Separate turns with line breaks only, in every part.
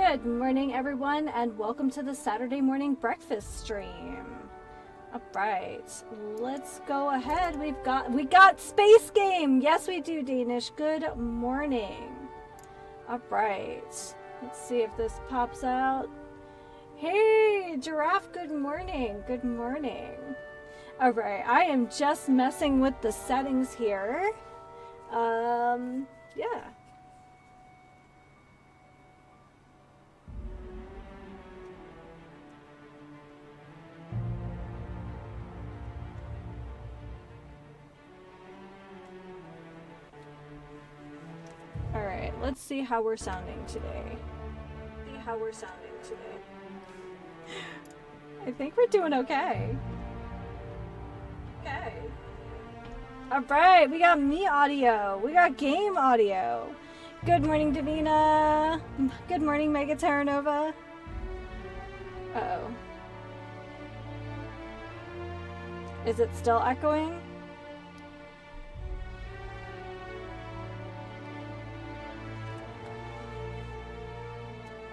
Good morning, everyone, and welcome to the Saturday morning breakfast stream. All right, let's go ahead. We got Space Game. Yes, we do, Danish. Good morning. All right, let's see if this pops out. Hey, Giraffe. Good morning. Good morning. All right, I am just messing with the settings here. Yeah. Alright, let's see how we're sounding today. I think we're doing okay. Alright, we got me audio. We got game audio. Good morning, Davina. Good morning, Mega Terranova. Uh-oh. Is it still echoing?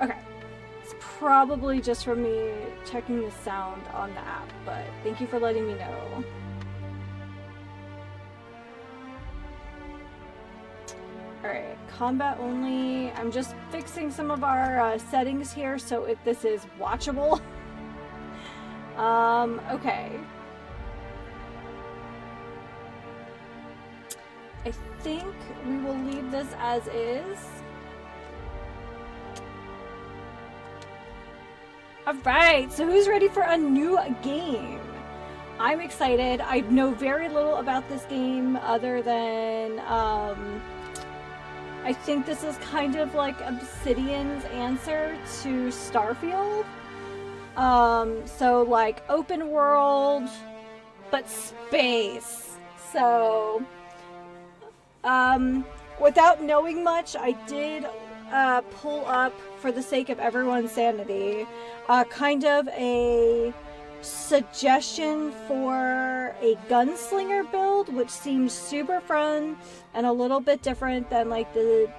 Okay, it's probably just from me checking the sound on the app, but thank you for letting me know. Alright, combat only. I'm just fixing some of our settings here so this is watchable. Okay. I think we will leave this as is. Alright, so who's ready for a new game? I'm excited. I know very little about this game other than, I think this is kind of like Obsidian's answer to Starfield. So like open world, but space. So, without knowing much, I did pull up, for the sake of everyone's sanity, kind of a suggestion for a gunslinger build, which seems super fun and a little bit different than like the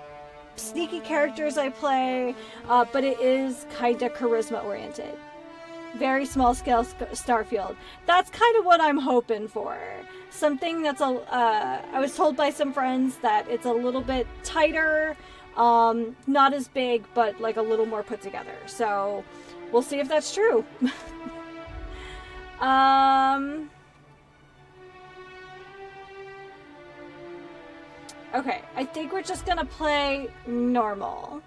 sneaky characters I play, but it is kind of charisma oriented. Very small scale Starfield. That's kind of what I'm hoping for. Something that's I was told by some friends that it's a little bit tighter, not as big, but like a little more put together. So we'll see if that's true. Okay, I think we're just gonna play normal.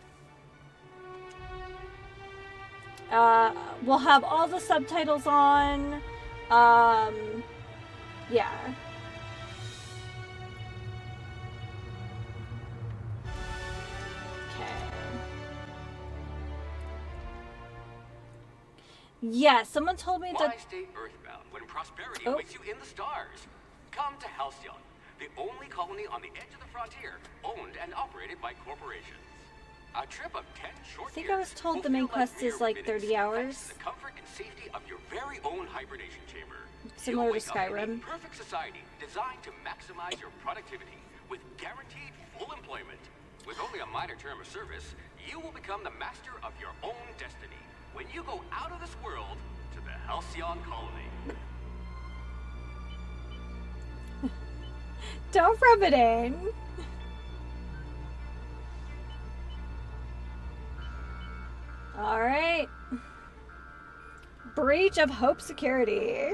We'll have all the subtitles on. Yeah. Yeah, someone told me that.
Why stay earthbound when prosperity awaits you in the stars? Come to Halcyon, the only colony on the edge of the frontier, owned and operated by corporations. A trip of 10 short years.
I think I was told the main quest is like 30 hours.
The comfort and safety of your very own hibernation chamber.
Similar to Skyrim.
Perfect society designed to maximize your productivity with guaranteed full employment. With only a minor term of service, you will become the master of your own destiny when you go out of this world to the Halcyon colony.
Don't rub it in. All right. Breach of Hope Security.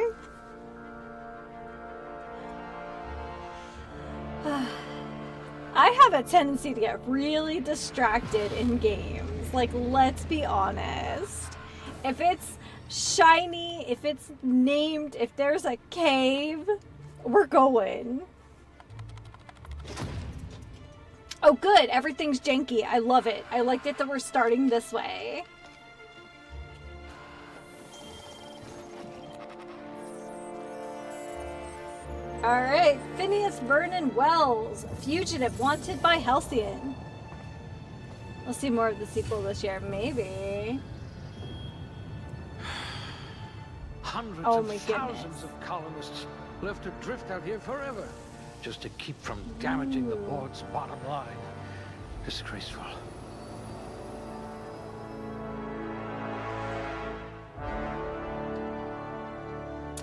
I have a tendency to get really distracted in games. Like, let's be honest. If it's shiny, if it's named, if there's a cave, we're going. Oh, good. Everything's janky. I love it. I liked it that we're starting this way. Alright, Phineas Vernon Wells, fugitive wanted by Halcyon. We'll see more of the sequel this year, maybe.
Hundreds
Oh
of
my
thousands
goodness.
of colonists left adrift out here forever, just to keep from damaging the board's bottom line. Disgraceful.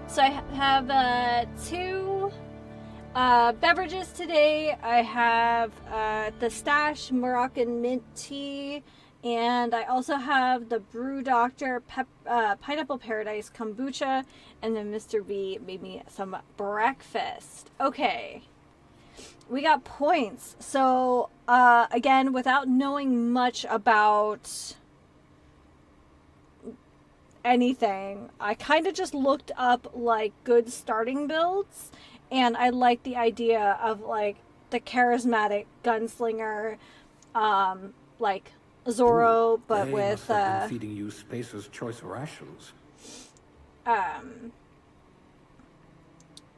So I have two beverages today. I have the Stash Moroccan mint tea, and I also have the Brew Doctor Pineapple Paradise Kombucha, and then Mr. B made me some breakfast. Okay, we got points. So again, without knowing much about anything, I kind of just looked up like good starting builds, and I like the idea of like the charismatic gunslinger, like Zorro,
Ooh,
but
they
with
must have been feeding you Spacer's choice rations.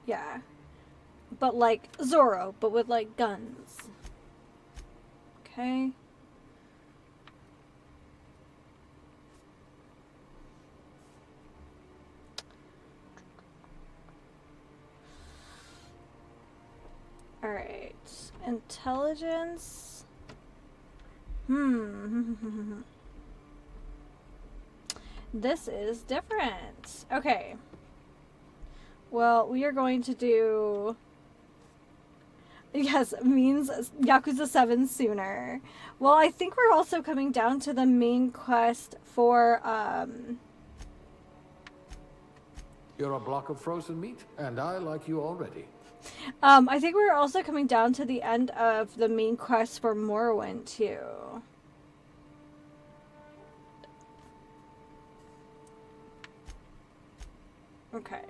yeah, but like Zorro, but with like guns. Okay. All right, intelligence. This is different. Okay. Well, we are going to do... Yes, means Yakuza 7 sooner. Well, I think we're also coming down to the main quest for,
You're a block of frozen meat, and I like you already.
I think we're also coming down to the end of the main quest for Morrowind, too. Okay.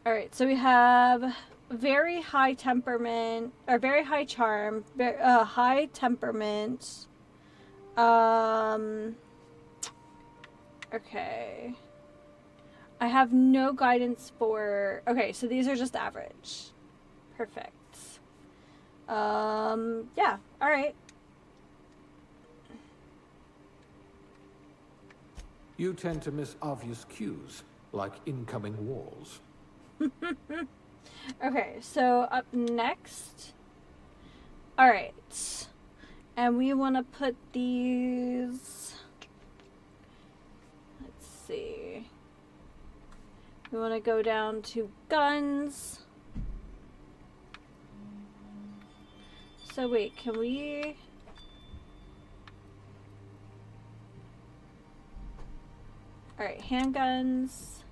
Alright, so we have very high temperament, or very high charm, high temperament. Okay. I have no guidance for... Okay, so these are just average. Perfect. Yeah, alright.
You tend to miss obvious cues, like incoming walls.
Okay, so up next. Alright. And we want to put these... Let's see. We want to go down to guns. So wait, can we... Alright, handguns.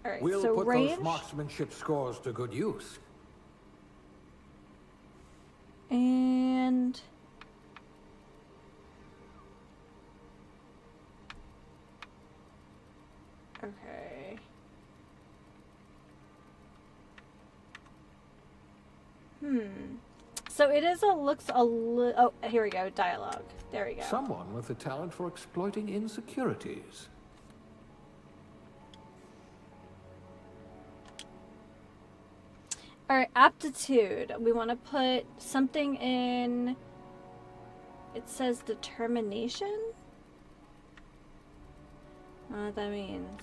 Alright,
We'll
so
put
range.
those marksmanship scores to good use.
And... Okay. So it is looks a little... Oh, here we go, dialogue. There we go.
Someone with a talent for exploiting insecurities.
Alright, aptitude. We want to put something in... It says determination? I don't know what that means.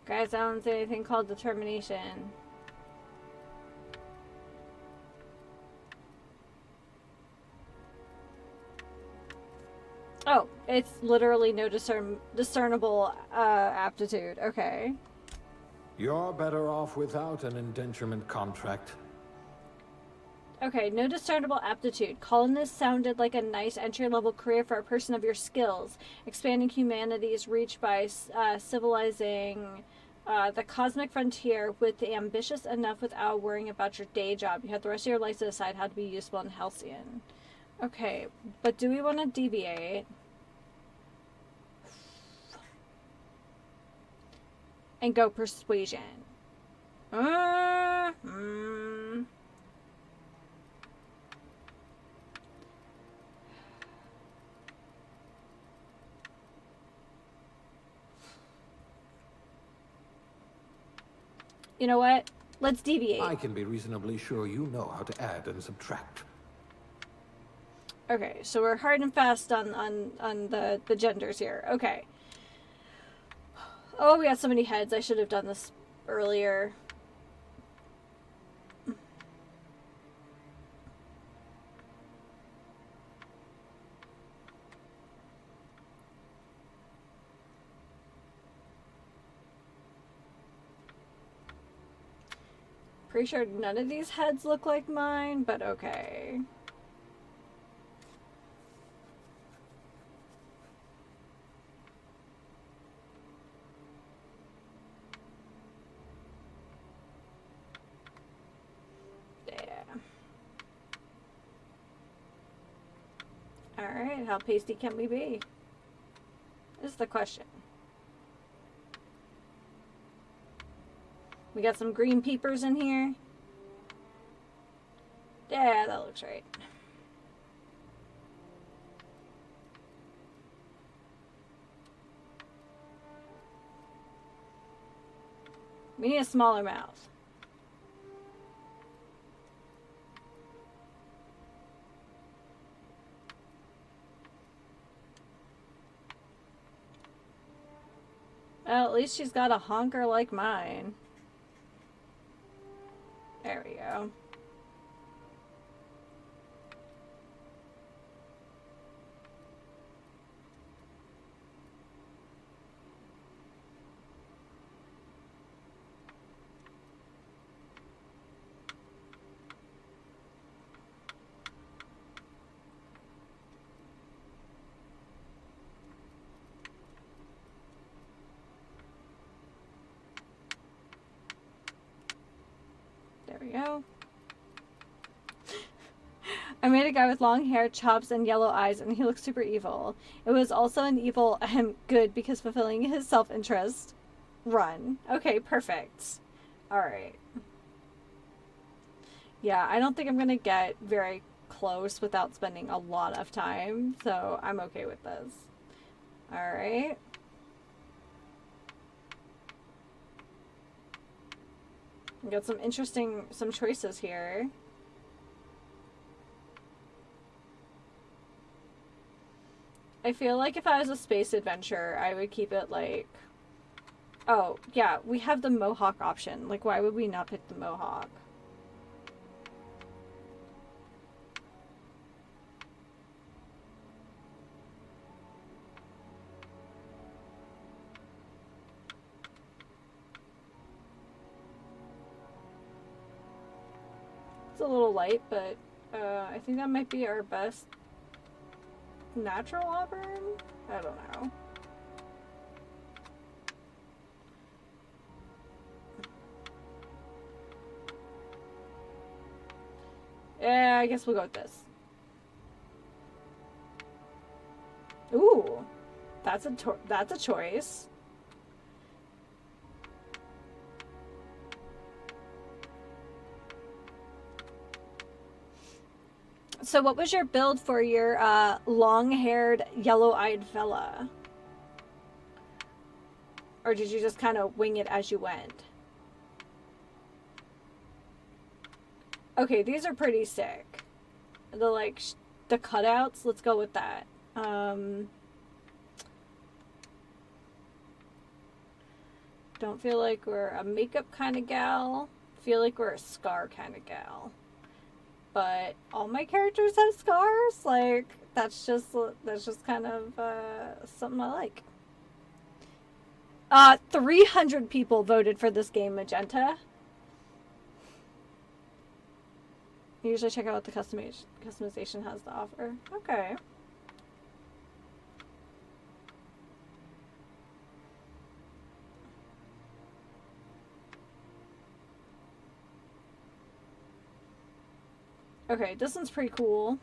Guys, I don't see anything called determination. Oh, it's literally no discernible aptitude. Okay.
You're better off without an indenturement contract.
Okay, no discernible aptitude. Colonist sounded like a nice entry-level career for a person of your skills. Expanding humanity's reach by civilizing the cosmic frontier with the ambitious enough without worrying about your day job. You have the rest of your life to decide how to be useful in Halcyon. Okay, but do we want to deviate? And go persuasion. You know what? Let's deviate.
I can be reasonably sure you know how to add and subtract.
Okay, so we're hard and fast on the genders here. Okay. Oh, we got so many heads. I should have done this earlier. Pretty sure none of these heads look like mine, but okay. Alright, how pasty can we be? Is the question. We got some green peepers in here. Yeah, that looks right. We need a smaller mouth. Well, at least she's got a honker like mine. There we go. There we go. I made a guy with long hair, chops, and yellow eyes, and he looked super evil. It was also an evil good because fulfilling his self-interest. Run. Okay, perfect. Alright. Yeah, I don't think I'm gonna get very close without spending a lot of time, so I'm okay with this. Alright. We got some choices here. I feel like if I was a space adventure, I would keep it like... Oh, yeah, we have the Mohawk option. Like, why would we not pick the Mohawk? It's a little light, but I think that might be our best natural auburn? I don't know. Yeah, I guess we'll go with this. Ooh, that's a choice. So what was your build for your long-haired, yellow-eyed fella? Or did you just kind of wing it as you went? Okay, these are pretty sick. The, like, the cutouts, let's go with that. Don't feel like we're a makeup kind of gal. Feel like we're a scar kind of gal. But all my characters have scars. Like, that's just kind of something I like. 300 people voted for this game, Magenta. Usually check out what the customization has to offer. Okay. Okay, this one's pretty cool.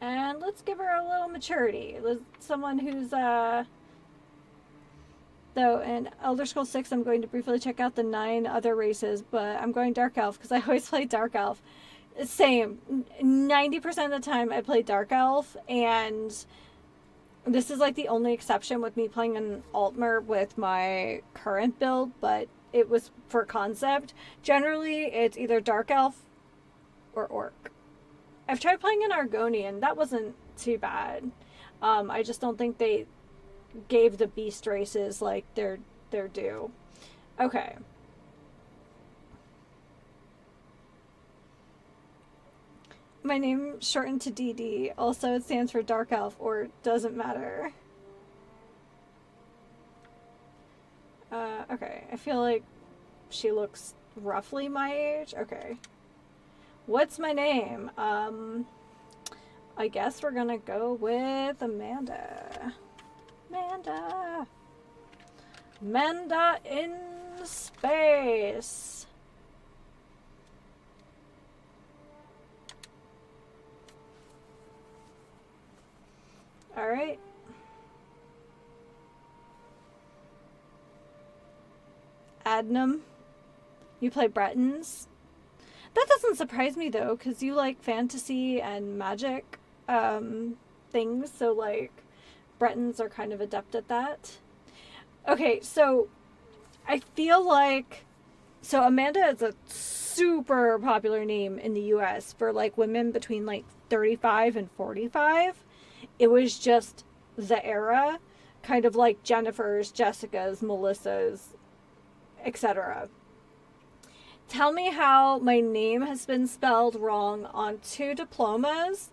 And let's give her a little maturity. Someone who's, though in Elder Scrolls 6, I'm going to briefly check out the 9 other races, but I'm going Dark Elf because I always play Dark Elf. Same. 90% of the time I play Dark Elf, and this is like the only exception with me playing an Altmer with my current build, but it was for concept. Generally, it's either Dark Elf or Orc. I've tried playing an Argonian. That wasn't too bad. I just don't think they gave the beast races like their due. Okay. My name shortened to DD. Also, it stands for Dark Elf, or doesn't matter. Okay. I feel like she looks roughly my age. Okay. What's my name? I guess we're gonna go with Amanda. Amanda. Amanda in space. Alright. Adnam. You play Bretons? That doesn't surprise me though, because you like fantasy and magic things, so like Bretons are kind of adept at that. Okay, so I feel like Amanda is a super popular name in the US for like women between like 35 and 45. It was just the era, kind of like Jennifer's, Jessica's, Melissa's, etc. Tell me how my name has been spelled wrong on 2 diplomas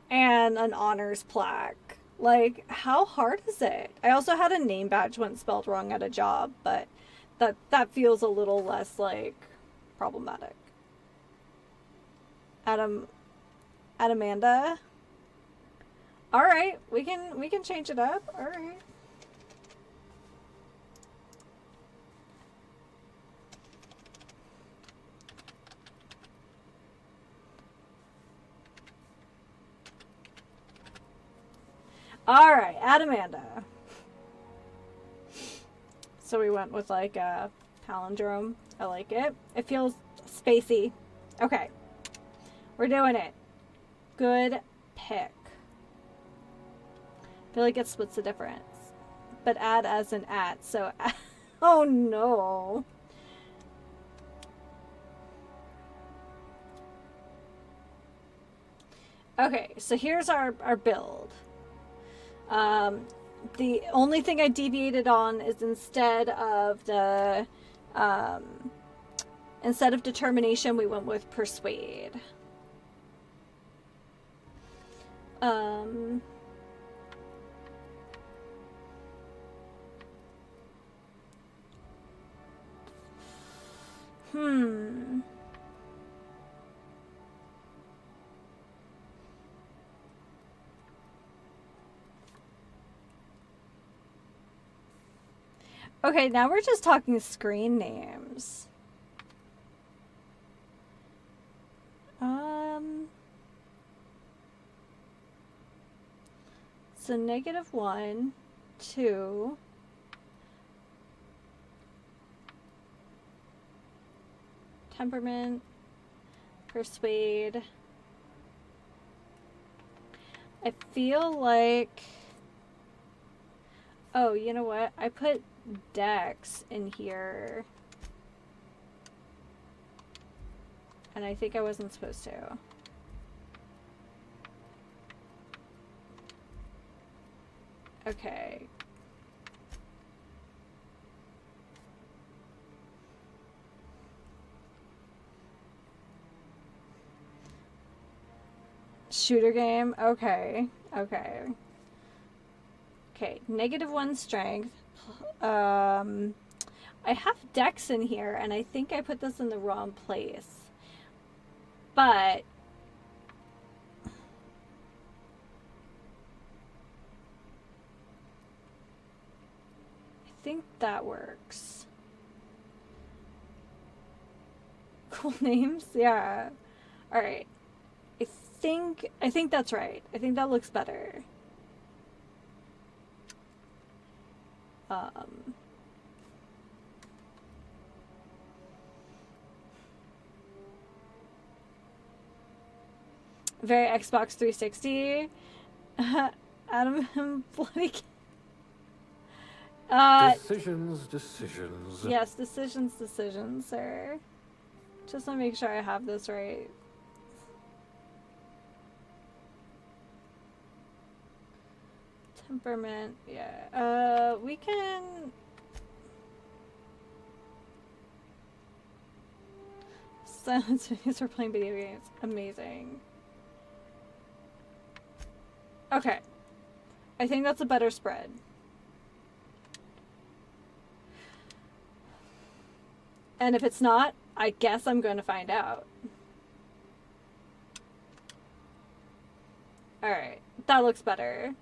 and an honors plaque. Like, how hard is it? I also had a name badge when spelled wrong at a job, but that feels a little less, like, problematic. Adamanda? Alright, we can change it up. Alright. Alright, Adamanda. So we went with like a palindrome. I like it. It feels spacey. Okay. We're doing it. Good pick. I feel like it splits the difference. But add as an at, so oh no. Okay, so here's our build. The only thing I deviated on is instead of determination, we went with persuade. Okay, now we're just talking screen names. So -1, 2. Temperament. Persuade. I feel like... Oh, you know what? I put Dex in here. And I think I wasn't supposed to. Okay. Shooter game? Okay. Okay. Okay, -1 strength. I have Dex in here, and I think I put this in the wrong place. But... I think that works. Cool names? Yeah. Alright. I think that's right. I think that looks better. Very Xbox 360. Adam bloody.
Decisions.
Yes, decisions, sir. Just want to make sure I have this right. Temperament, yeah. We can... Silence videos for playing video games. Amazing. Okay. I think that's a better spread. And if it's not, I guess I'm going to find out. Alright. That looks better.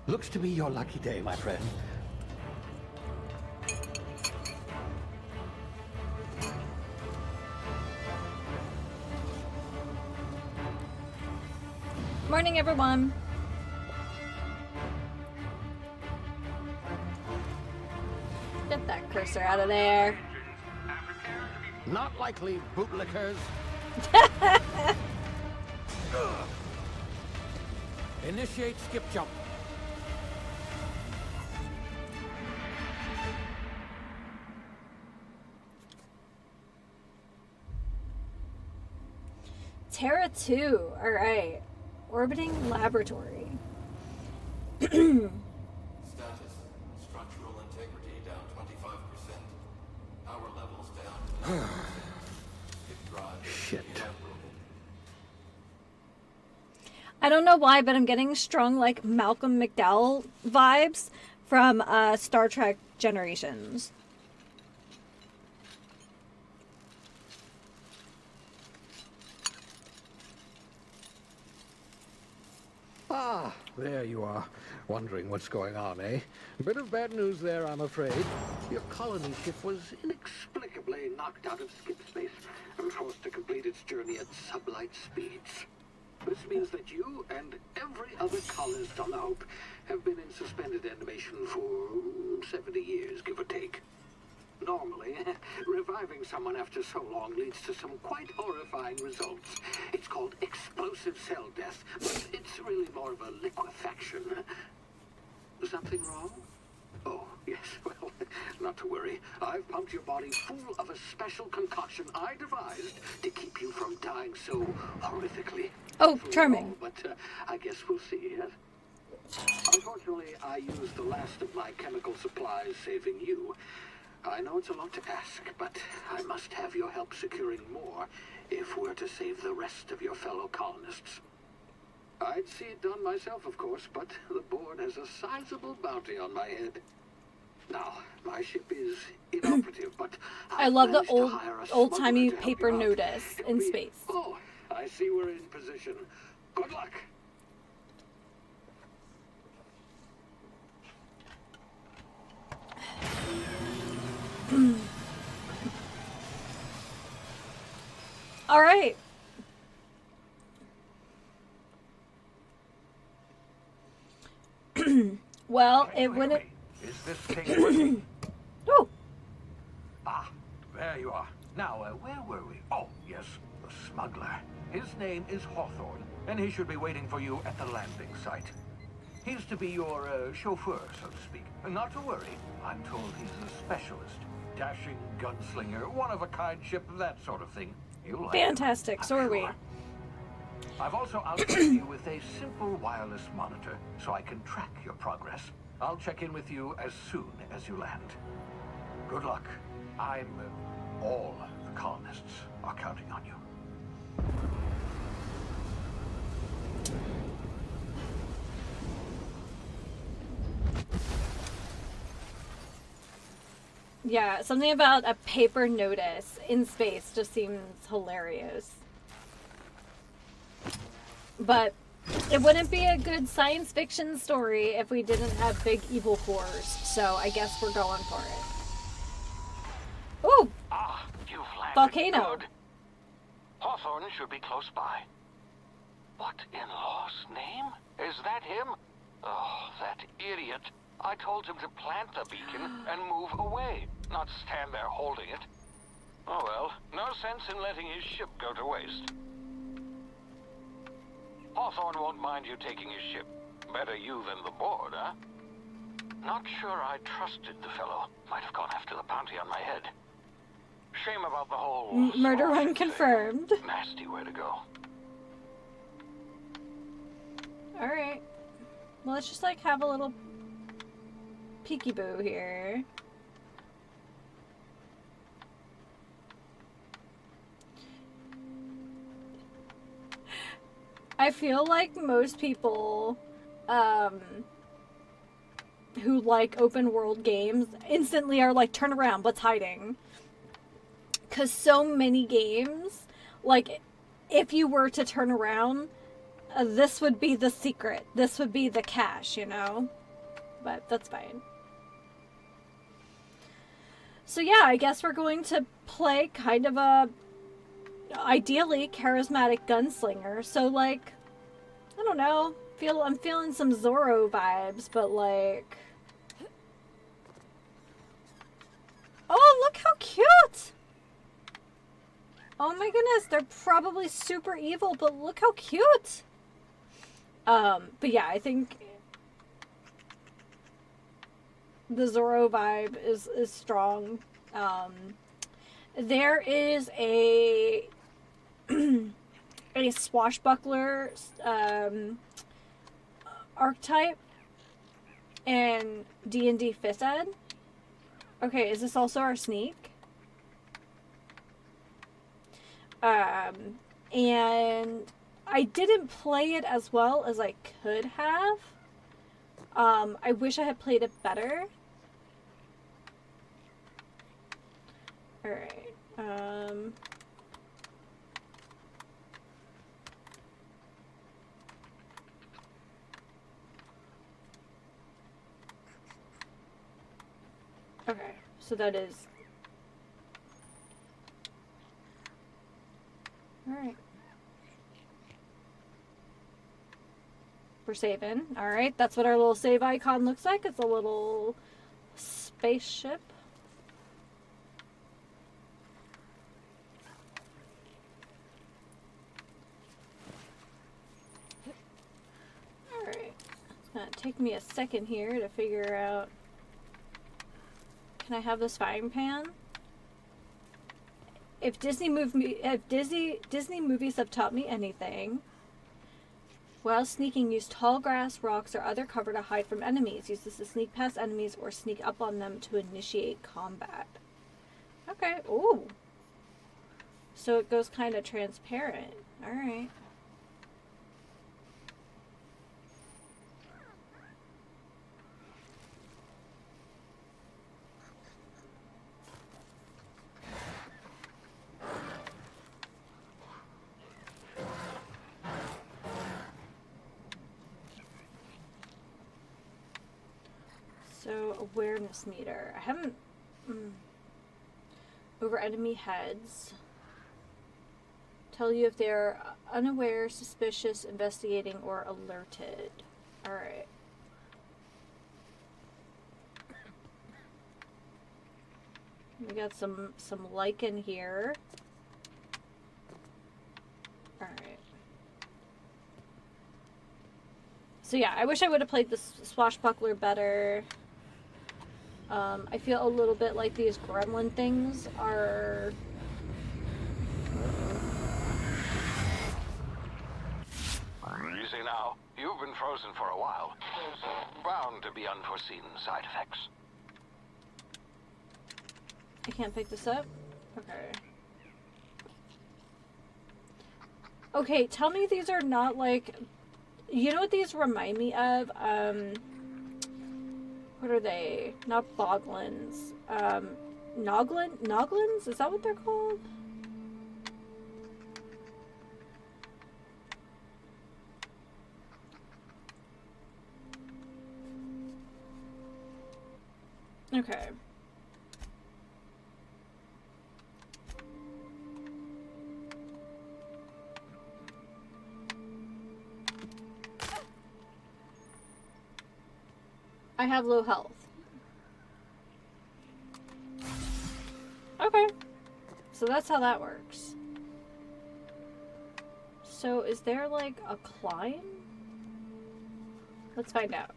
Looks to be your lucky day, my friend.
Morning, everyone. Get that cursor out of there.
Not likely, bootlickers. Initiate skip jump.
Terra 2. Alright. Orbiting laboratory.
Status. Structural integrity down 25%. Power levels down.
Shit.
I don't know why, but I'm getting strong, like, Malcolm McDowell vibes from Star Trek Generations.
Ah, there you are. Wondering what's going on, eh? A bit of bad news there, I'm afraid. Your colony ship was inexplicably knocked out of skip space and forced to complete its journey at sublight speeds. This means that you and every other colonist on the Hope have been in suspended animation for 70 years, give or take. Normally, reviving someone after so long leads to some quite horrifying results. It's called explosive cell death, but it's really more of a liquefaction. Something wrong? Oh, yes, well, not to worry. I've pumped your body full of a special concoction I devised to keep you from dying so horrifically.
Oh,
For
charming.
long, but I guess we'll see, yes? Unfortunately, I used the last of my chemical supplies saving you. I know it's a lot to ask, but I must have your help securing more if we're to save the rest of your fellow colonists. I'd see it done myself, of course, but the board has a sizable bounty on my head. Now, my ship is inoperative, but
I love the
managed to
old,
hire a
old-timey
smuggler to help
paper
you out.
notice
It'll
in
be-
space.
Oh, I see we're in position. Good luck.
All right. Well,
Can
it
you hear
wouldn't.
me? Is this thing working?
Oh,
Ah, there you are. Now, where were we? Oh, yes, the smuggler. His name is Hawthorne, and he should be waiting for you at the landing site. He's to be your chauffeur, so to speak. Not to worry. I'm told he's a specialist. Dashing gunslinger, one-of-a-kind ship, that sort of thing. You'll like him,
fantastic.
I'm
So are we.
sure. I've also outfitted you with a simple wireless monitor, so I can track your progress. I'll check in with you as soon as you land. Good luck. All the colonists are counting on you.
Yeah, something about a paper notice in space just seems hilarious. But it wouldn't be a good science fiction story if we didn't have big evil cores, so I guess we're going for it. Ooh,
Ah, you've landed.
volcano.
Good. Hawthorne should be close by. What in law's name? Is that him? Oh, that idiot. I told him to plant the beacon and move away, not stand there holding it. Oh well, no sense in letting his ship go to waste. Hawthorne won't mind you taking his ship. Better you than the board, huh? Not sure I trusted the fellow. Might have gone after the bounty on my head. Shame about the whole...
Murder
sloshing
one
thing.
confirmed.
Nasty way to go.
Alright. Well, let's just, like, have a little peekaboo here. I feel like most people, who like open world games instantly are like, turn around, what's hiding? Because so many games, like, if you were to turn around, this would be the secret. This would be the cache, you know? But that's fine. So yeah, I guess we're going to play kind of a, ideally, charismatic gunslinger. So, like, I don't know. I'm feeling some Zorro vibes, but like... Oh, look how cute! Oh my goodness, they're probably super evil, but look how cute! But yeah, I think the Zorro vibe is strong. There is a a swashbuckler archetype in D&D 5th Ed. Okay, is this also our sneak? And I didn't play it as well as I could have. I wish I had played it better. Alright. Okay, so that is... Alright. We're saving. Alright, that's what our little save icon looks like. It's a little spaceship. Alright. It's gonna take me a second here to figure out... Can I have this frying pan? If Disney movies have taught me anything, while sneaking, use tall grass, rocks, or other cover to hide from enemies. Use this to sneak past enemies or sneak up on them to initiate combat. Okay. Ooh. So it goes kind of transparent. All right. So, awareness meter. I haven't... Over enemy heads. Tell you if they're unaware, suspicious, investigating, or alerted. Alright. We got some lichen here. Alright. So yeah, I wish I would have played this swashbuckler better. I feel a little bit like these gremlin things are...
Easy now. You've been frozen for a while. There's bound to be unforeseen side effects.
I can't pick this up? Okay. Okay, tell me these are not like... You know what these remind me of? What are they? Not boglins. Noglins? Is that what they're called? Okay. I have low health. Okay. So that's how that works. So is there like a climb? Let's find out.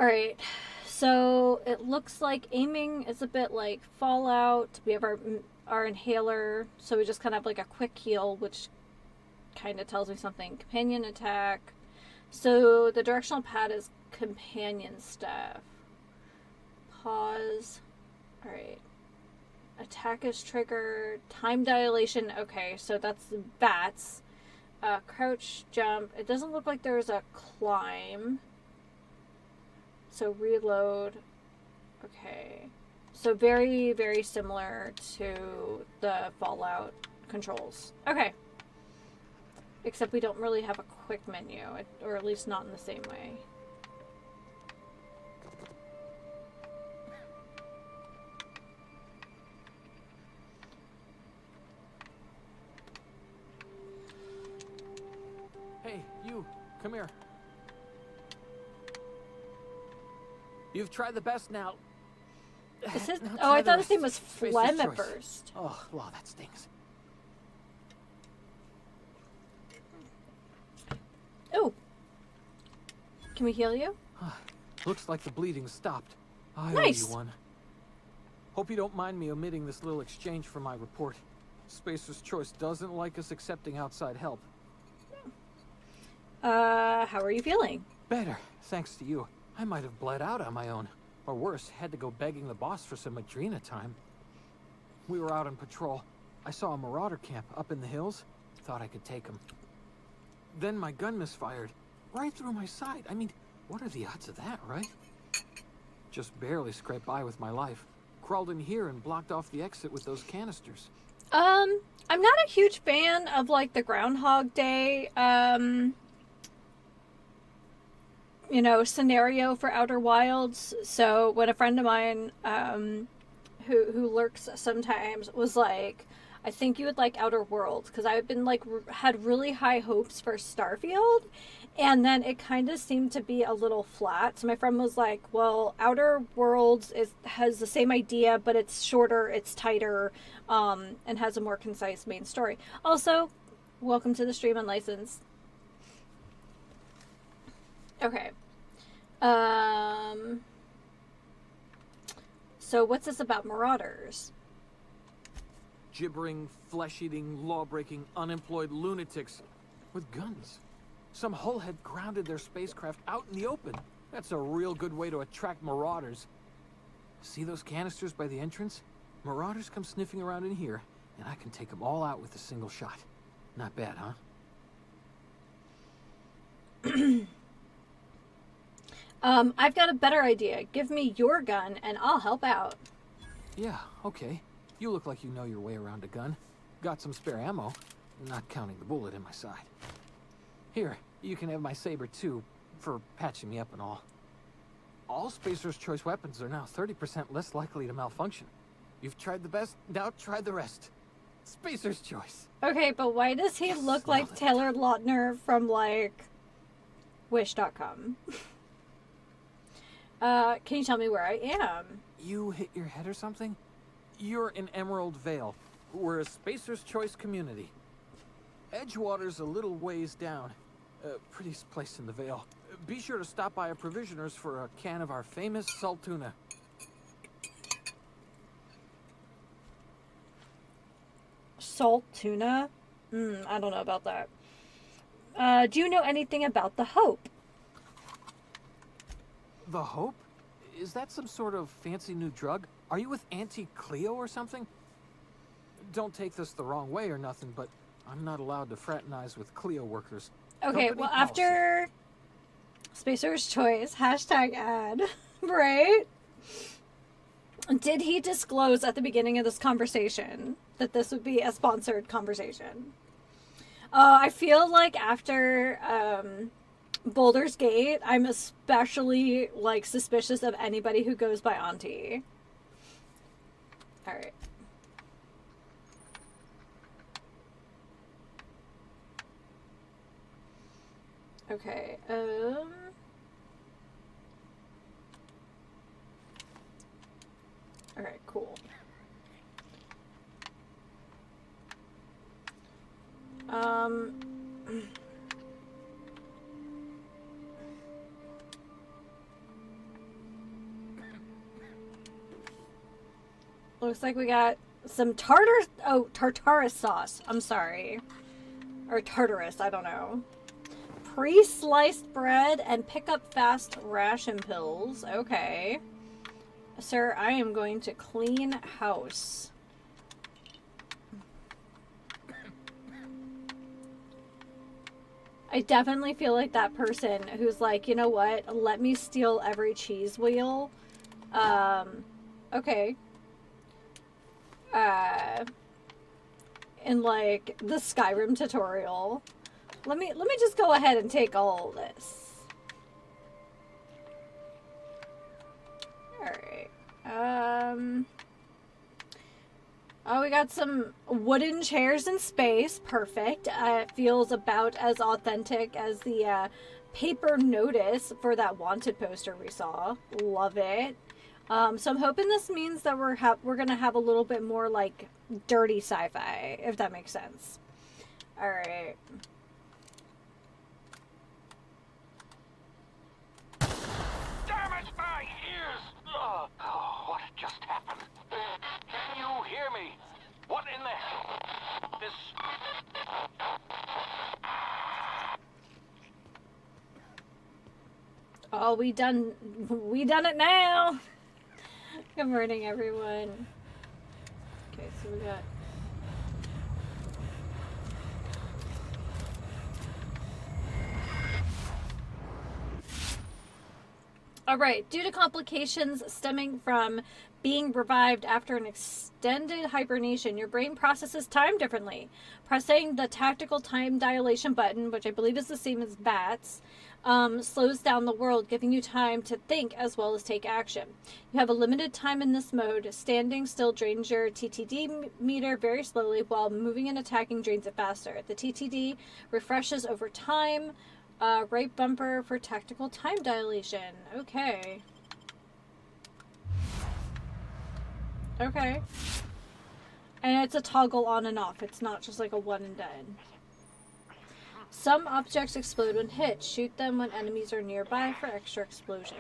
Alright, so it looks like aiming is a bit like Fallout. We have our inhaler, so we just kind of have like a quick heal, which kind of tells me something. Companion attack. So the directional pad is companion stuff. Pause. Alright. Attack is triggered. Time dilation. Okay, so that's the bats. Crouch, jump. It doesn't look like there's a climb. So reload. Okay. So very, very similar to the Fallout controls. Okay. Except we don't really have a quick menu, or at least not in the same way.
Hey, you, come here. You've tried the best now.
Is his,
Now
oh,
try
I
the
thought his
rest.
name was
Spacer's
Phlegm at
choice.
first.
Oh, wow, that stings.
Oh. Can we heal you?
Looks like the bleeding stopped. I
Nice.
owe you one. Hope you don't mind me omitting this little exchange from my report. Spacer's Choice doesn't like us accepting outside help.
How are you feeling?
Better, thanks to you. I might have bled out on my own. Or worse, had to go begging the boss for some Adrena time. We were out on patrol. I saw a marauder camp up in the hills. Thought I could take him. Then my gun misfired. Right through my side. I mean, what are the odds of that, right? Just barely scraped by with my life. Crawled in here and blocked off the exit with those canisters.
I'm not a huge fan of, like, the Groundhog Day, scenario for Outer Wilds. So when a friend of mine, who lurks sometimes, was like, I think you would like Outer Worlds, because I've been like had really high hopes for Starfield, and then it kind of seemed to be a little flat. So my friend was like, well, Outer Worlds has the same idea, but it's shorter, it's tighter, and has a more concise main story. Also, welcome to the stream Unlicensed. Okay. So what's this about marauders?
Gibbering, flesh-eating, law-breaking, unemployed lunatics with guns. Some hullhead grounded their spacecraft out in the open. That's a real good way to attract marauders. See those canisters by the entrance? Marauders come sniffing around in here, and I can take them all out with a single shot. Not bad, huh?
I've got a better idea. Give me your gun and I'll help out.
Yeah, okay. You look like you know your way around a gun. Got some spare ammo, not counting the bullet in my side. Here, you can have my saber too, for patching me up and all. All Spacer's Choice weapons are now 30% less likely to malfunction. You've tried the best, now try the rest. Spacer's Choice.
Okay, but why does he look like
Smell it.
Taylor Lautner from, like, Wish.com? Can you tell me where I am?
You hit your head or something? You're in Emerald Vale. We're a Spacer's Choice community. Edgewater's a little ways down. Prettiest place in the Vale. Be sure to stop by a provisioner's for a can of our famous salt tuna.
Salt tuna? I don't know about that. Do you know anything about the Hope?
The Hope? Is that some sort of fancy new drug? Are you with Auntie Cleo or something? Don't take this the wrong way or nothing, but I'm not allowed to fraternize with Cleo workers.
Okay,
Company
well,
policy.
after Spacer's Choice, #ad, right? Did he disclose at the beginning of this conversation that this would be a sponsored conversation? I feel like after Boulder's Gate, I'm especially, like, suspicious of anybody who goes by Auntie. Alright. Okay, alright, cool. Looks like we got some tartara sauce. I'm sorry. Or tartarus, I don't know. Pre-sliced bread and pick up fast ration pills. Okay. Sir, I am going to clean house. I definitely feel like that person who's like, you know what? Let me steal every cheese wheel. Okay. In like the Skyrim tutorial. Let me just go ahead and take all this. Alright. Oh, we got some wooden chairs in space. Perfect. It feels about as authentic as the paper notice for that wanted poster we saw. Love it. So I'm hoping this means that we're gonna have a little bit more like dirty sci-fi, if that makes sense. All right.
Damn it, my ears! Oh, what just happened? Can you hear me? What in the... This...
Oh, we done it now. Converting everyone. Okay, so we got... Alright, due to complications stemming from being revived after an extended hibernation, your brain processes time differently. Pressing the tactical time dilation button, which I believe is the same as bats, slows down the world, giving you time to think as well as take action. You have a limited time in this mode. Standing still drains your TTD meter very slowly, while moving and attacking drains it faster. The TTD refreshes over time. Right bumper for tactical time dilation. Okay. Okay. And it's a toggle on and off. It's not just like a one and done. Some objects explode when hit. Shoot them when enemies are nearby for extra explosions.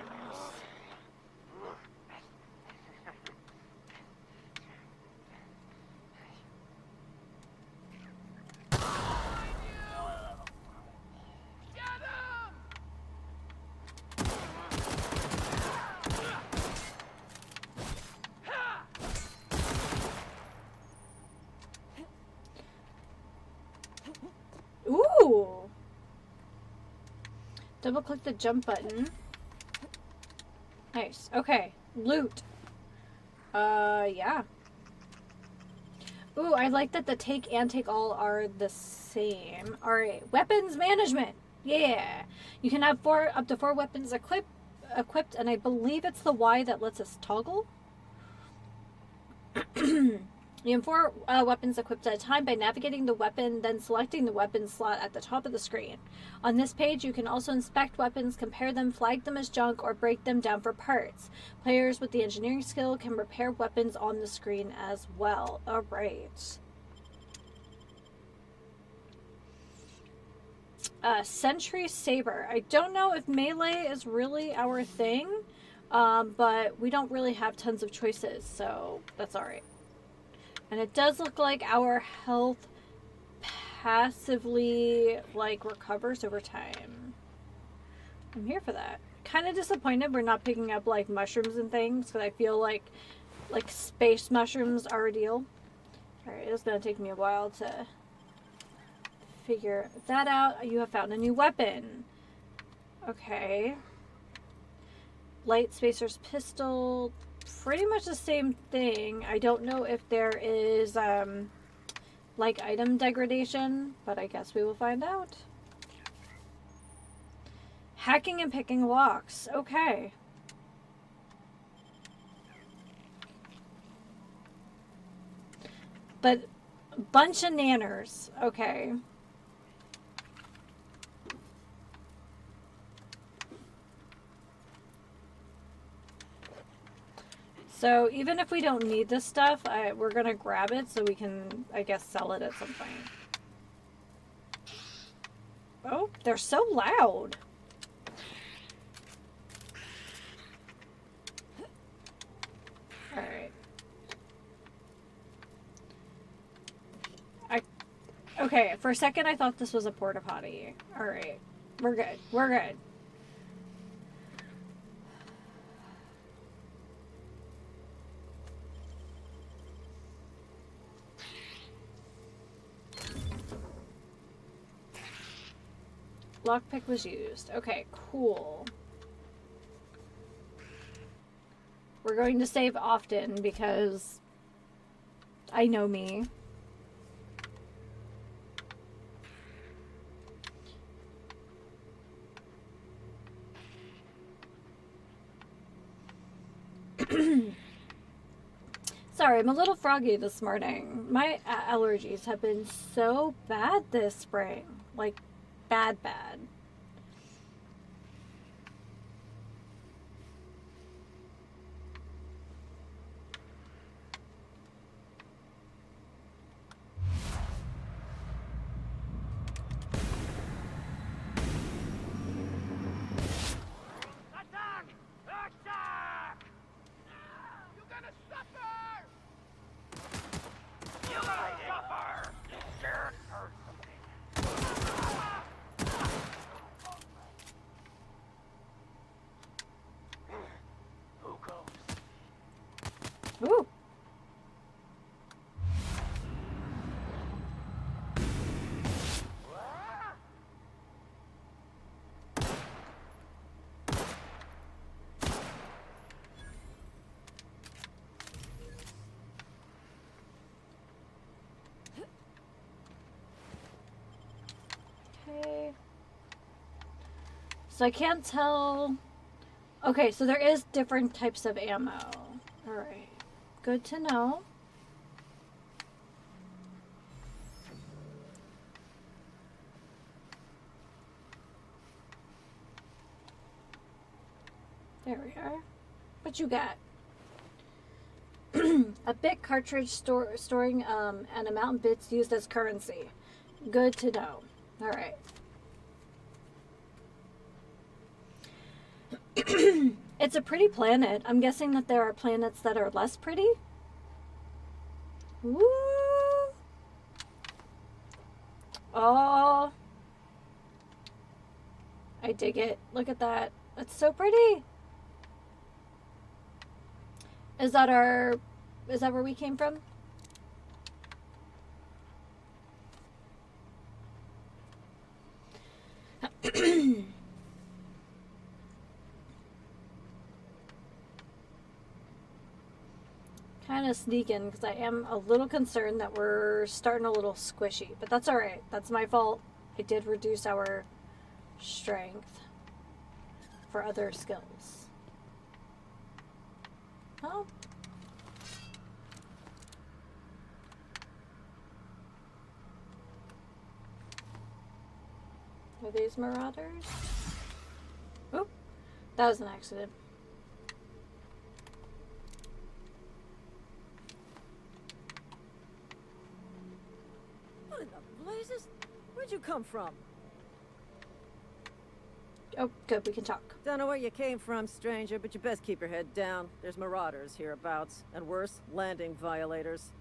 Ooh! Double click the jump button. Nice. Okay. Loot. Yeah. Ooh, I like that the take and take all are the same. Alright. Weapons management. Yeah. You can have up to 4 weapons equipped, and I believe it's the Y that lets us toggle. You have 4 weapons equipped at a time by navigating the weapon, then selecting the weapon slot at the top of the screen. On this page, you can also inspect weapons, compare them, flag them as junk, or break them down for parts. Players with the engineering skill can repair weapons on the screen as well. Alright. Sentry Saber. I don't know if melee is really our thing, but we don't really have tons of choices, so that's alright. And it does look like our health passively, like, recovers over time. I'm here for that. Kind of disappointed we're not picking up, like, mushrooms and things, because I feel like space mushrooms are a deal. Alright, it's going to take me a while to figure that out. You have found a new weapon. Okay. Light Spacer's pistol. Pretty much the same thing. I don't know if there is, like, item degradation, but I guess we will find out. Hacking and picking locks. Okay. But, bunch of nanners. Okay. So even if we don't need this stuff, we're going to grab it so we can, I guess, sell it at some point. Oh, they're so loud. Alright. Okay, for a second I thought this was a porta potty. Alright. We're good. We're good. Lockpick was used. Okay, cool. We're going to save often because I know me. Sorry, I'm a little froggy this morning. My allergies have been so bad this spring. Like, bad. Ooh. Okay. So I can't tell. Okay, so there is different types of ammo. All right. Good to know. There we are. What you got? A bit cartridge storing an amount of bits used as currency. Good to know. All right. It's a pretty planet. I'm guessing that there are planets that are less pretty. Woo! Oh. I dig it. Look at that. That's so pretty. Is that where we came from? Kind of sneaking because I am a little concerned that we're starting a little squishy, but that's all right. That's my fault. I did reduce our strength for other skills. Oh. Are these marauders? Oh, that was an accident.
What in the blazes? Where'd you come from?
Oh, good, we can talk.
Don't know where you came from, stranger, but you best keep your head down. There's marauders hereabouts, and worse, landing violators.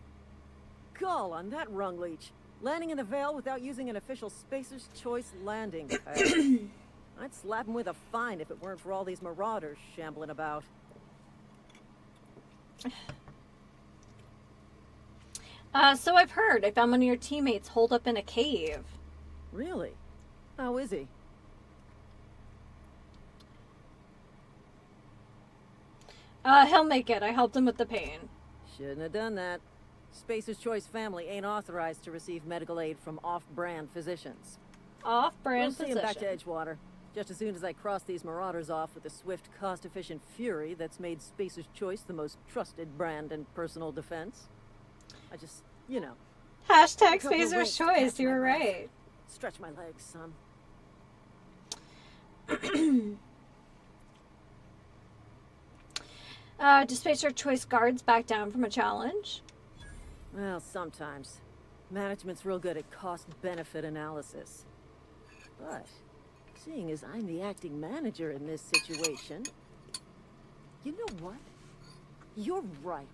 Gall on that rung leech. Landing in the Vale without using an official Spacer's Choice landing pad. I'd slap him with a fine if it weren't for all these marauders shambling about.
So I've heard. I found one of your teammates holed up in a cave.
Really? How is he?
He'll make it. I helped him with the pain.
Shouldn't have done that. Spacer's Choice family ain't authorized to receive medical aid from off-brand physicians.
Off-brand
We'll see him back to
physician.
Edgewater. Just as soon as I cross these marauders off with the swift, cost-efficient fury that's made Spacer's Choice the most trusted brand in personal defense. I just, you know.
Hashtag
couple of
Spacer's
rings to
Choice.
catch
You
my
were
breath.
right.
Stretch my legs, son.
Do Spacer Choice guards back down from a challenge?
Well, sometimes. Management's real good at cost-benefit analysis. But, seeing as I'm the acting manager in this situation, you know what? You're right.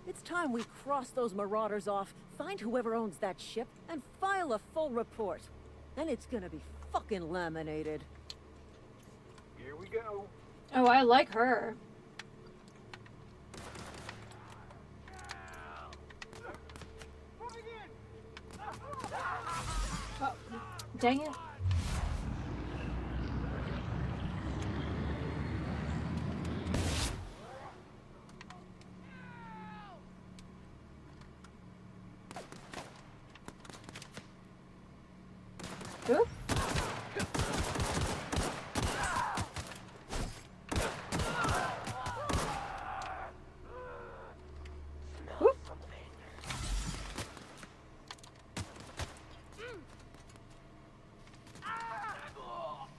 It's time we cross those marauders off, find whoever owns that ship, and file a full report. Then it's gonna be fucking laminated.
Here we go.
Oh, I like her. Oh, dang it. Oop. Oop.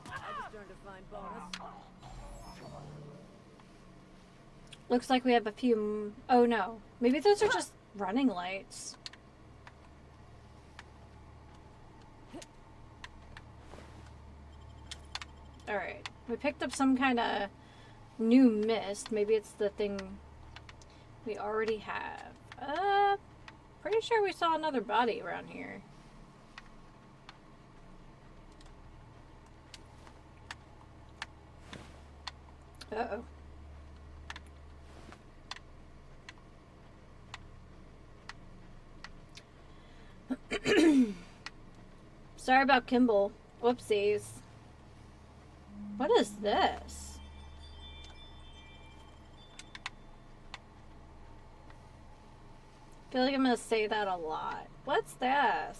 I just earned a fine bonus.
Looks like we have a few... Oh no. Maybe those are just running lights. Alright. We picked up some kind of new mist. Maybe it's the thing we already have. Pretty sure we saw another body around here. Uh-oh. Sorry about Kimball. Whoopsies. What is this? I feel like I'm gonna say that a lot. What's this?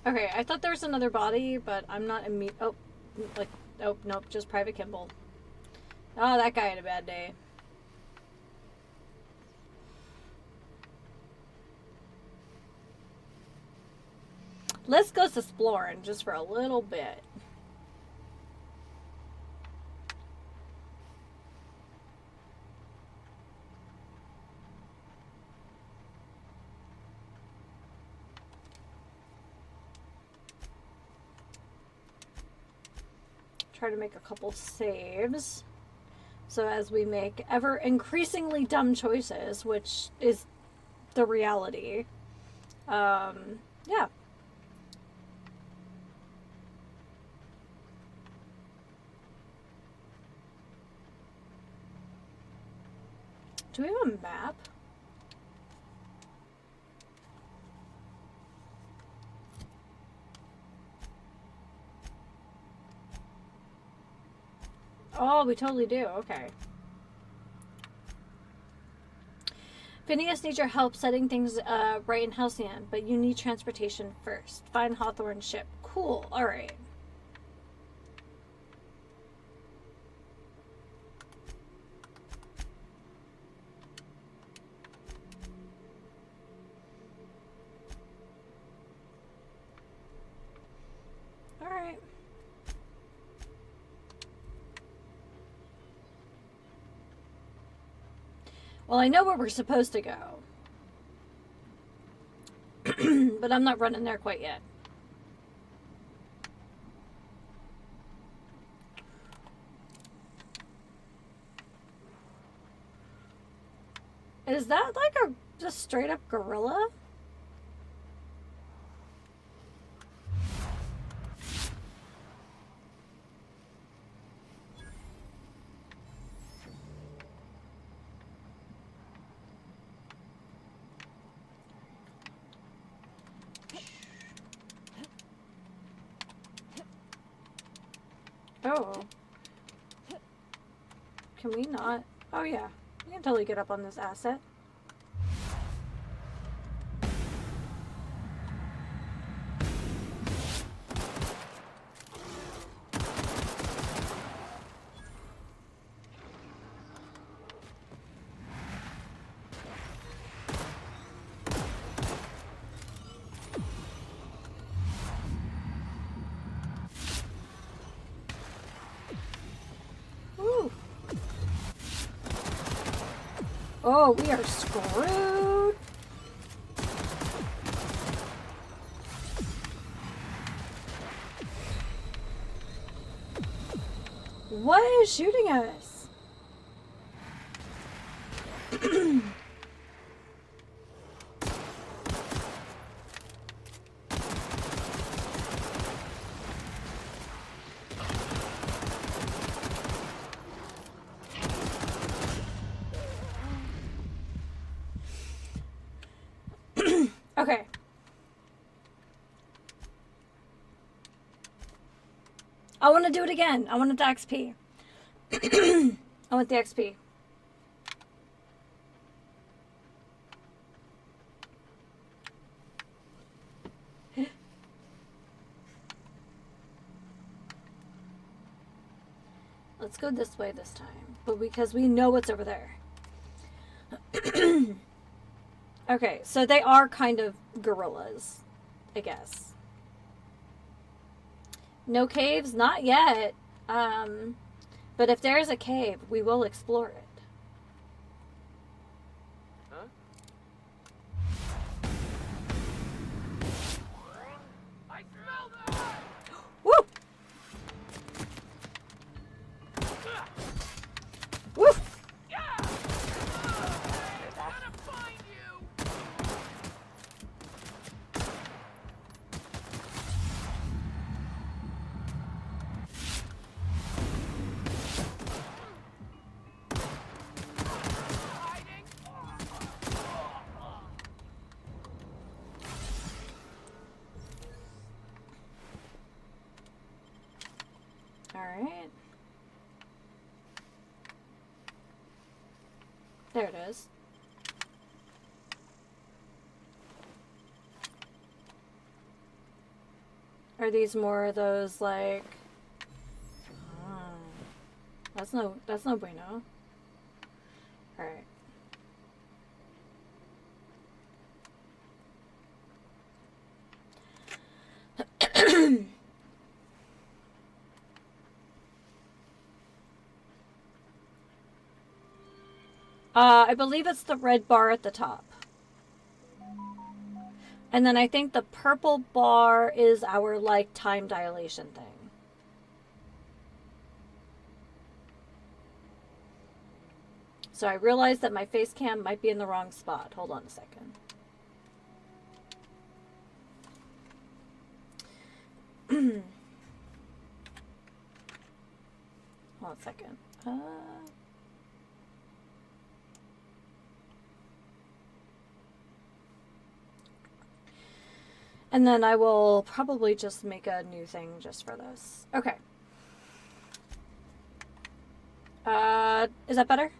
Okay, I thought there was another body, but I'm not oh, nope, just Private Kimball. Oh, that guy had a bad day. Let's go exploring just for a little bit. Try to make a couple saves. So as we make ever increasingly dumb choices, which is the reality. Yeah. Do we have a map? Oh, we totally do. Okay. Phineas needs your help setting things right in Halcyon, but you need transportation first. Find Hawthorne's ship. Cool. All right. All right. Well, I know where we're supposed to go. But I'm not running there quite yet. Is that like a just straight up gorilla? Oh. Can we not? Oh yeah. We can totally get up on this asset. Oh, we are screwed. What is shooting us? Okay. I want to do it again. I want the XP. I want the XP. Let's go this way this time. But because we know what's over there. Okay, so they are kind of gorillas, I guess. No caves? Not yet. But if there's a cave, we will explore it.
Huh? I smell that!
Woo! Woo! Alright. There it is. Are these more of those like that's no bueno. Alright. I believe it's the red bar at the top. And then I think the purple bar is our, like, time dilation thing. So I realized that my face cam might be in the wrong spot. Hold on a second. 1 second. And then I will probably just make a new thing just for this. Okay. Is that better?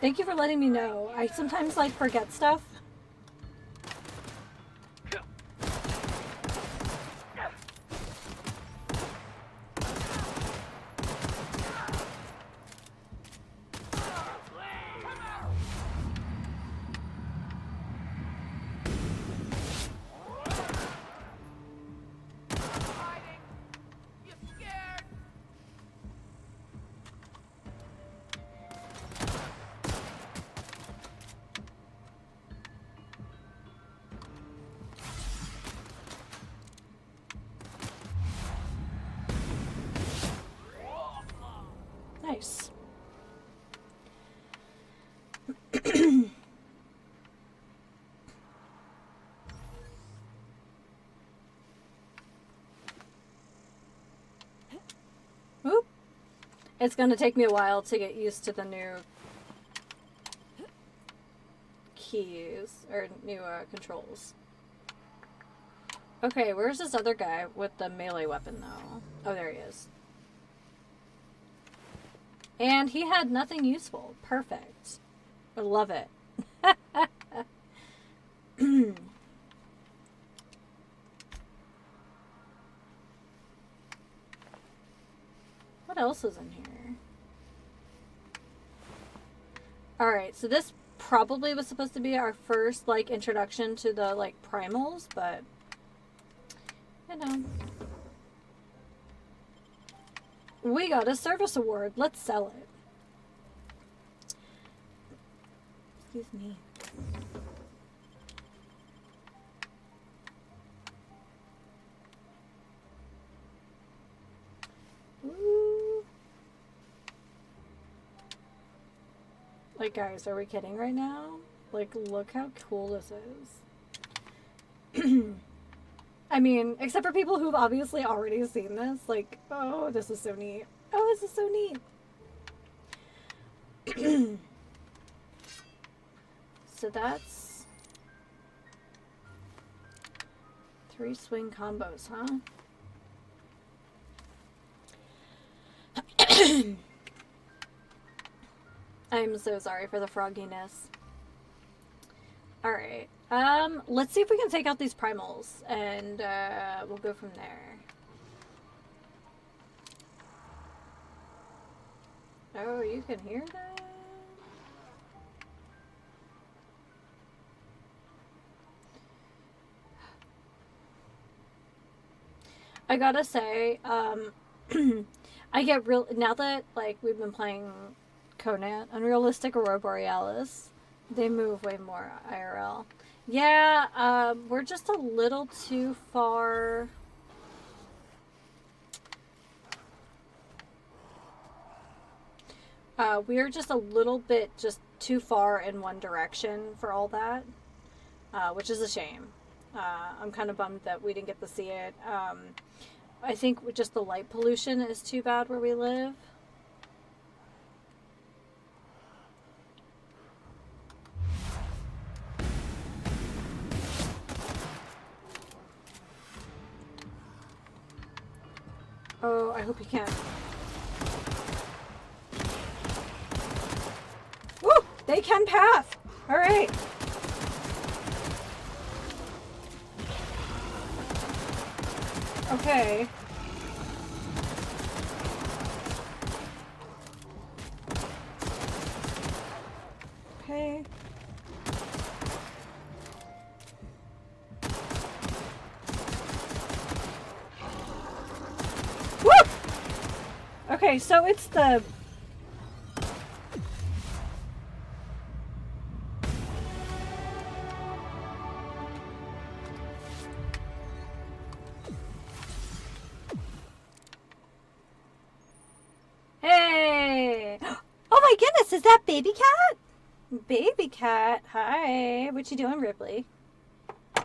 Thank you for letting me know. I sometimes, like, forget stuff. Nice. Oop. It's going to take me a while to get used to the new keys, or new controls. Okay, where's this other guy with the melee weapon, though? Oh, there he is. And he had nothing useful. Perfect. I love it. What else is in here? Alright, so this probably was supposed to be our first, like, introduction to the, like, primals, but, you know. We got a service award. Let's sell it. Excuse me. Ooh. Like, guys, are we kidding right now? Like, look how cool this is. I mean, except for people who've obviously already seen this. Like, oh, this is so neat. Oh, this is so neat. So that's 3 swing combos, huh? I'm so sorry for the frogginess. Alright. Let's see if we can take out these primals, and we'll go from there. Oh, you can hear that? I gotta say, I get real, now that, like, we've been playing Conan, Unrealistic Aurora Borealis, they move way more IRL. Yeah, we're just a little too far. We're just a little bit just too far in one direction for all that, which is a shame. I'm kind of bummed that we didn't get to see it. I think just the light pollution is too bad where we live. Oh, I hope you can. Woo! They can path! Alright. Okay. Okay. Woo! Okay, so it's the... Hey! Oh my goodness, is that baby cat? Baby cat, hi. What you doing, Ripley?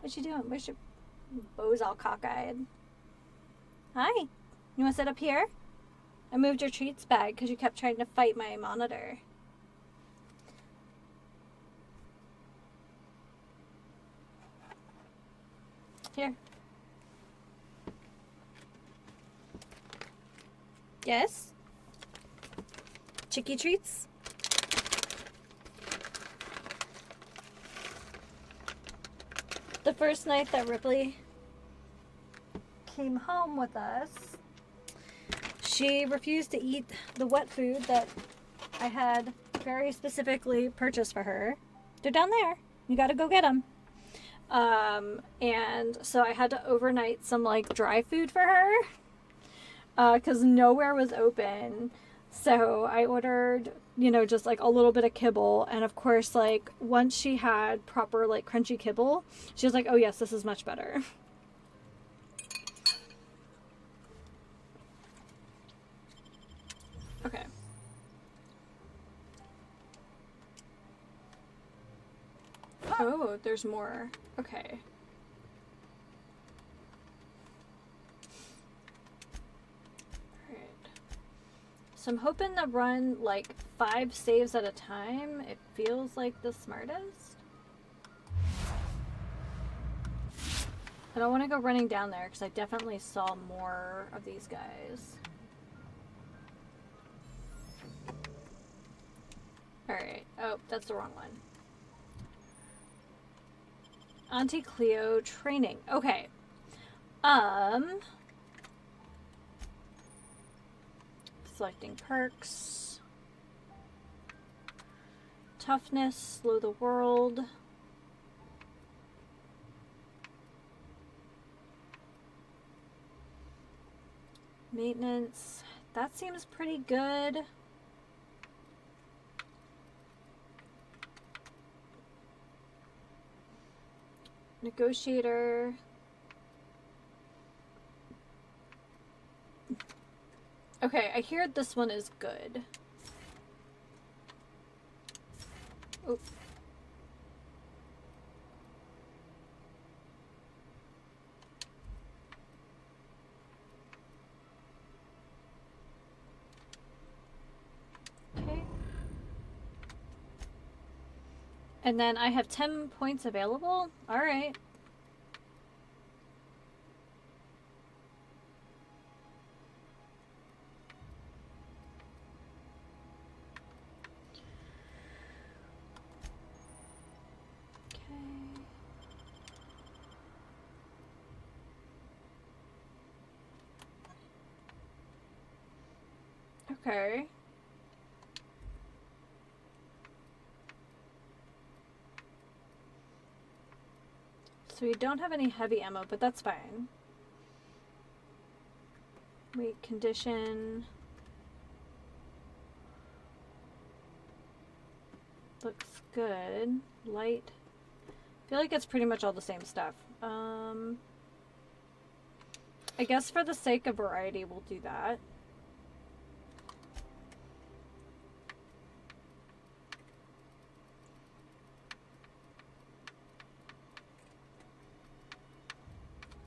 What you doing? Where's your bows all cockeyed? Hi. You want to sit up here? I moved your treats bag because you kept trying to fight my monitor. Here. Yes? Chicky treats? The first night that Ripley came home with us, she refused to eat the wet food that I had very specifically purchased for her. They're down there. You gotta go get them. And so I had to overnight some like dry food for her because nowhere was open. So I ordered, you know, just like a little bit of kibble. And of course, like once she had proper like crunchy kibble, she was like, oh yes, this is much better. Okay. Oh, there's more. Okay. Alright. So I'm hoping to run like 5 saves at a time. It feels like the smartest. I don't want to go running down there because I definitely saw more of these guys. Alright. Oh, that's the wrong one. Auntie Cleo training. Okay. Selecting perks. Toughness, slow the world. Maintenance, That seems pretty good. Negotiator. Okay, I hear this one is good. Oh. Okay. And then I have 10 points available? Alright. Okay. So we don't have any heavy ammo, but that's fine. Wait, condition. Looks good. Light. I feel like it's pretty much all the same stuff. I guess for the sake of variety, we'll do that.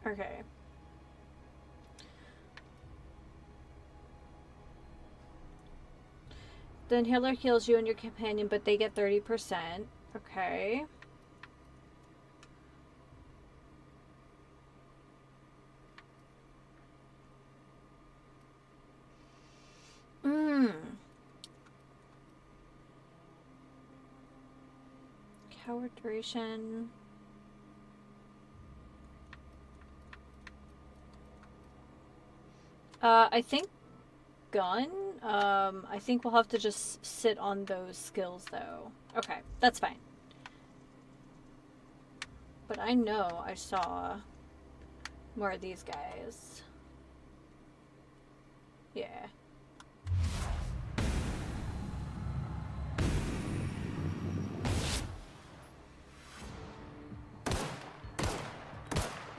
Okay. The inhaler heals you and your companion, but they get 30%. Okay. Coward duration. I think gun. I think we'll have to just sit on those skills though. Okay, that's fine. But I know I saw more of these guys. Yeah.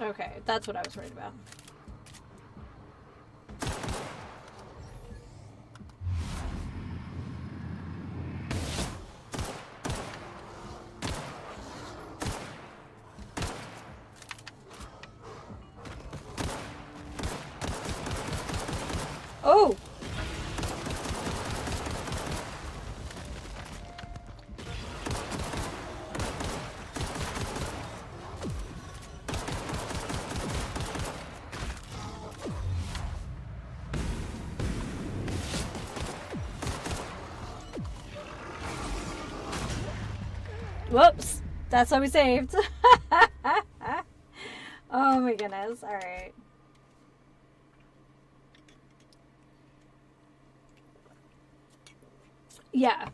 Okay, that's what I was worried about. Oh! Whoops! That's what we saved. Oh my goodness. Alright. Yeah.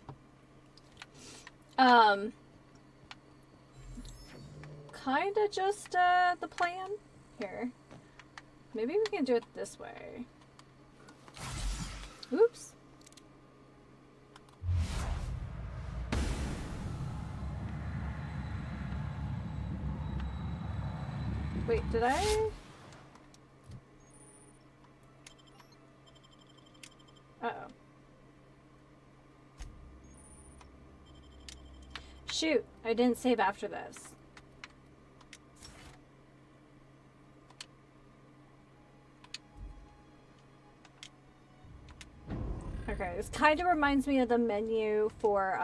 Kinda just, the plan here. Maybe we can do it this way. Oops. Wait, did I? Uh-oh. Shoot, I didn't save after this. Okay, this kind of reminds me of the menu for,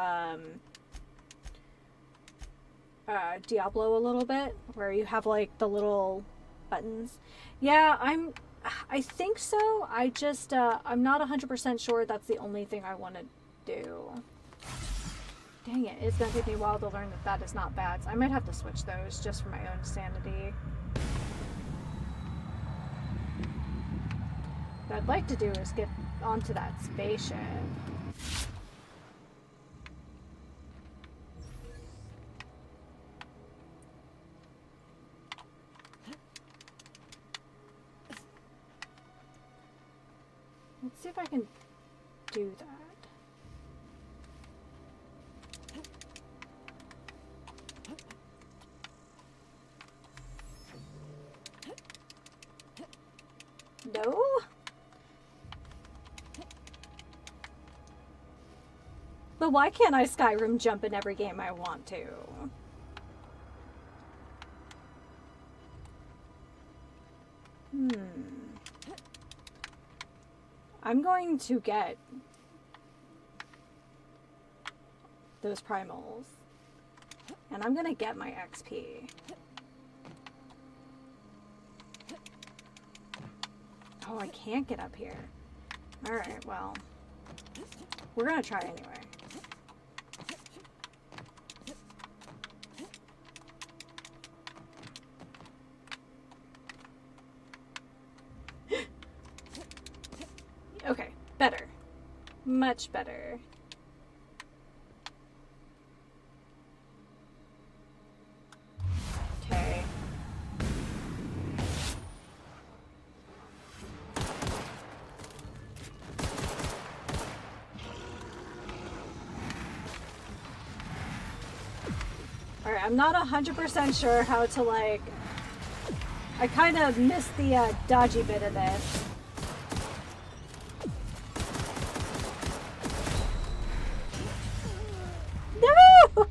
Diablo a little bit, where you have like the little buttons. Yeah, I think so. I just I'm not 100% sure that's the only thing I want to do. Dang it, it's gonna take me a while to learn that that is not bad. So I might have to switch those just for my own sanity. What I'd like to do is get onto that spaceship. Let's see if I can do that. No? But why can't I Skyrim jump in every game I want to? I'm going to get those primals. And I'm gonna get my XP. Oh, I can't get up here. Alright, well. We're gonna try anyway. Okay, better. Much better. Okay. Alright, I'm not 100% sure how to, like... I kind of missed the dodgy bit of this. No!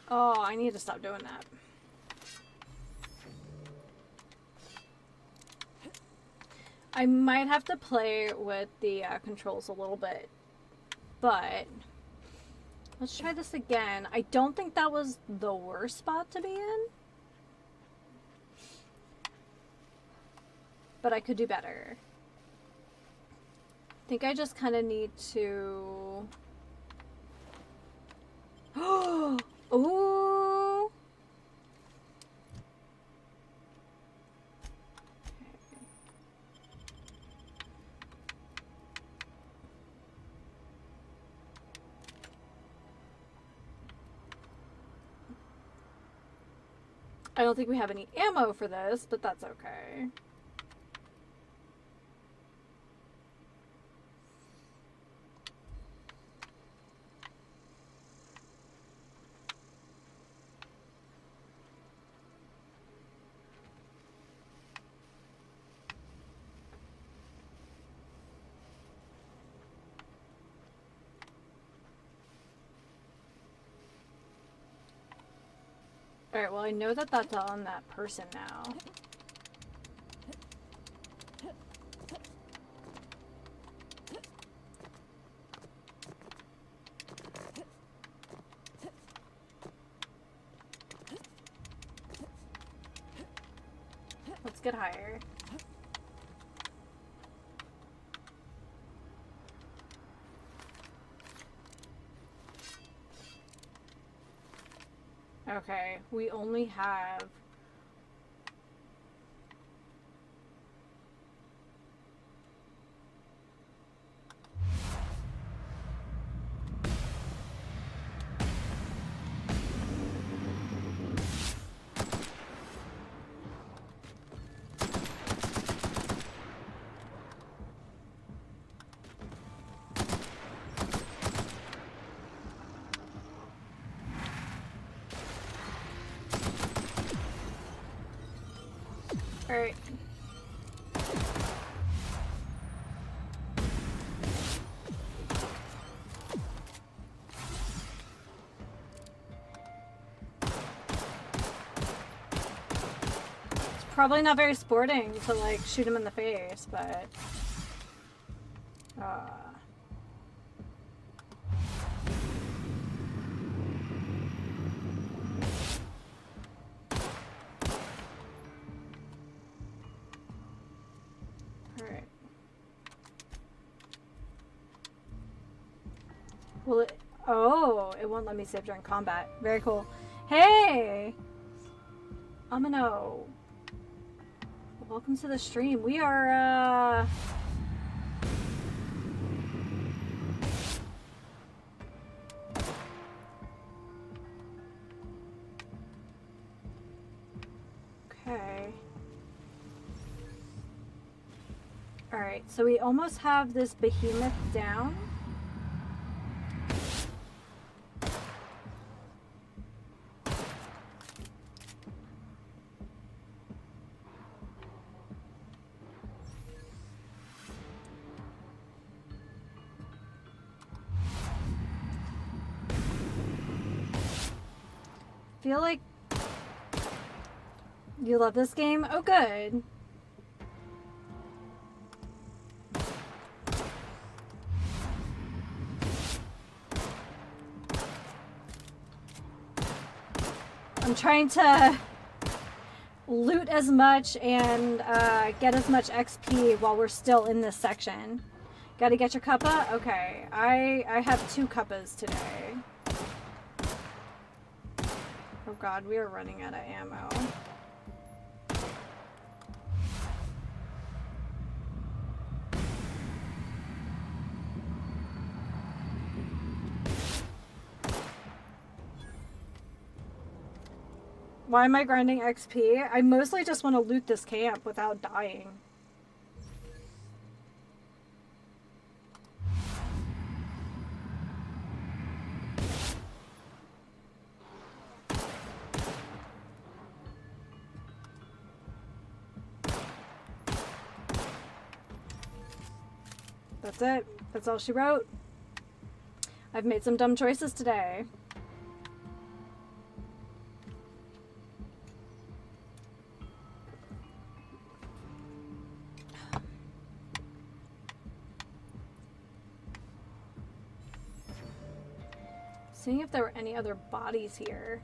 Oh, I need to stop doing that. I might have to play with the controls a little bit, but let's try this again. I don't think that was the worst spot to be in, but I could do better. I think I just kind of need to... Oh! Ooh! I don't think we have any ammo for this, but that's okay. Alright, well I know that that's on that person now. Let's get higher. Okay, we only have... Alright. It's probably not very sporting to, like, shoot him in the face, but... Will it? Oh, it won't let me save during combat. Very cool. Hey! Amino. welcome to the stream. We are, okay. Alright, so we almost have this behemoth down. Feel like you love this game? Oh, good. I'm trying to loot as much and get as much XP while we're still in this section. Gotta get your cuppa? Okay, I have 2 cuppas today. Oh god, we are running out of ammo. Why am I grinding XP? I mostly just want to loot this camp without dying. That's it. That's all she wrote. I've made some dumb choices today. Seeing if there were any other bodies here.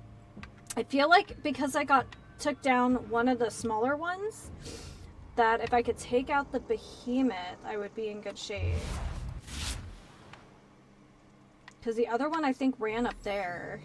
I feel like because I took down one of the smaller ones, that if I could take out the behemoth, I would be in good shape. Because the other one, I think, ran up there.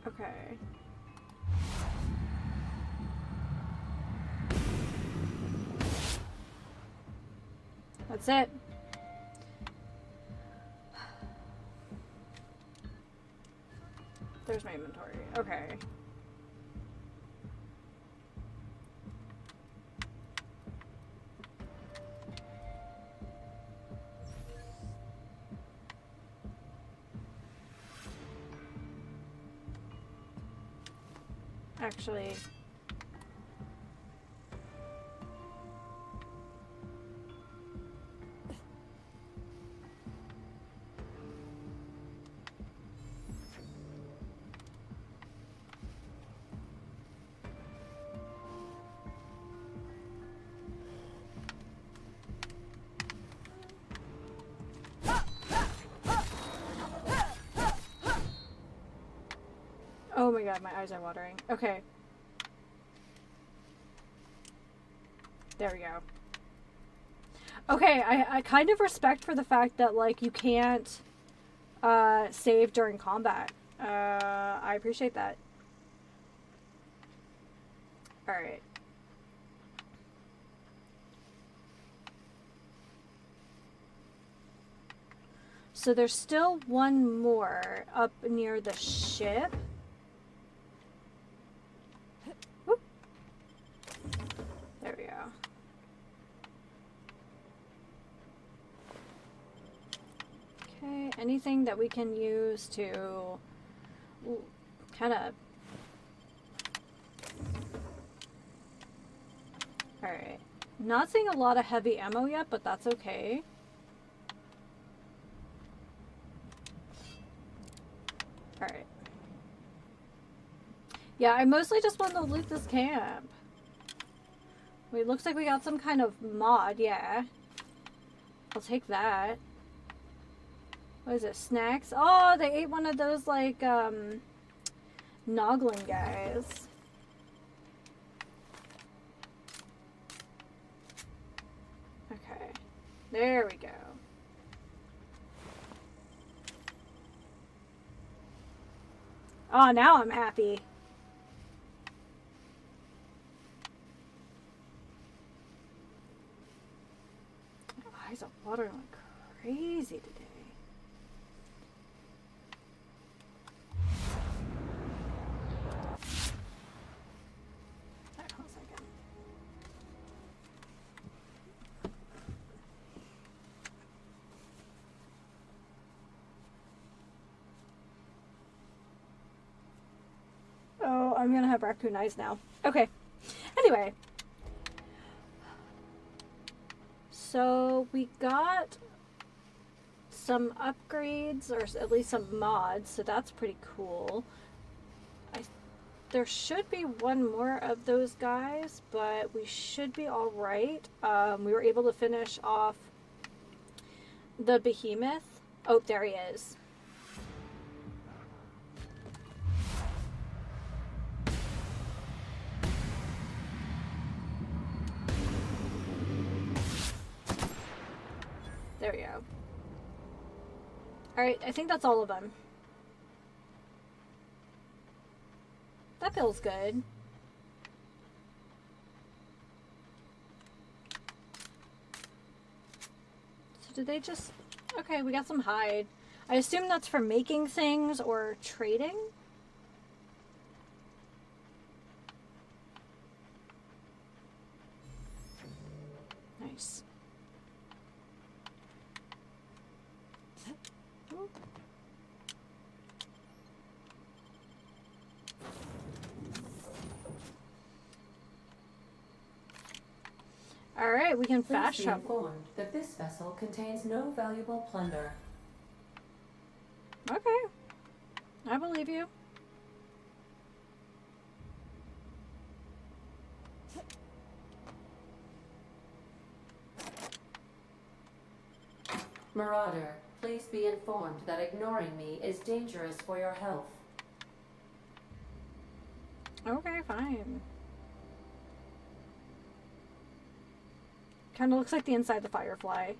Okay. That's it. There's my inventory. Okay. Actually, oh my god, my eyes are watering. Okay. There we go. Okay, I kind of respect for the fact that, like, you can't save during combat. I appreciate that. Alright. So there's still one more up near the ship. Whoop. There we go. Okay, anything that we can use to kind of... Alright. Not seeing a lot of heavy ammo yet, but that's okay. Alright. Yeah, I mostly just want to loot this camp. It looks like we got some kind of mod, yeah. I'll take that. What is it, snacks? Oh, they ate one of those, like, noggling guys. Okay. There we go. Oh, now I'm happy. My eyes are watering like crazy today. Hold on a second. Oh, I'm gonna have raccoon eyes now. Okay. Anyway. So we got some upgrades, or at least some mods, so that's pretty cool. There should be one more of those guys, but we should be all right. We were able to finish off the behemoth. Oh, there he is. There we go. Alright, I think that's all of them. That feels good. So did they just... Okay, we got some hide. I assume that's for making things or trading? Nice. Alright, we can fast
Please be
travel.
informed that this vessel contains no valuable plunder.
Okay. I believe you.
Marauder, please be informed that ignoring me is dangerous for your health.
Okay, fine. Kind of looks like the inside of the Firefly.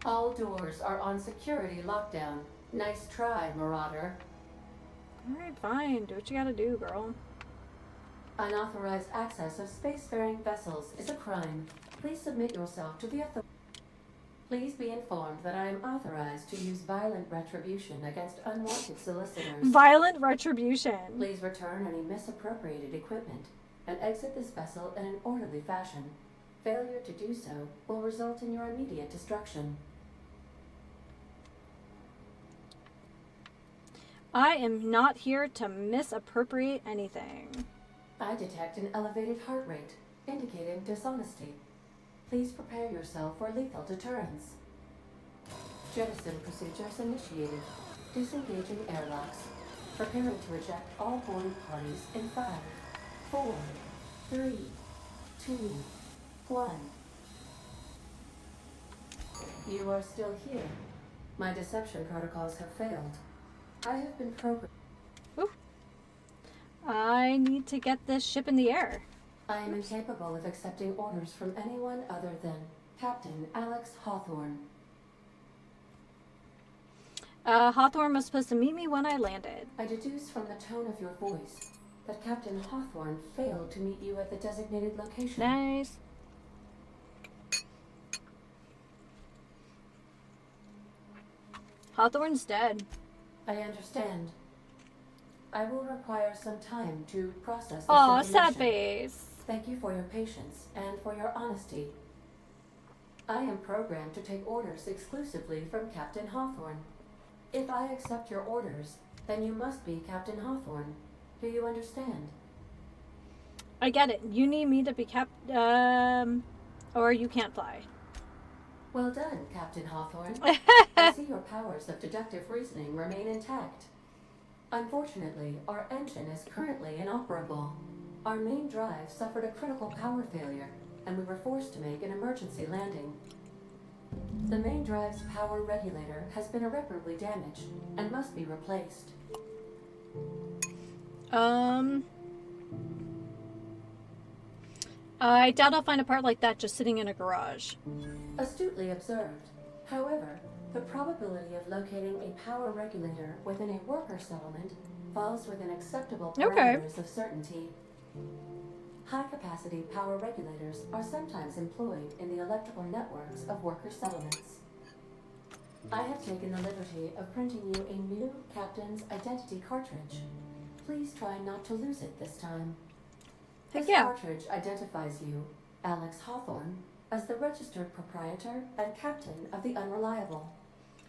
All doors are on security lockdown. Nice try, Marauder.
Alright, fine. Do what you gotta do, girl.
Unauthorized access of spacefaring vessels is a crime. Please submit yourself to the authorities. Please be informed that I am authorized to use violent retribution against unwanted solicitors.
Violent retribution.
Please return any misappropriated equipment and exit this vessel in an orderly fashion. Failure to do so will result in your immediate destruction.
I am not here to misappropriate anything.
I detect an elevated heart rate, indicating dishonesty. Please prepare yourself for lethal deterrence. Jettison procedures initiated. Disengaging airlocks. Preparing to eject all boarding parties in 5, 4, 3, 2, 1. You are still here. My deception protocols have failed. I have been programmed.
Ooh. I need to get this ship in the air.
I am incapable of accepting orders from anyone other than Captain Alex Hawthorne.
Hawthorne was supposed to meet me when I landed.
I deduce from the tone of your voice that Captain Hawthorne failed to meet you at the designated location.
Nice. Hawthorne's dead.
I understand. I will require some time to process this
Aw,
information.
sad face.
Thank you for your patience and for your honesty. I am programmed to take orders exclusively from Captain Hawthorne. If I accept your orders, then you must be Captain Hawthorne. Do you understand?
I get it. You need me to be or you can't fly.
Well done, Captain Hawthorne. I see your powers of deductive reasoning remain intact. Unfortunately, our engine is currently inoperable. Our main drive suffered a critical power failure, and we were forced to make an emergency landing. The main drive's power regulator has been irreparably damaged and must be replaced.
I doubt I'll find a part like that just sitting in a garage.
Astutely observed. However, the probability of locating a power regulator within a worker settlement falls within acceptable parameters of certainty. High-capacity power regulators are sometimes employed in the electrical networks of worker settlements. I have taken the liberty of printing you a new Captain's Identity cartridge. Please try not to lose it this time. This cartridge identifies you, Alex Hawthorne, as the registered proprietor and captain of the Unreliable.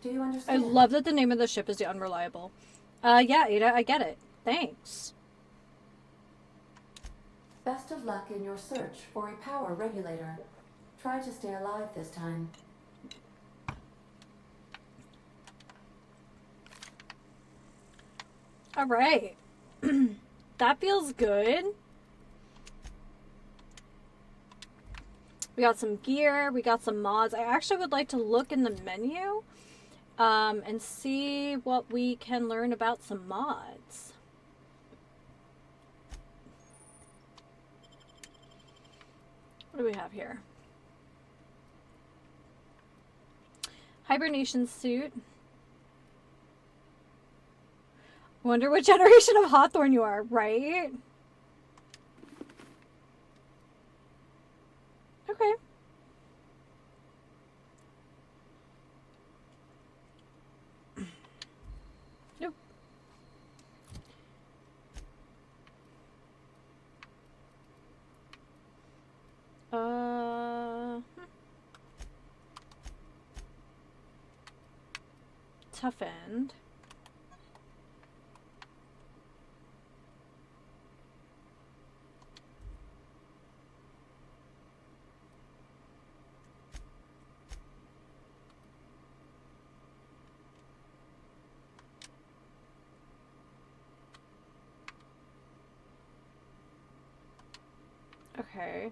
Do you understand?
I love that the name of the ship is the Unreliable. Yeah, Ada, I get it. Thanks.
Best of luck in your search for a power regulator. Try to stay alive this time.
All right. That feels good. We got some gear. We got some mods. I actually would like to look in the menu and see what we can learn about some mods. What do we have here? Hibernation suit. Wonder what generation of Hawthorne you are, right? Okay. Nope. Toughened. Okay.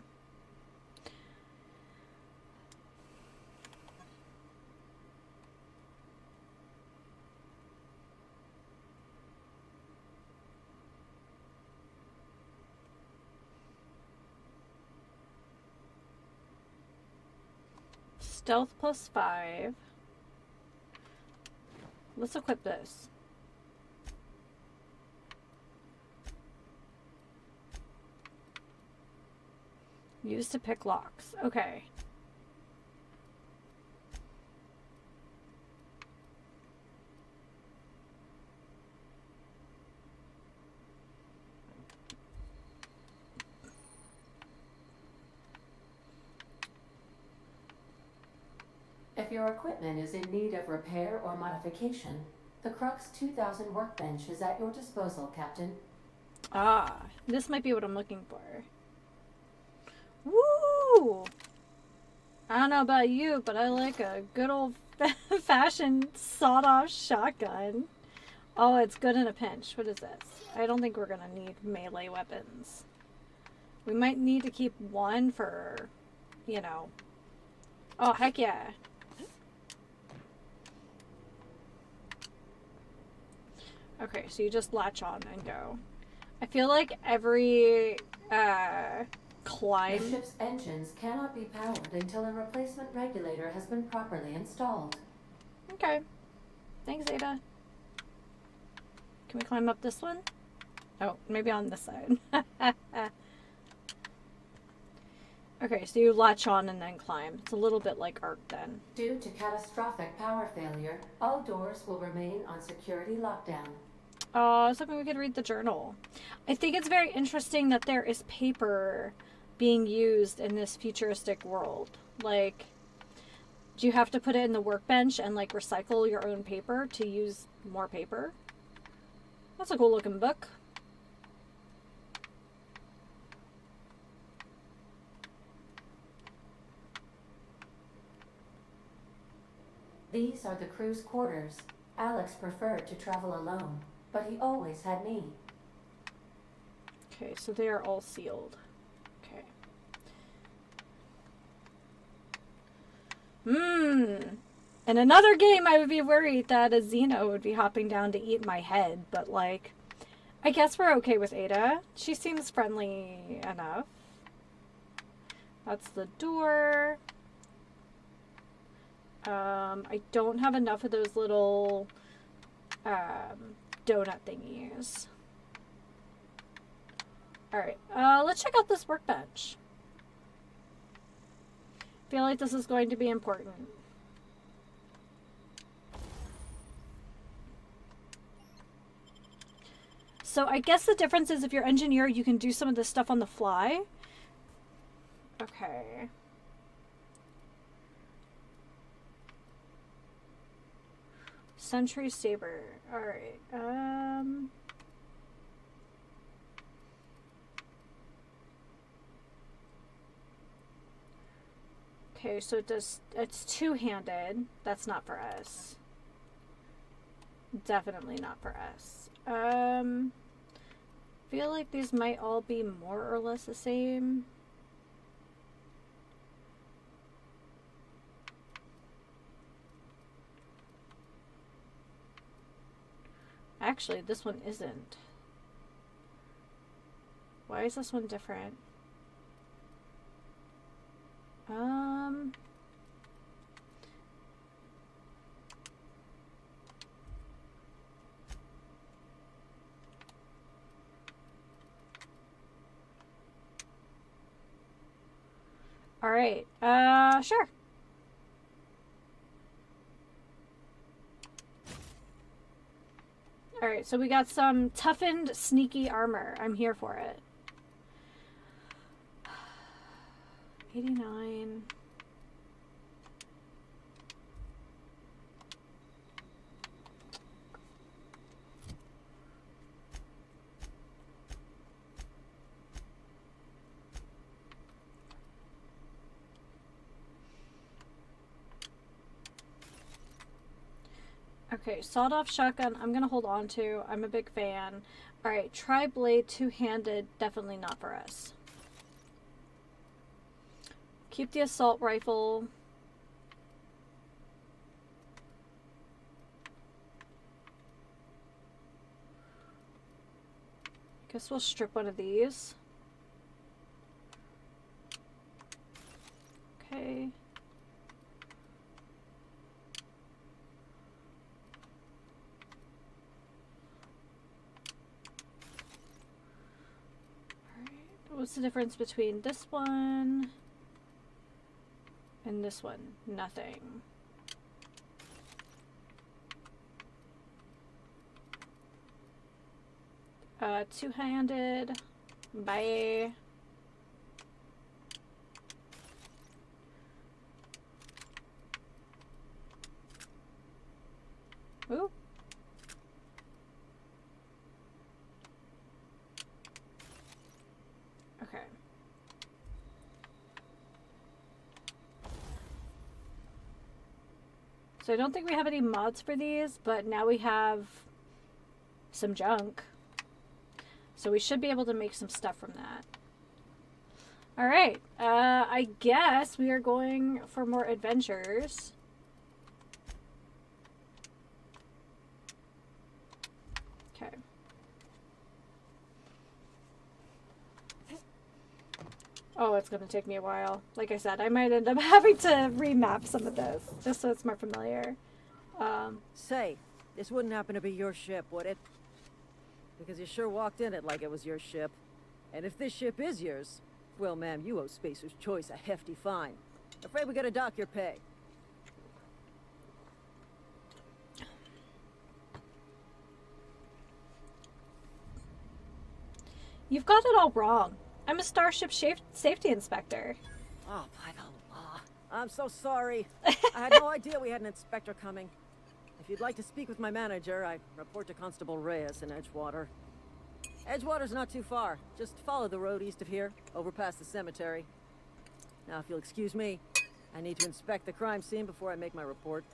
Stealth +5. Let's equip this. Used to pick locks. Okay.
If your equipment is in need of repair or modification, the Crux 2000 workbench is at your disposal, Captain.
Ah, this might be what I'm looking for. Woo! I don't know about you, but I like a good old-fashioned sawed-off shotgun. Oh, it's good in a pinch. What is this? I don't think we're gonna need melee weapons. We might need to keep one for, you know. Oh, heck yeah. Okay, so you just latch on and go. I feel like every climb...
The ship's engines cannot be powered until a replacement regulator has been properly installed.
Okay. Thanks, Ada. Can we climb up this one? Oh, maybe on this side. Okay, so you latch on and then climb. It's a little bit like Ark then.
Due to catastrophic power failure, all doors will remain on security lockdown.
Oh, I was hoping we could read the journal. I think it's very interesting that there is paper being used in this futuristic world. Like, do you have to put it in the workbench and, like, recycle your own paper to use more paper? That's a cool looking book.
These are the crew's quarters. Alex preferred to travel alone. but he always had me.
Okay, so they are all sealed. Okay. In another game, I would be worried that a Xeno would be hopping down to eat my head, but, like, I guess we're okay with Ada. She seems friendly enough. That's the door. I don't have enough of those little donut thingies. Alright, let's check out this workbench. Feel like this is going to be important. So I guess the difference is if you're engineer, you can do some of this stuff on the fly. Okay. Sentry Saber. Alright. Okay, so it's two-handed. That's not for us. Definitely not for us. Feel like these might all be more or less the same. Actually, this one isn't. Why is this one different? All right. Sure. All right, so we got some toughened, sneaky armor. I'm here for it. 89. Okay, sawed-off shotgun, I'm gonna hold on to. I'm a big fan. Alright, tri-blade, two-handed, definitely not for us. Keep the assault rifle. Guess we'll strip one of these. Okay. What's the difference between this one and this one? Nothing. Two-handed. Bye. Ooh. Okay. So I don't think we have any mods for these, but now we have some junk. So we should be able to make some stuff from that. Alright, I guess we are going for more adventures. Okay. Oh, it's gonna take me a while. Like I said, I might end up having to remap some of this, just so it's more familiar.
Say, this wouldn't happen to be your ship, would it? Because you sure walked in it like it was your ship. And if this ship is yours, well, ma'am, you owe Spacer's Choice a hefty fine. Afraid we gotta dock your pay.
You've got it all wrong. I'm a Starship Safety Inspector.
Oh, by the law. I'm so sorry. I had no idea we had an inspector coming. If you'd like to speak with my manager, I report to Constable Reyes in Edgewater. Edgewater's not too far. Just follow the road east of here, over past the cemetery. Now, if you'll excuse me, I need to inspect the crime scene before I make my report.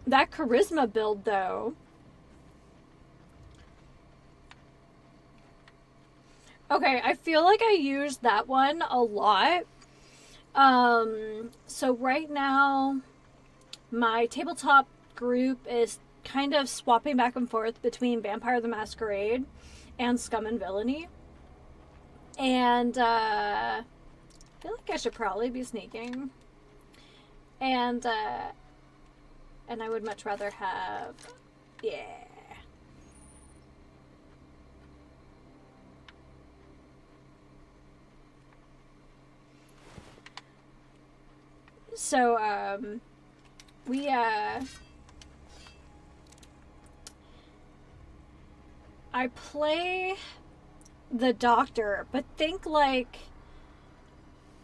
That charisma build, though. Okay, I feel like I used that one a lot. So right now, my tabletop group is kind of swapping back and forth between Vampire the Masquerade and Scum and Villainy. And, I feel like I should probably be sneaking. And I would much rather have, yeah. So, I play the Doctor, but think like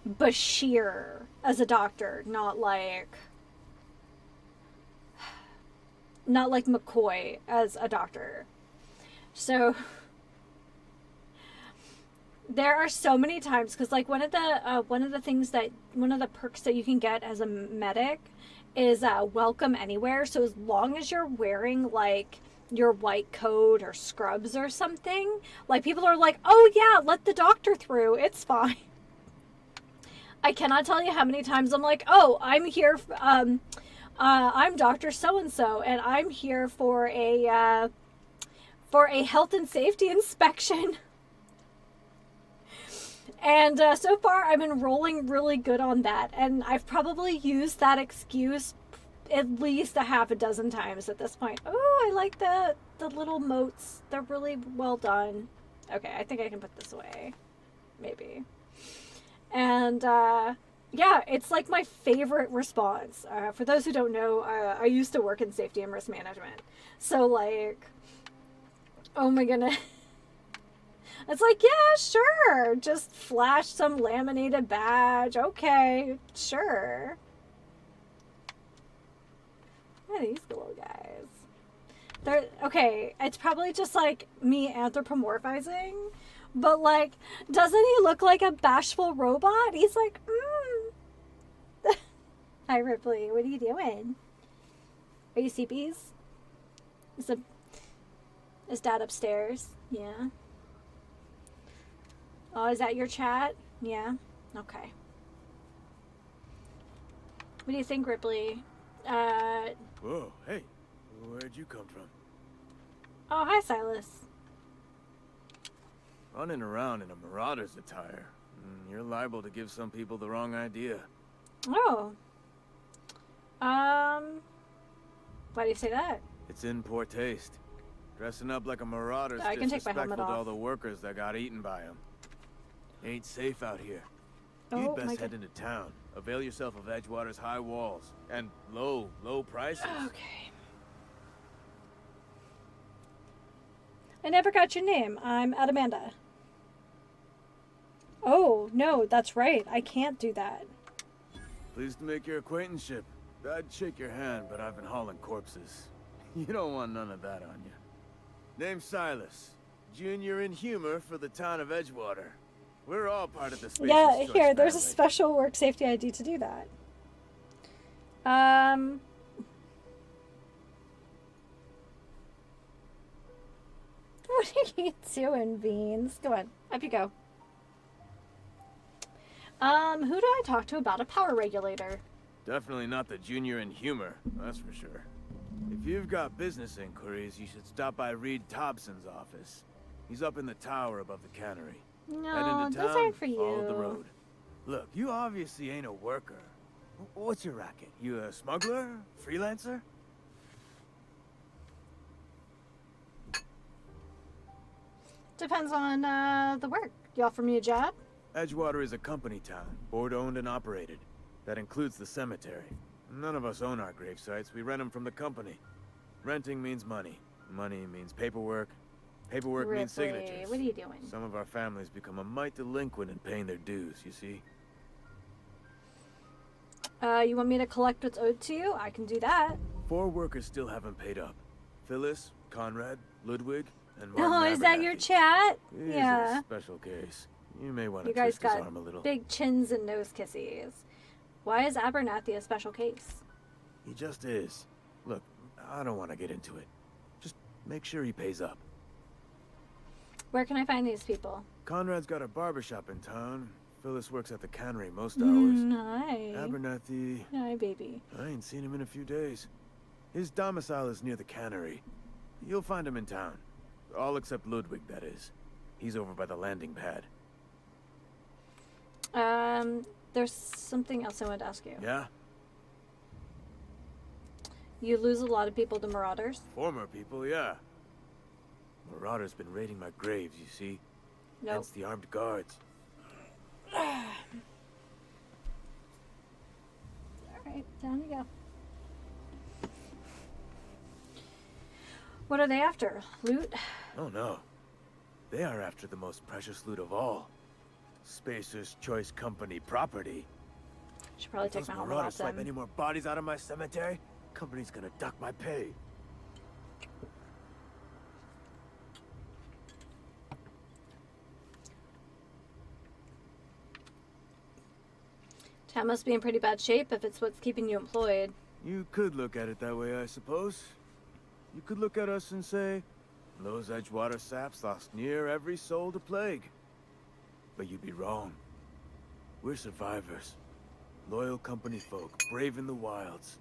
Bashir as a Doctor, not like McCoy as a Doctor. So there are so many times, because like one of the perks that you can get as a medic is welcome anywhere. So as long as you're wearing like your white coat or scrubs or something, like people are like, oh yeah, let the Doctor through, it's fine. I cannot tell you how many times I'm like, oh, I'm here, I'm Dr. So-and-so, and I'm here for a health and safety inspection. And so far, I've been rolling really good on that. And I've probably used that excuse at least a half a dozen times at this point. Oh, I like the little moats. They're really well done. Okay, I think I can put this away. Maybe. And, yeah, it's like my favorite response. For those who don't know, I used to work in safety and risk management. So, like, oh my goodness. It's like, yeah, sure. Just flash some laminated badge. Okay, sure. Look at these little guys. They're, okay, it's probably just like me anthropomorphizing, but like, doesn't he look like a bashful robot? He's like, Hi, Ripley. What are you doing? Are you CPs? Is Dad upstairs? Yeah. Oh, is that your chat? Yeah? Okay. What do you think, Ripley?
Whoa, hey. Where'd you come from?
Oh, hi, Silas.
Running around in a marauder's attire. You're liable to give some people the wrong idea.
Oh. Why do you say that?
It's in poor taste. Dressing up like a marauder's
I can take my helmet
disrespectful to
off.
all the workers that got eaten by him. Ain't safe out here.
Oh,
You'd best
my
head into town. Avail yourself of Edgewater's high walls and low prices.
Okay. I never got your name. I'm Adamanda. Oh, no, that's right. I can't do that.
Pleased to make your acquaintanceship. I'd shake your hand, but I've been hauling corpses. You don't want none of that on you. Name's Silas. Junior in humor for the town of Edgewater. We're all part of the Spacer's
Yeah,
Choice
here, there's a
family.
special work safety ID to do that. What are you doing, Beans? Go on, up you go. Who do I talk to about a power regulator?
Definitely not the junior in humor, that's for sure. If you've got business inquiries, you should stop by Reed Thompson's office. He's up in the tower above the cannery. Head
No,
into
those
town,
aren't for
follow the
you.
road. Look, you obviously ain't a worker. What's your racket? You a smuggler? Freelancer?
Depends on the work. You offer me a job?
Edgewater is a company town, board-owned and operated. That includes the cemetery. None of us own our grave sites. We rent them from the company. Renting means money. Money means paperwork. Paperwork means
Ripley,
signatures.
what are you doing?
Some of our families become a mite delinquent in paying their dues, you see?
You want me to collect what's owed to you? I can do that.
4 workers still haven't paid up. Phyllis, Conrad, Ludwig, and Martin
Oh, is that your
Abernathy.
chat?
He's
Yeah.
a special case. You may want to
You guys
twist his
got
arm a little.
big chins and nose kissies. Why is Abernathy a special case?
He just is. Look, I don't want to get into it. Just make sure he pays up.
Where can I find these people?
Conrad's got a barbershop in town. Phyllis works at the cannery most hours.
Hi.
Abernathy...
Hi, baby.
I ain't seen him in a few days. His domicile is near the cannery. You'll find him in town. All except Ludwig, that is. He's over by the landing pad.
There's something else I wanted to ask you.
Yeah?
You lose a lot of people to marauders?
Former people, yeah. Marauders been raiding my graves, you see?
Nope.
Hence the armed guards.
Alright, down you go. What are they after? Loot?
Oh no. They are after the most precious loot of all. Spacer's Choice Company property.
Should probably
If
take
those
my helmet
marauders
off
swipe
then.
any more bodies out of my cemetery, company's gonna duck my pay.
Town must be in pretty bad shape if it's what's keeping you employed.
You could look at it that way, I suppose. You could look at us and say, those Edgewater saps lost near every soul to plague. But you'd be wrong. We're survivors. Loyal company folk, brave in the wilds.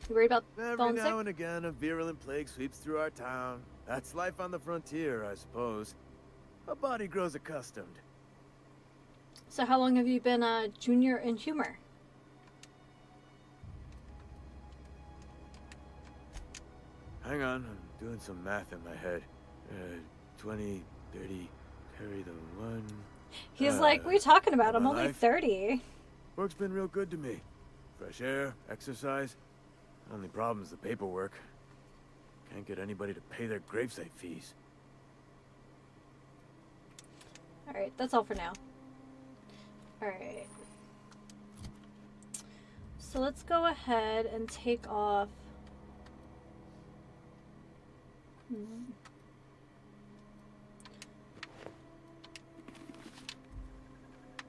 You worried about
Every
falling sick?
now and again, a virulent plague sweeps through our town. That's life on the frontier, I suppose. A body grows accustomed.
So how long have you been a junior in humor?
Hang on, I'm doing some math in my head. 20, 30, carry the one.
He's like, what are you talking about? I'm
my
only
life?
30.
Work's been real good to me. Fresh air, exercise. Only problem's the paperwork. Can't get anybody to pay their gravesite fees.
Alright, that's all for now. Alright. So let's go ahead and take off.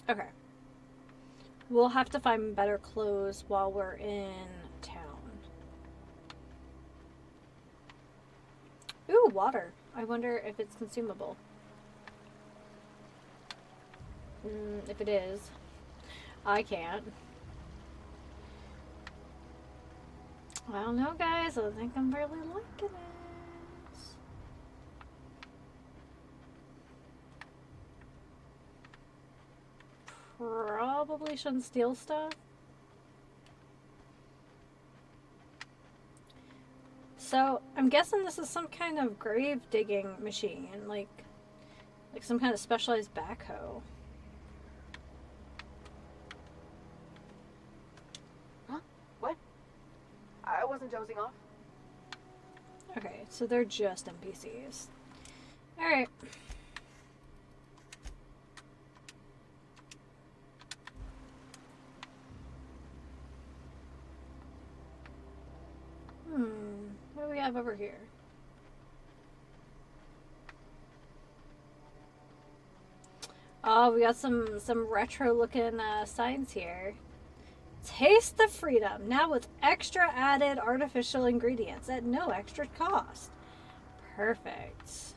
Okay. We'll have to find better clothes while we're in town. Ooh, water. I wonder if it's consumable. If it is, I can't. I don't know, guys. I think I'm really liking it. Probably shouldn't steal stuff. So, I'm guessing this is some kind of grave digging machine, like some kind of specialized backhoe.
Huh? What? I wasn't dozing off.
Okay, so they're just NPCs. Alright. What do we have over here? Oh, we got some retro looking signs here. Taste the freedom, now with extra added artificial ingredients at no extra cost. Perfect.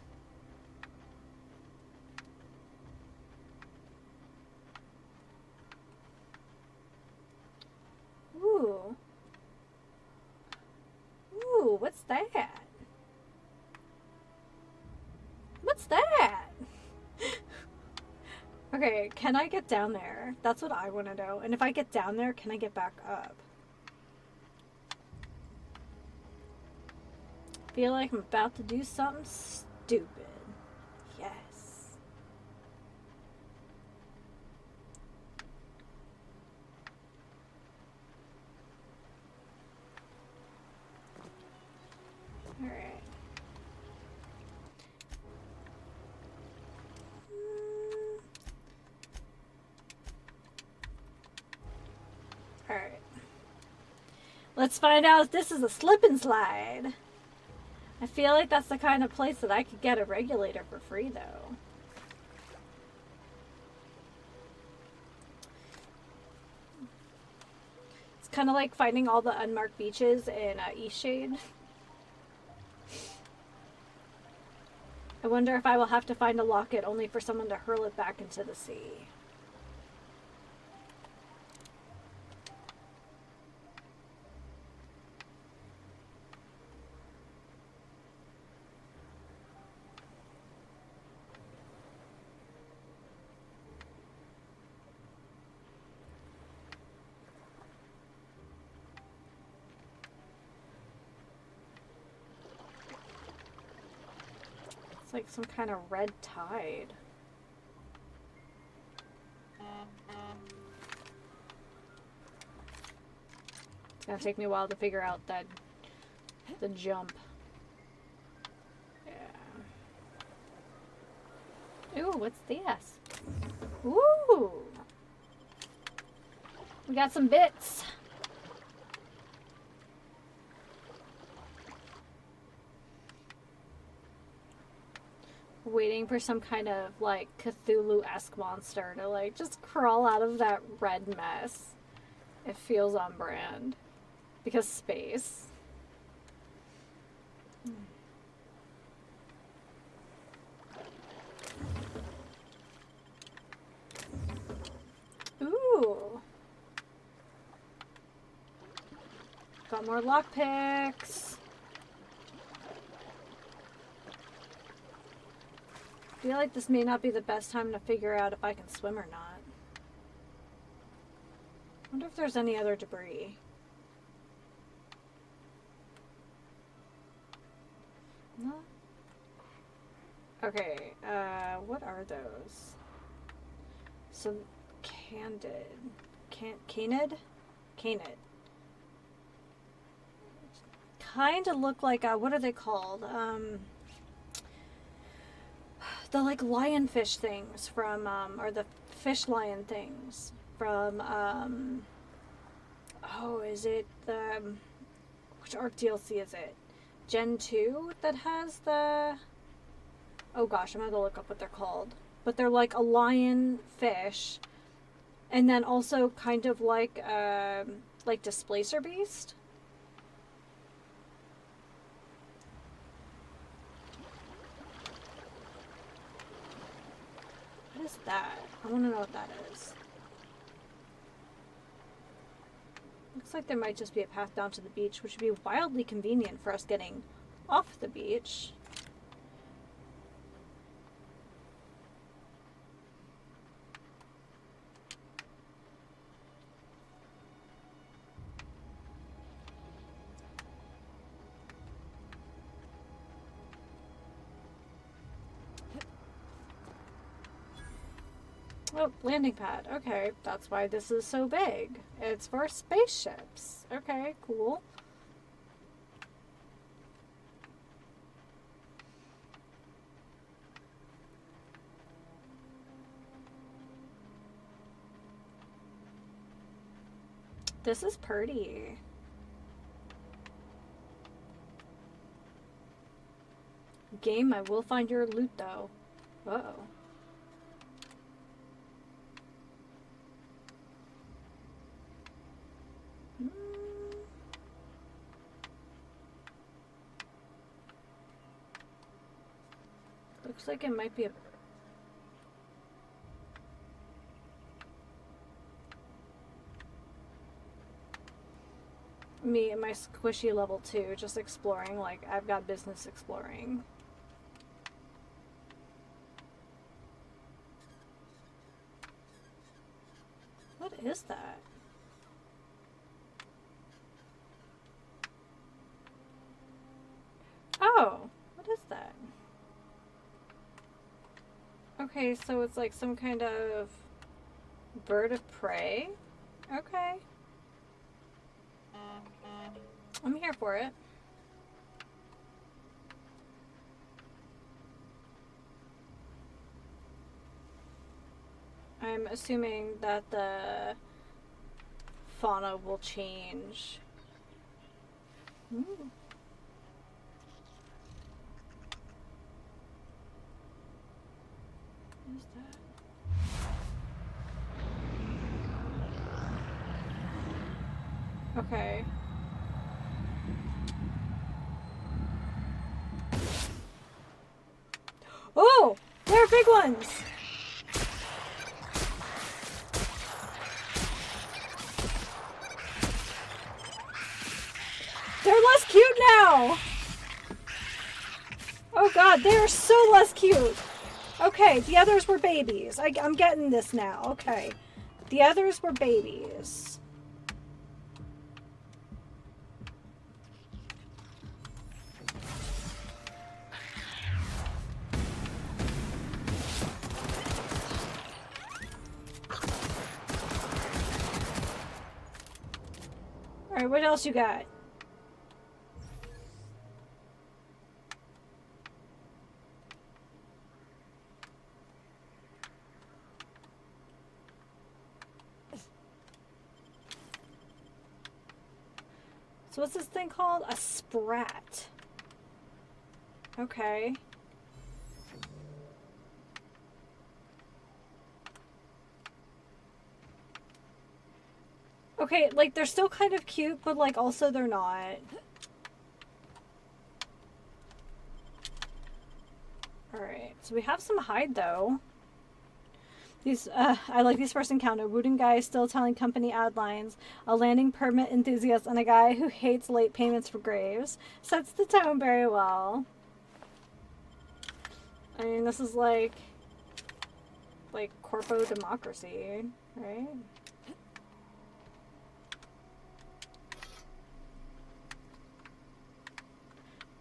Ooh. Ooh, what's that? What's that? Okay, can I get down there? That's what I want to know. And if I get down there, can I get back up? Feel like I'm about to do something stupid. Yes. Alright. Alright. Let's find out if this is a slip and slide. I feel like that's the kind of place that I could get a regulator for free, though. It's kind of like finding all the unmarked beaches in Eastshade. I wonder if I will have to find a locket only for someone to hurl it back into the sea. Like some kind of red tide. It's gonna take me a while to figure out the jump. Yeah. Ooh, what's this? Ooh! We got some bits. Waiting for some kind of like Cthulhu-esque monster to like just crawl out of that red mess. It feels on brand. Because space. Ooh. Got more lockpicks. I feel like this may not be the best time to figure out if I can swim or not. I wonder if there's any other debris. No? Okay, what are those? Some candid. Canid? Canid. Kind of look like, what are they called? The like lionfish things from, or the fish lion things from, oh, is it the, which ARC DLC is it? Gen 2 that has the, oh gosh, I'm gonna look up what they're called. But they're like a lion fish, and then also kind of like Displacer Beast. What is that? I want to know what that is. Looks like there might just be a path down to the beach, which would be wildly convenient for us getting off the beach. Oh, landing pad. Okay, that's why this is so big. It's for spaceships. Okay, cool. This is pretty. Game, I will find your loot though. Uh-oh. Looks like it might be a... Me and my squishy level 2, just exploring, like, I've got business exploring. What is that? Oh, what is that? Okay, so it's like some kind of bird of prey. Okay. I'm here for it. I'm assuming that the fauna will change. Ooh. is that? Okay. Oh! They're big ones! They're less cute now! Oh god, they're so less cute! Okay, the others were babies. I'm getting this now. Okay. The others were babies. Alright, what else you got? So what's this thing called? A sprat. Okay. Okay, like, they're still kind of cute, but, like, also they're not. Alright, so we have some hide, though. These, I like these first encounter. Wooden guy still telling company ad lines. A landing permit enthusiast and a guy who hates late payments for graves. Sets the tone very well. I mean, this is like corpo democracy, right?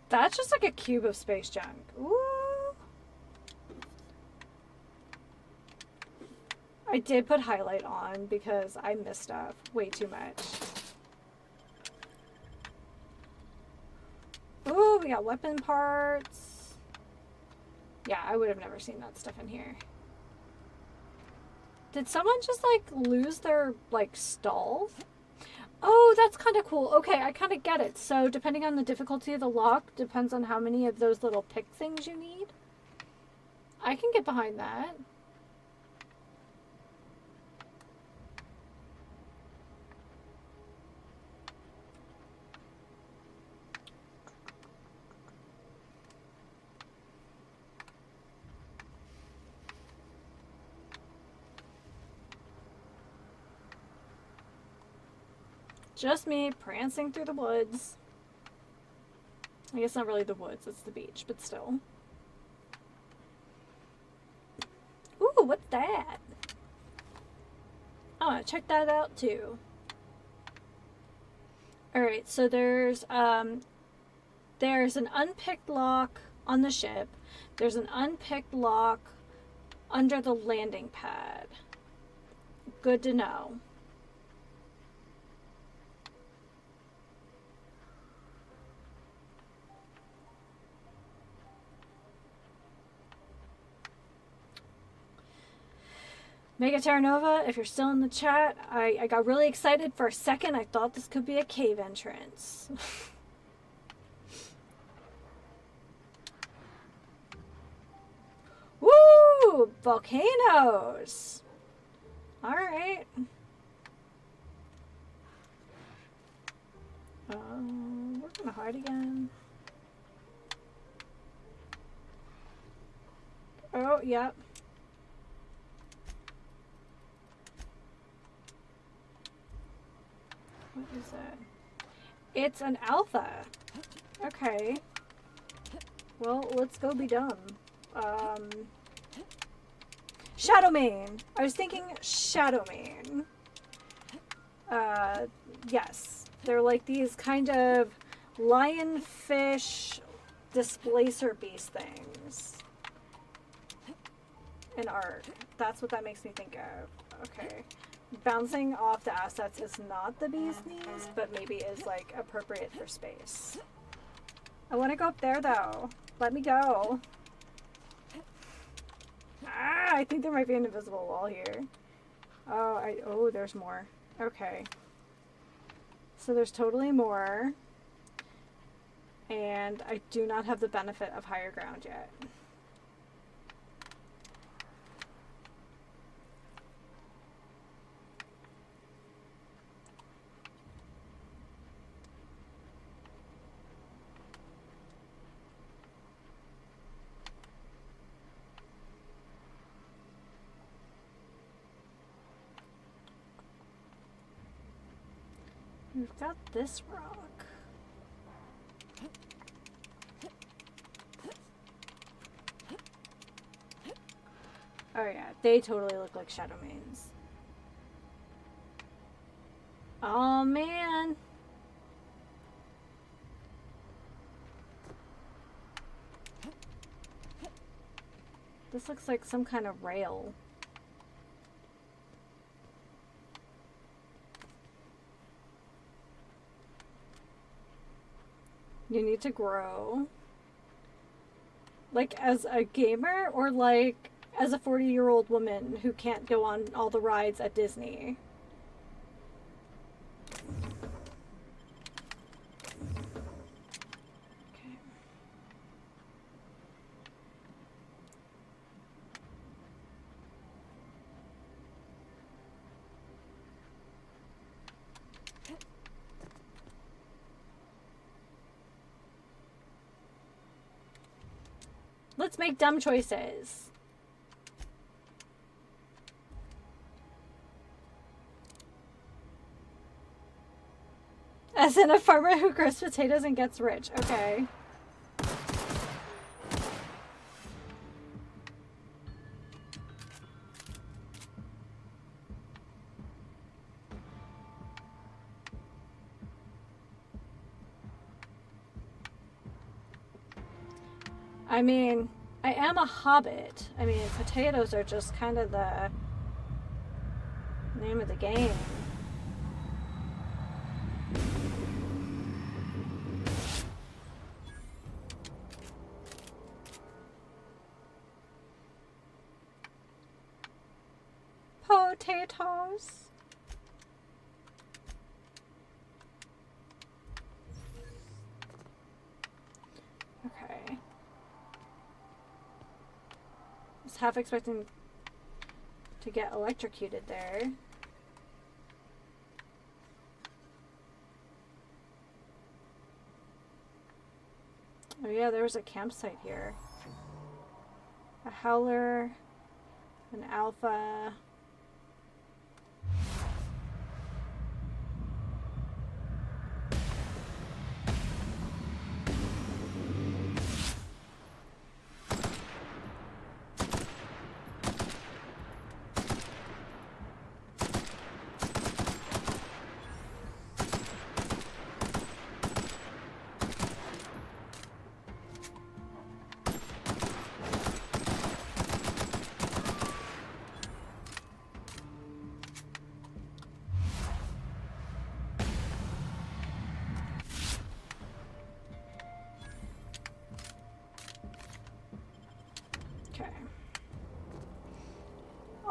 That's just like a cube of space junk. Ooh. I did put highlight on because I missed stuff way too much. Ooh, we got weapon parts. Yeah, I would have never seen that stuff in here. Did someone just like lose their like stalls? Oh, that's kind of cool. Okay, I kind of get it. So depending on the difficulty of the lock, depends on how many of those little pick things you need. I can get behind that. Just me prancing through the woods. I guess not really the woods, it's the beach, but still. Ooh, what's that? I want to check that out too. Alright, so there's an unpicked lock on the ship. There's an unpicked lock under the landing pad. Good to know. Mega Terra Nova, if you're still in the chat, I got really excited for a second. I thought this could be a cave entrance. Woo! Volcanoes! Alright. We're gonna hide again. Oh, yep. What is that? It's an alpha. Okay. Well, let's go be dumb. Shadowmane. I was thinking Shadowmane. Yes. They're like these kind of lionfish displacer beast things. In art. That's what that makes me think of. Okay. Bouncing off the assets is not the bee's knees, but maybe is like appropriate for space. I want to go up there though. Let me go. Ah, I think there might be an invisible wall here. Oh, there's more. Okay. So there's totally more. And I do not have the benefit of higher ground yet. We've got this rock. Oh yeah, they totally look like shadow mains. Oh man. This looks like some kind of rail. You need to grow. Like as a gamer or like as a 40-year-old woman who can't go on all the rides at Disney? Okay. Let's make dumb choices. As in a farmer who grows potatoes and gets rich. Okay. I mean, I am a hobbit. I mean, potatoes are just kind of the name of the game. Potatoes. Okay. I was half expecting to get electrocuted there. Oh yeah, there was a campsite here. A howler, an alpha.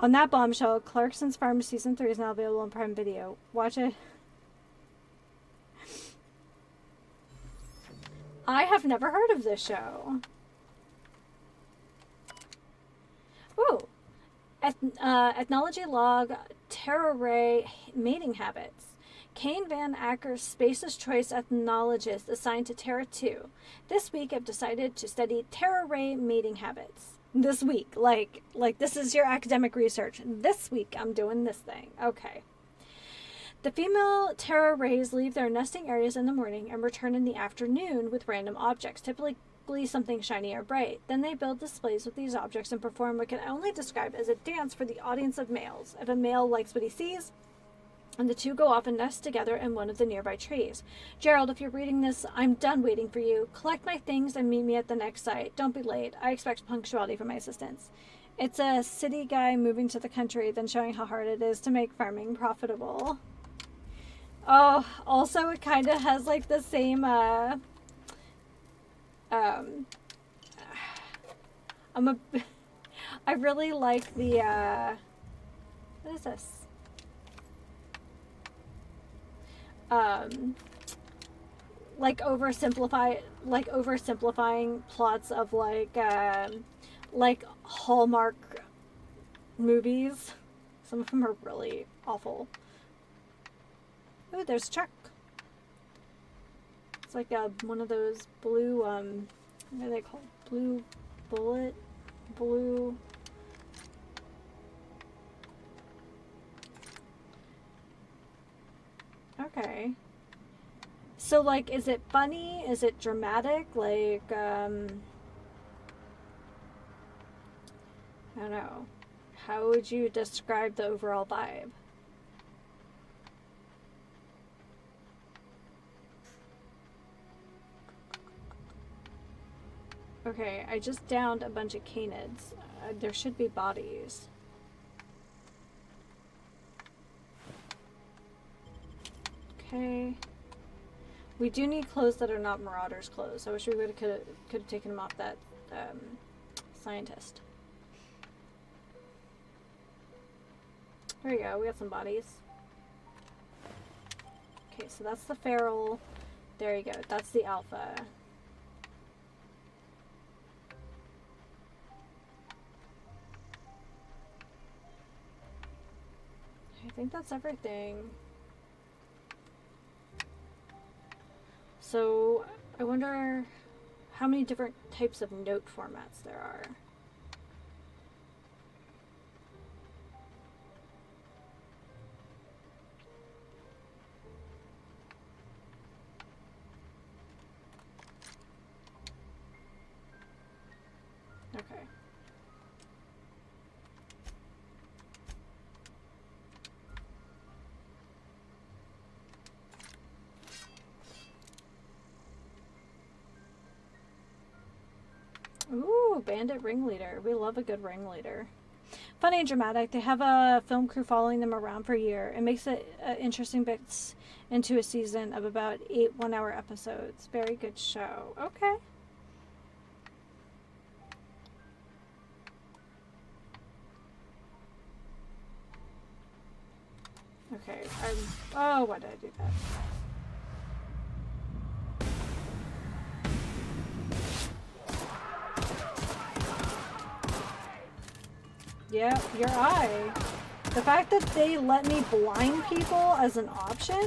On that bombshell, Clarkson's Farm Season 3 is now available on Prime Video. Watch it. I have never heard of this show. Ooh. Ethnology log, Terra Ray mating habits. Kane Van Acker's Space's Choice ethnologist assigned to Terra 2. This week I've decided to study Terra Ray mating habits. This week, like this is your academic research. This week I'm doing this thing. Okay. The female Terra rays leave their nesting areas in the morning and return in the afternoon with random objects, typically something shiny or bright. Then they build displays with these objects and perform what can only describe as a dance for the audience of males. If a male likes what he sees, and the two go off and nest together in one of the nearby trees. Gerald, if you're reading this, I'm done waiting for you. Collect my things and meet me at the next site. Don't be late. I expect punctuality from my assistants. It's a city guy moving to the country, then showing how hard it is to make farming profitable. Oh, also it kind of has like the same, I really like the, what is this? Like oversimplifying plots of like Hallmark movies. Some of them are really awful. Oh, there's Chuck. It's like one of those blue, what are they called? Blue bullet? Blue... Okay. So, like, is it funny? Is it dramatic? Like, I don't know. How would you describe the overall vibe? Okay, I just downed a bunch of canids. There should be bodies. Okay. We do need clothes that are not Marauder's clothes. I wish we could have taken them off that scientist. There we go. We got some bodies. Okay, so that's the feral. There you go. That's the alpha. I think that's everything. So, I wonder how many different types of note formats there are. Okay. Ooh, bandit ringleader. We love a good ringleader. Funny and dramatic. They have a film crew following them around for a year. It makes it interesting bits into a season of about 8 one-hour episodes. Very good show. Okay. Okay. Oh, why did I do that? Yeah, your eye. The fact that they let me blind people as an option?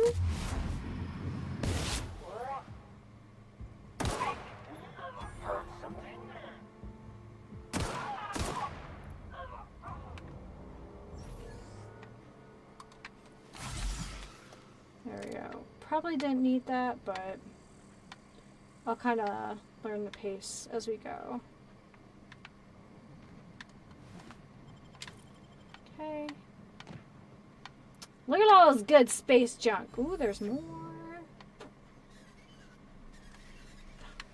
There we go. Probably didn't need that, but I'll kind of learn the pace as we go. Okay. Look at all this good space junk. Ooh, there's more.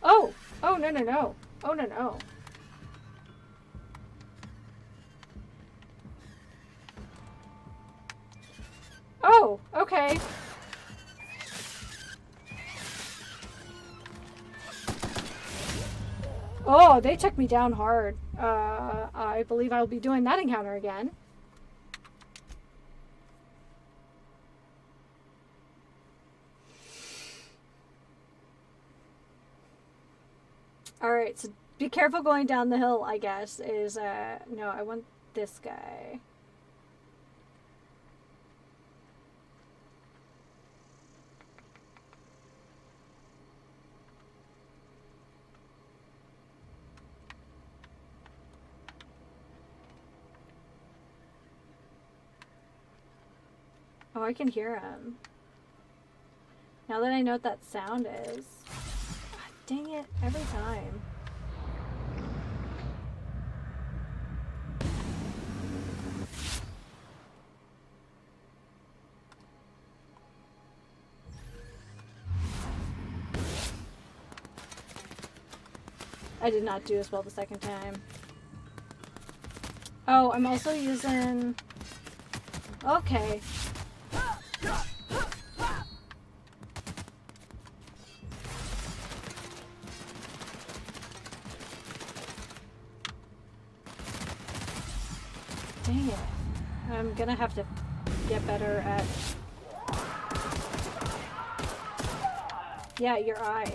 Oh! Oh, no, no, no. Oh, no, no. Oh, okay. Oh, they took me down hard. I believe I'll be doing that encounter again. Alright, so be careful going down the hill, I guess, is, no, I want this guy. Oh, I can hear him. Now that I know what that sound is. God, dang it, every time. I did not do as well the second time. Oh, I'm also using... Okay. Dang it. I'm gonna have to get better at... Yeah, your eye.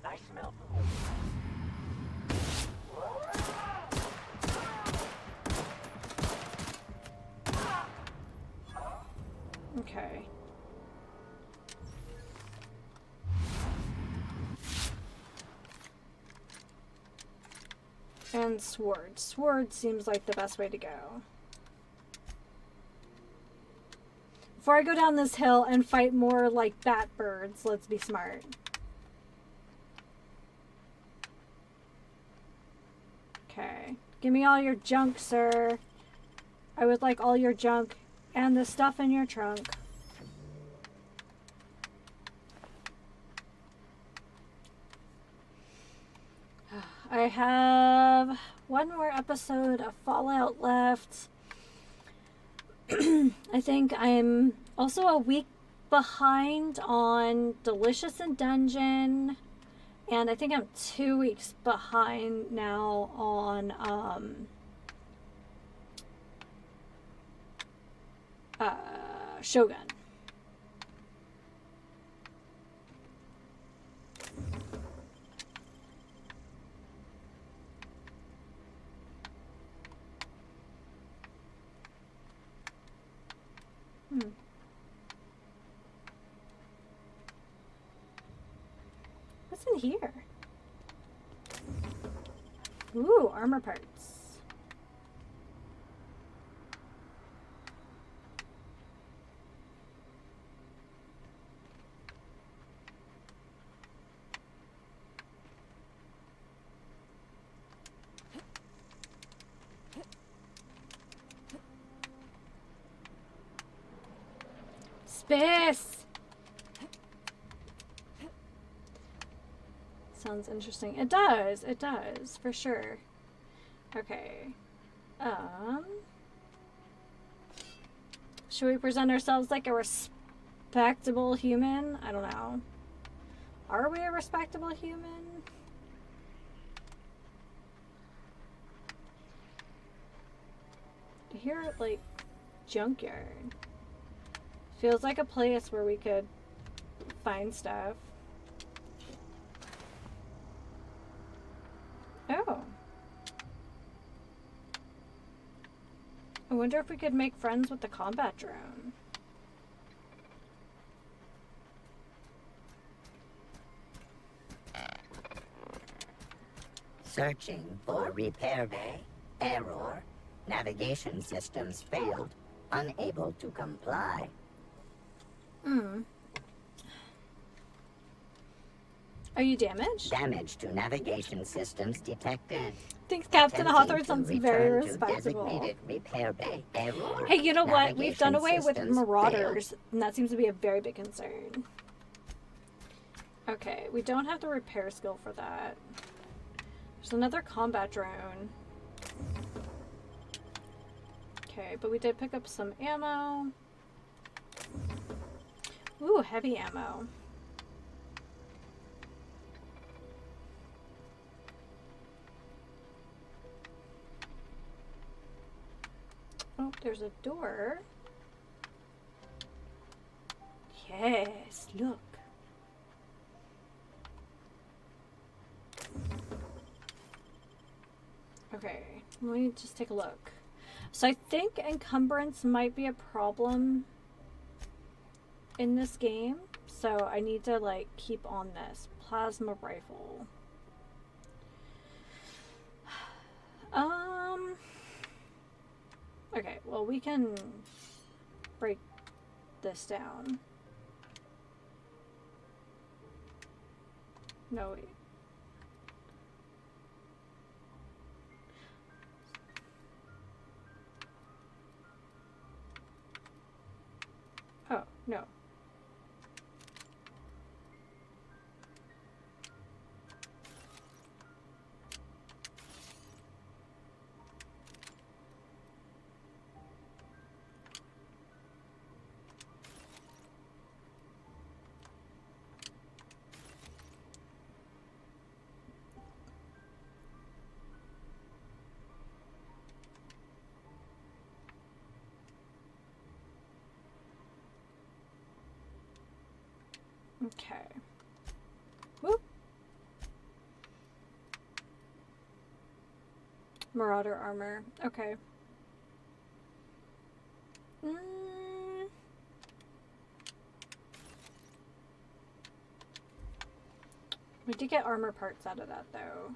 Nice smell.
Okay. And sword. Sword seems like the best way to go. before I go down this hill and fight more like bat birds, let's be smart. Okay. Give me all your junk, sir. I would like all your junk and the stuff in your trunk. I have one more episode of Fallout left. I think I'm also a week behind on Delicious in Dungeon. And I think I'm 2 weeks behind now on Shogun. What's in here? Ooh, armor parts. Space! Sounds interesting. It does, for sure. Okay. Should we present ourselves like a respectable human? I don't know. Are we a respectable human? I hear, like, junkyard. Feels like a place where we could find stuff. Oh. I wonder if we could make friends with the combat drone.
Searching for repair bay. Error. Navigation systems failed. Unable to comply.
Are you damaged?
Damage to navigation systems detected.
Thanks, Captain
Attempting
Hawthorne.
to
Sounds
return
very
to
respectable.
designated repair bay. Error.
Hey, you know what? We've done away with
Navigation
marauders, and that seems to be a very big concern. Okay, we don't have the repair skill for that. There's another combat drone. Okay, but we did pick up some ammo. Ooh, heavy ammo. Oh, there's a door. Yes, look. Okay, let me just take a look. So I think encumbrance might be a problem in this game. So I need to, like, keep on this. Plasma rifle. Okay, well, we can break this down. No, wait. Oh, no. Okay. Whoop. Marauder armor. Okay. We did get armor parts out of that, though.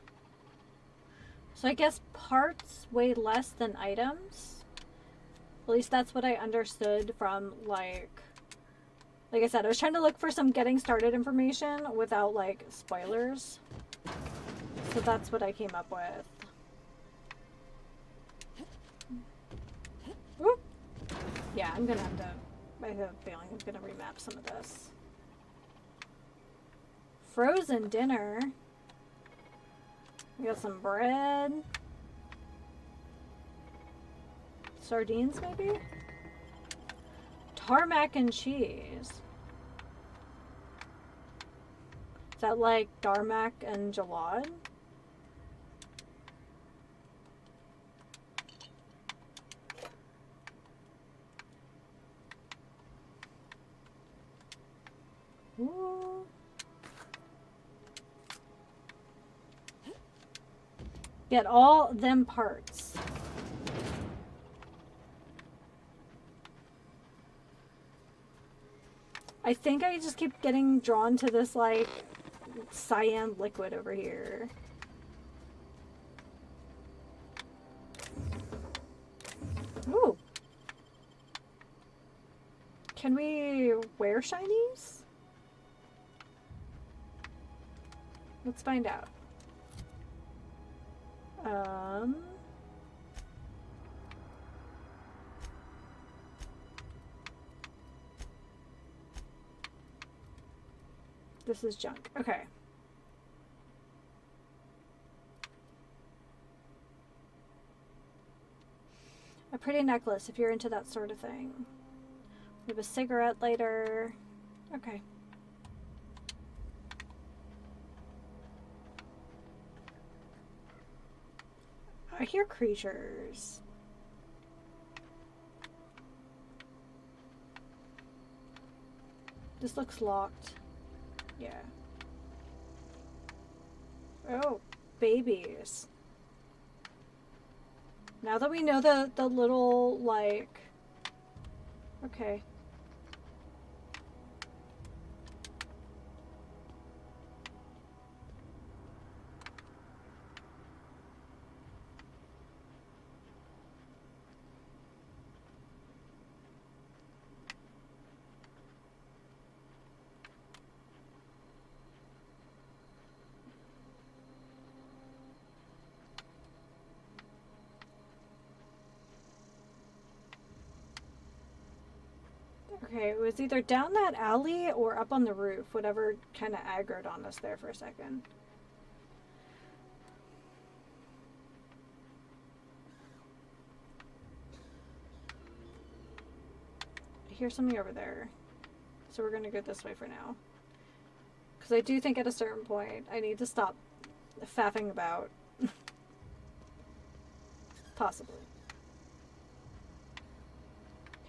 So I guess parts weigh less than items. At least that's what I understood from, like I said, I was trying to look for some getting started information without, like, spoilers. So that's what I came up with. Whoop. Yeah, I'm gonna have to, I have a feeling I'm gonna remap some of this. Frozen dinner. We got some bread. Sardines, maybe? Tarmac and cheese. Is that like Darmac and Jalad? Ooh. Get all them parts. I think I just keep getting drawn to this, like, cyan liquid over here. Ooh. Can we wear shinies? Let's find out. This is junk. Okay. A pretty necklace if you're into that sort of thing. We have a cigarette lighter. Okay. I hear creatures. This looks locked. Yeah. Oh, babies. Now that we know the little, like... Okay. Okay, it was either down that alley or up on the roof, whatever kind of aggroed on us there for a second. I hear something over there. So we're going to go this way for now. Because I do think at a certain point I need to stop faffing about. Possibly.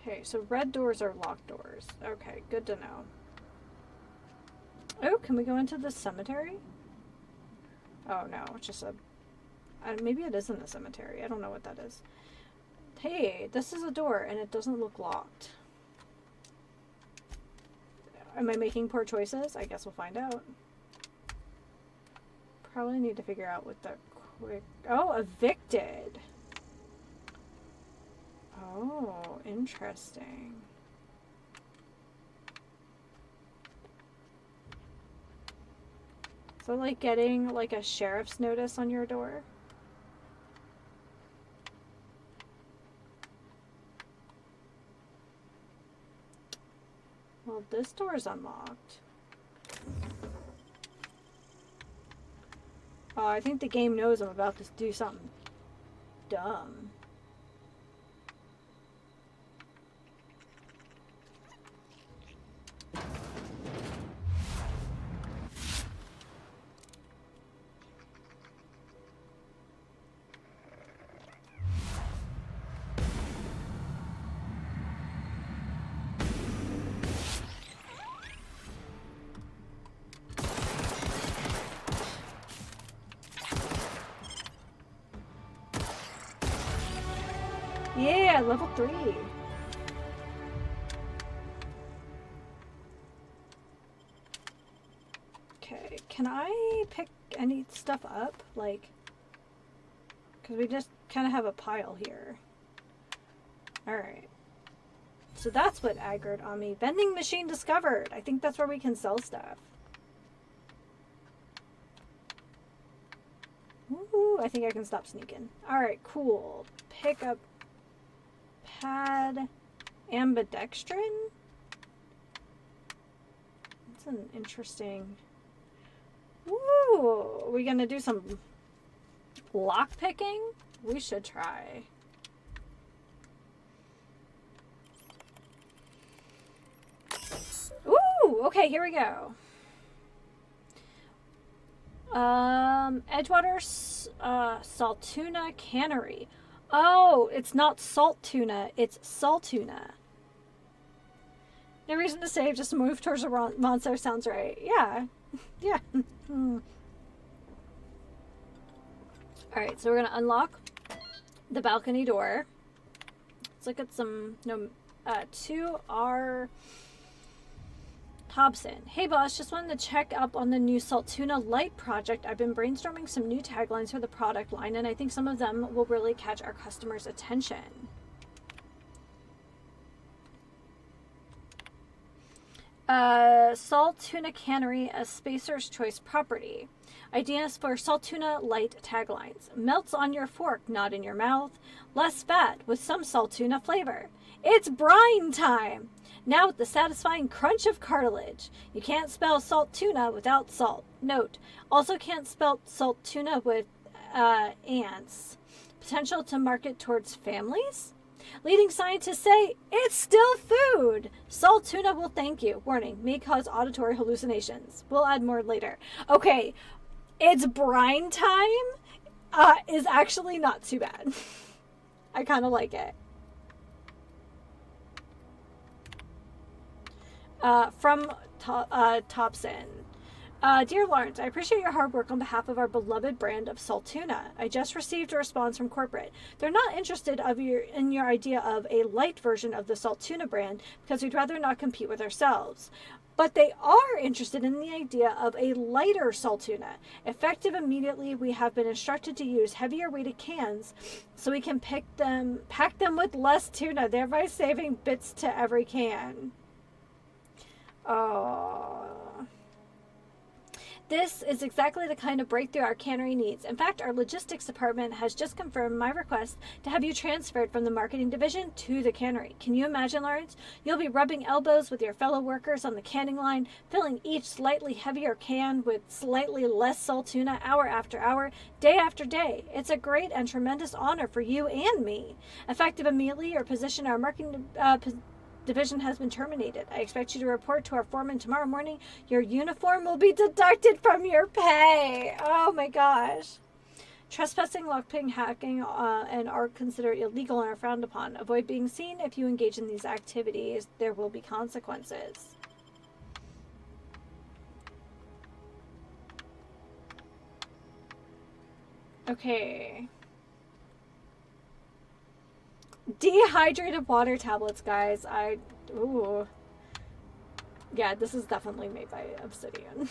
Okay, so red doors are locked doors. Okay, good to know. Oh, can we go into the cemetery? Oh no, it's just a... maybe it isn't a cemetery. I don't know what that is. Hey, this is a door and it doesn't look locked. Am I making poor choices? I guess we'll find out. Probably need to figure out what the quick... Oh, evicted! Oh, interesting. So like getting like a sheriff's notice on your door? Well, this door's unlocked. Oh, I think the game knows I'm about to do something dumb. Yeah, level 3. Okay, can I pick any stuff up? Like, because we just kind of have a pile here. Alright. So that's what aggroed on me. Vending machine discovered. I think that's where we can sell stuff. Ooh, I think I can stop sneaking. Alright, cool. Pick up pad ambidextrin. That's an interesting... Ooh, are we gonna do some lock picking? We should try. Ooh, okay, here we go. Edgewater salt tuna cannery. Oh, it's not salt tuna, it's salt tuna. No reason to save, just move towards a monster sounds right. Yeah. Yeah. Alright, so we're gonna unlock the balcony door. Let's look at some 2R Hobson. Hey boss, just wanted to check up on the new Salt Tuna Light project. I've been brainstorming some new taglines for the product line, and I think some of them will really catch our customers' attention. Salt Tuna Cannery, a Spacer's Choice property. Ideas for Salt Tuna Light taglines. Melts on your fork, not in your mouth. Less fat, with some salt tuna flavor. It's brine time! Now with the satisfying crunch of cartilage. You can't spell salt tuna without salt. Note, also can't spell salt tuna with ants. Potential to market towards families? Leading scientists say it's still food. Salt tuna will thank you. Warning, may cause auditory hallucinations. We'll add more later. Okay, it's brine time is actually not too bad. I kind of like it. From Thompson. Dear Lawrence, I appreciate your hard work on behalf of our beloved brand of salt tuna. I just received a response from corporate. They're not interested in your idea of a light version of the salt tuna brand because we'd rather not compete with ourselves. But they are interested in the idea of a lighter salt tuna. Effective immediately, we have been instructed to use heavier weighted cans so we can pack them with less tuna, thereby saving bits to every can. Oh. This is exactly the kind of breakthrough our cannery needs. In fact, our logistics department has just confirmed my request to have you transferred from the marketing division to the cannery. Can you imagine, Lawrence? You'll be rubbing elbows with your fellow workers on the canning line, filling each slightly heavier can with slightly less salt tuna hour after hour, day after day. It's a great and tremendous honor for you and me. Effective immediately, your position in our marketing division has been terminated. I expect you to report to our foreman tomorrow morning. Your uniform will be deducted from your pay. Oh my gosh. Trespassing, lockpicking, hacking, and are considered illegal and are frowned upon. Avoid being seen. If you engage in these activities, there will be consequences. Okay. Dehydrated water tablets, guys. Ooh. Yeah, this is definitely made by Obsidian.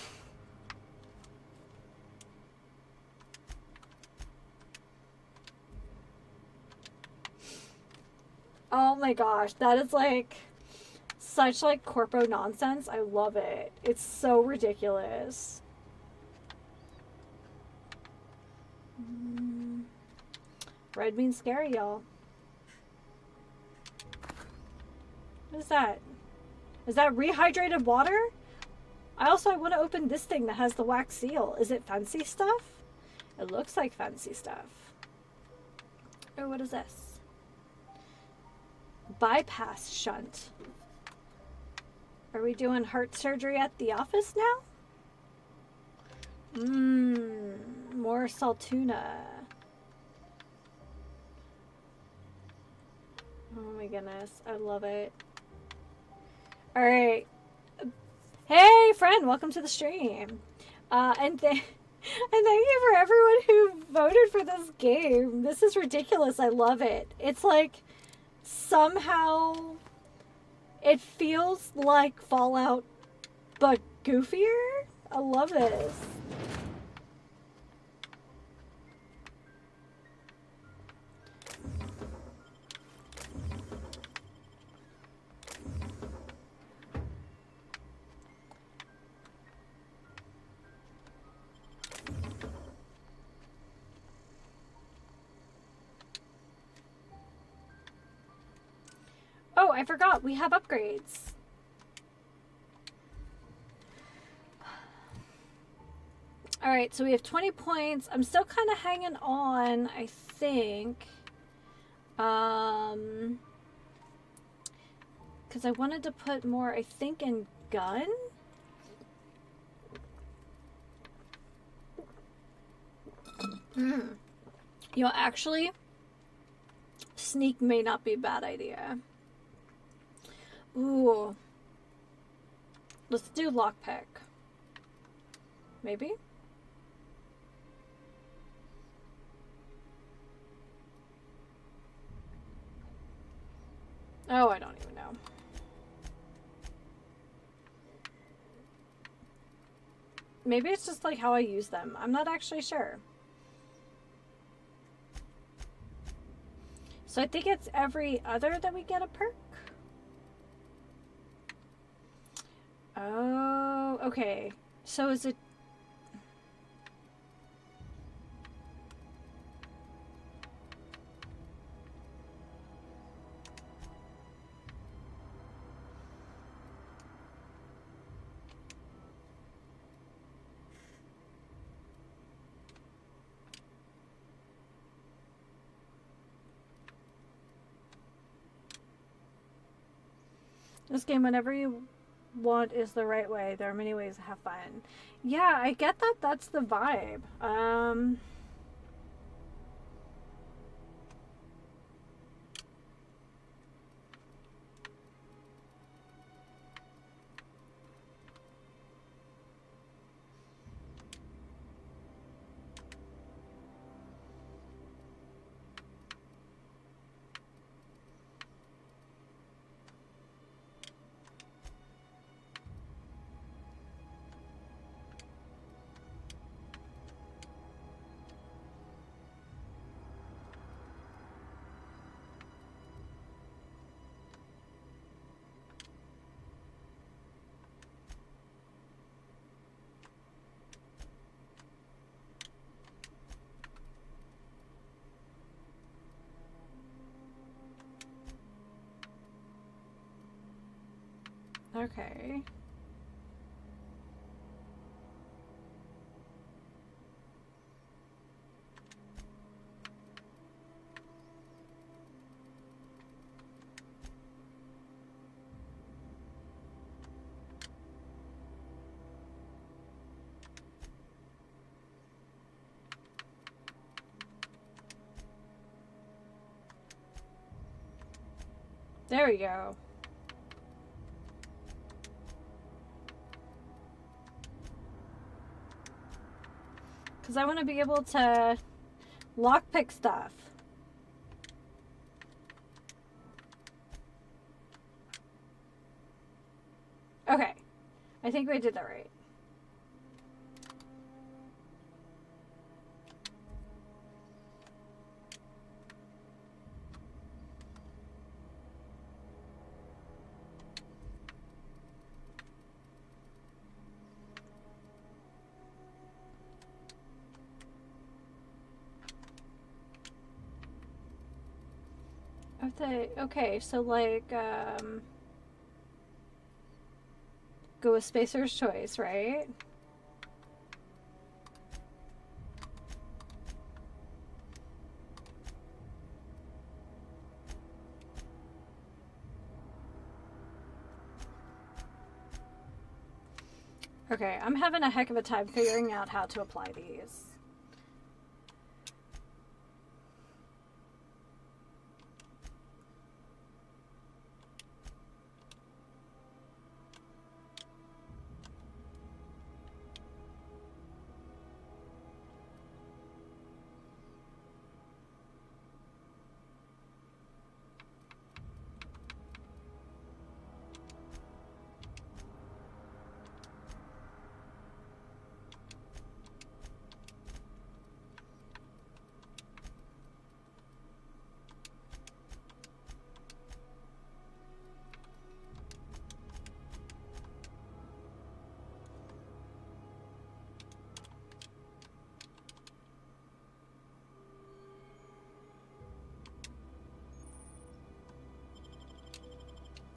Oh my gosh, that is like such like corpo nonsense. I love it. It's so ridiculous. Red means scary, y'all. What is that? Is that rehydrated water? I want to open this thing that has the wax seal. Is it fancy stuff? It looks like fancy stuff. Oh, what is this? Bypass shunt. Are we doing heart surgery at the office now? More salt tuna. Oh my goodness, I love it. All right. Hey, friend, welcome to the stream. And thank you for everyone who voted for this game. This is ridiculous. I love it. It's like somehow it feels like Fallout, but goofier. I love this. I forgot. We have upgrades. Alright, so we have 20 points. I'm still kind of hanging on, I think. Because I wanted to put more, I think, in gun? You know, actually, sneak may not be a bad idea. Ooh. Let's do lockpick. Maybe? Oh, I don't even know. Maybe it's just like how I use them. I'm not actually sure. So I think it's every other that we get a perk. Oh, okay. So is it... This game, whenever you want, is the right way. There are many ways to have fun. Yeah, I get that. That's the vibe. Okay. There we go. Because I want to be able to lockpick stuff. Okay. I think we did that right. Okay, so like, go with Spacer's Choice, right? Okay, I'm having a heck of a time figuring out how to apply these.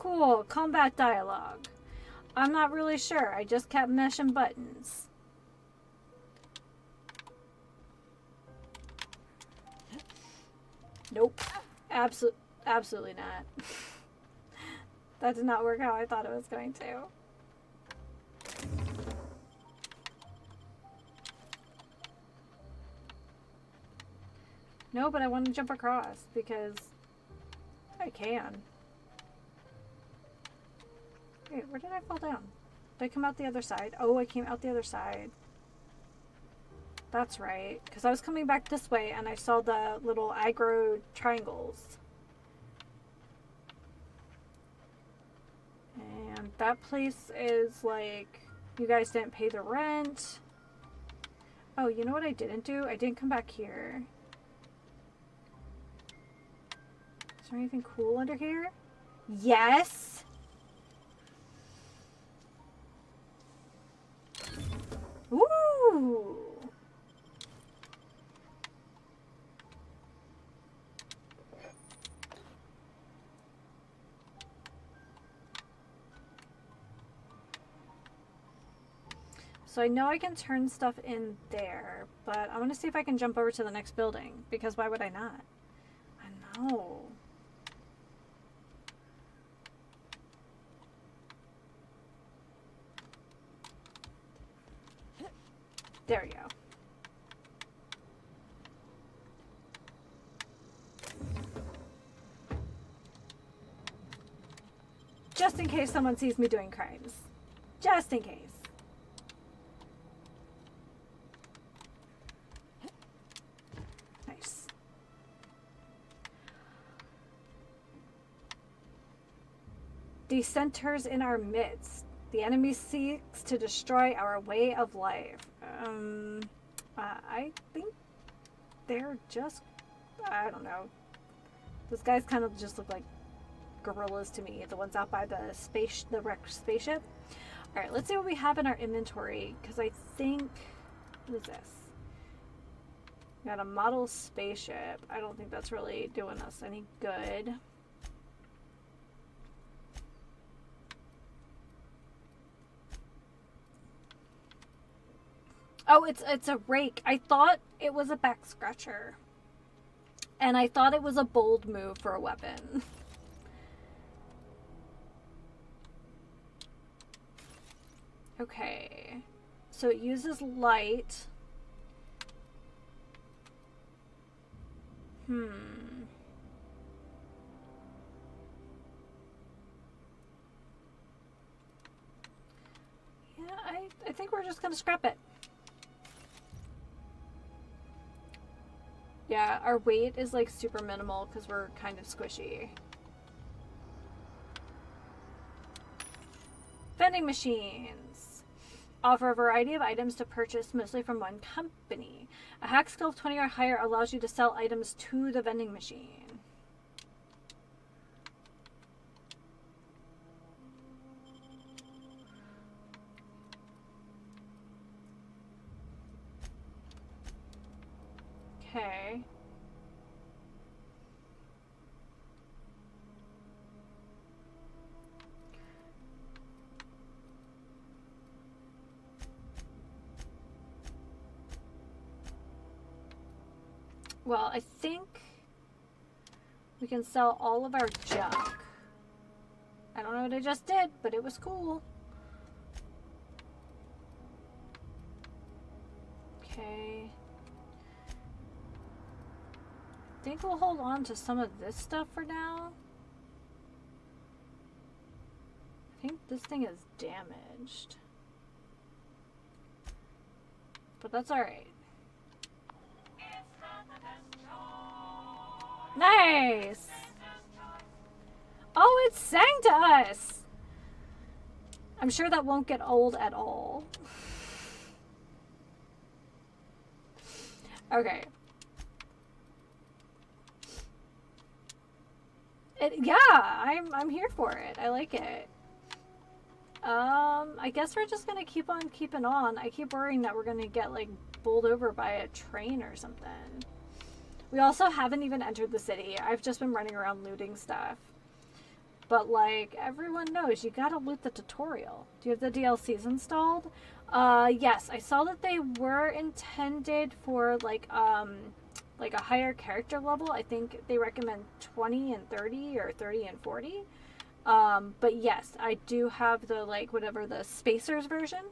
Cool. Combat dialogue. I'm not really sure. I just kept mashing buttons. Nope. Absolutely not. That did not work how I thought it was going to. No, but I want to jump across because I can. Wait, where did I fall down? Did I come out the other side? Oh, I came out the other side. That's right. Because I was coming back this way and I saw the little aggro triangles. And that place is like, you guys didn't pay the rent. Oh, you know what I didn't do? I didn't come back here. Is there anything cool under here? Yes! Ooh! So I know I can turn stuff in there, but I want to see if I can jump over to the next building, because why would I not? I know. There we go. Just in case someone sees me doing crimes. Just in case. Nice. Dissenters in our midst. The enemy seeks to destroy our way of life. I think they're just, I don't know. Those guys kind of just look like gorillas to me. The ones out by the wrecked spaceship. All right, let's see what we have in our inventory, because I think, what is this? We got a model spaceship. I don't think that's really doing us any good. Oh, it's a rake. I thought it was a back scratcher. And I thought it was a bold move for a weapon. Okay. So it uses light. Yeah, I think we're just gonna scrap it. Yeah, our weight is like super minimal because we're kind of squishy. Vending machines offer a variety of items to purchase, mostly from one company. A hack skill of 20 or higher allows you to sell items to the vending machine. Okay. Well, I think we can sell all of our junk. I don't know what I just did, but it was cool. Okay. I think we'll hold on to some of this stuff for now. I think this thing is damaged. But that's alright. Nice! Oh, it sang to us! I'm sure that won't get old at all. Okay. Yeah, I'm here for it. I like it. I guess we're just gonna keep on keeping on. I keep worrying that we're gonna get like bowled over by a train or something. We also haven't even entered the city. I've just been running around looting stuff. But like everyone knows, you gotta loot the tutorial. Do you have the DLCs installed? Yes, I saw that they were intended for like a higher character level. I think they recommend 20 and 30 or 30 and 40. But yes, I do have the like whatever the Spacers version.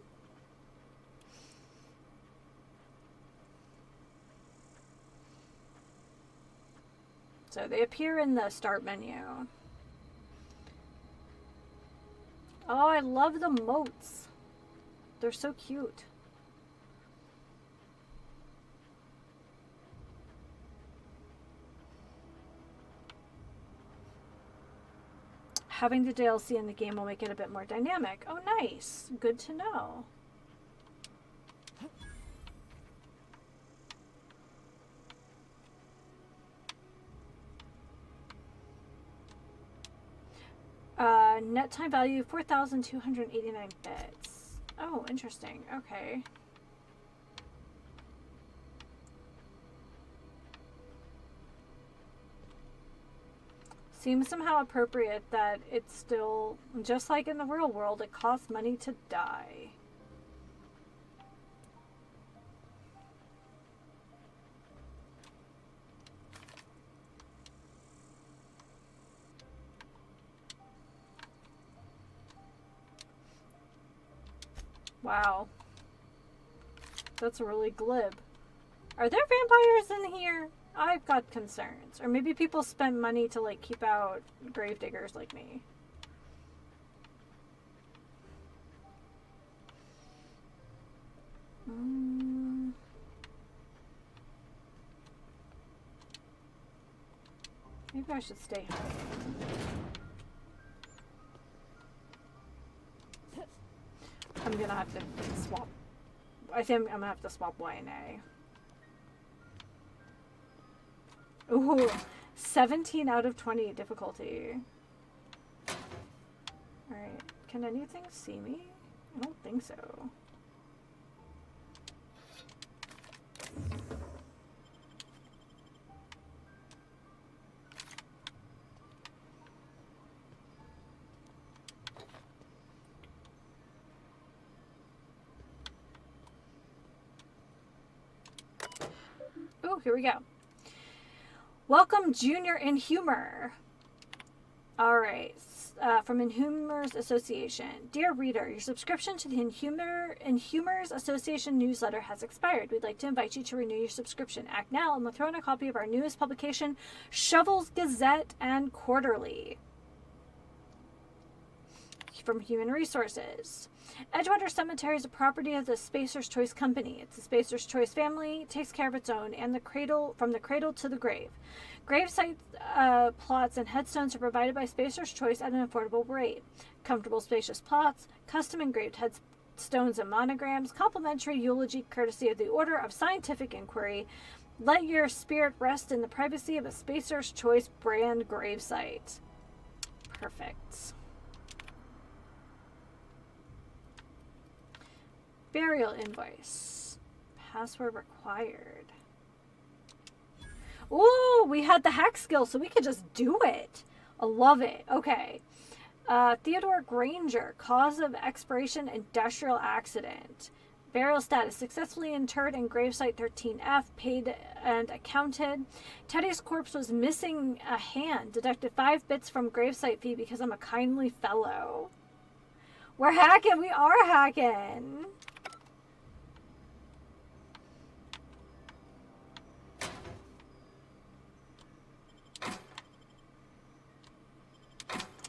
So they appear in the start menu. Oh, I love the moats. They're so cute. Having the DLC in the game will make it a bit more dynamic. Oh, nice. Good to know. Net time value 4,289 bits. Oh, interesting. Okay. Seems somehow appropriate that it's still, just like in the real world, it costs money to die. Wow. That's really glib. Are there vampires in here? I've got concerns. Or maybe people spend money to like keep out gravediggers like me. Maybe I should stay home. I'm gonna have to swap. I think I'm gonna have to swap Y and A. Ooh, 17 out of 20 difficulty. Alright, can anything see me? I don't think so. Oh, here we go. Welcome, Junior in Humor. All right, from Inhumers Association. Dear reader, your subscription to the Inhumers Association newsletter has expired. We'd like to invite you to renew your subscription. Act now, and we'll throw in a copy of our newest publication, Shovel's Gazette and Quarterly. From Human Resources. Edgewater Cemetery is a property of the Spacer's Choice Company. It's the Spacer's Choice family, takes care of its own, and from the cradle to the grave. Gravesite plots and headstones are provided by Spacer's Choice at an affordable rate. Comfortable, spacious plots, custom engraved headstones and monograms, complimentary eulogy courtesy of the Order of Scientific Inquiry. Let your spirit rest in the privacy of a Spacer's Choice brand gravesite. Perfect. Burial invoice. Password required. Ooh, we had the hack skill, so we could just do it. I love it. Okay. Theodore Granger. Cause of expiration, industrial accident. Burial status. Successfully interred in gravesite 13F. Paid and accounted. Teddy's corpse was missing a hand. Deducted 5 bits from gravesite fee because I'm a kindly fellow. We're hacking. We are hacking.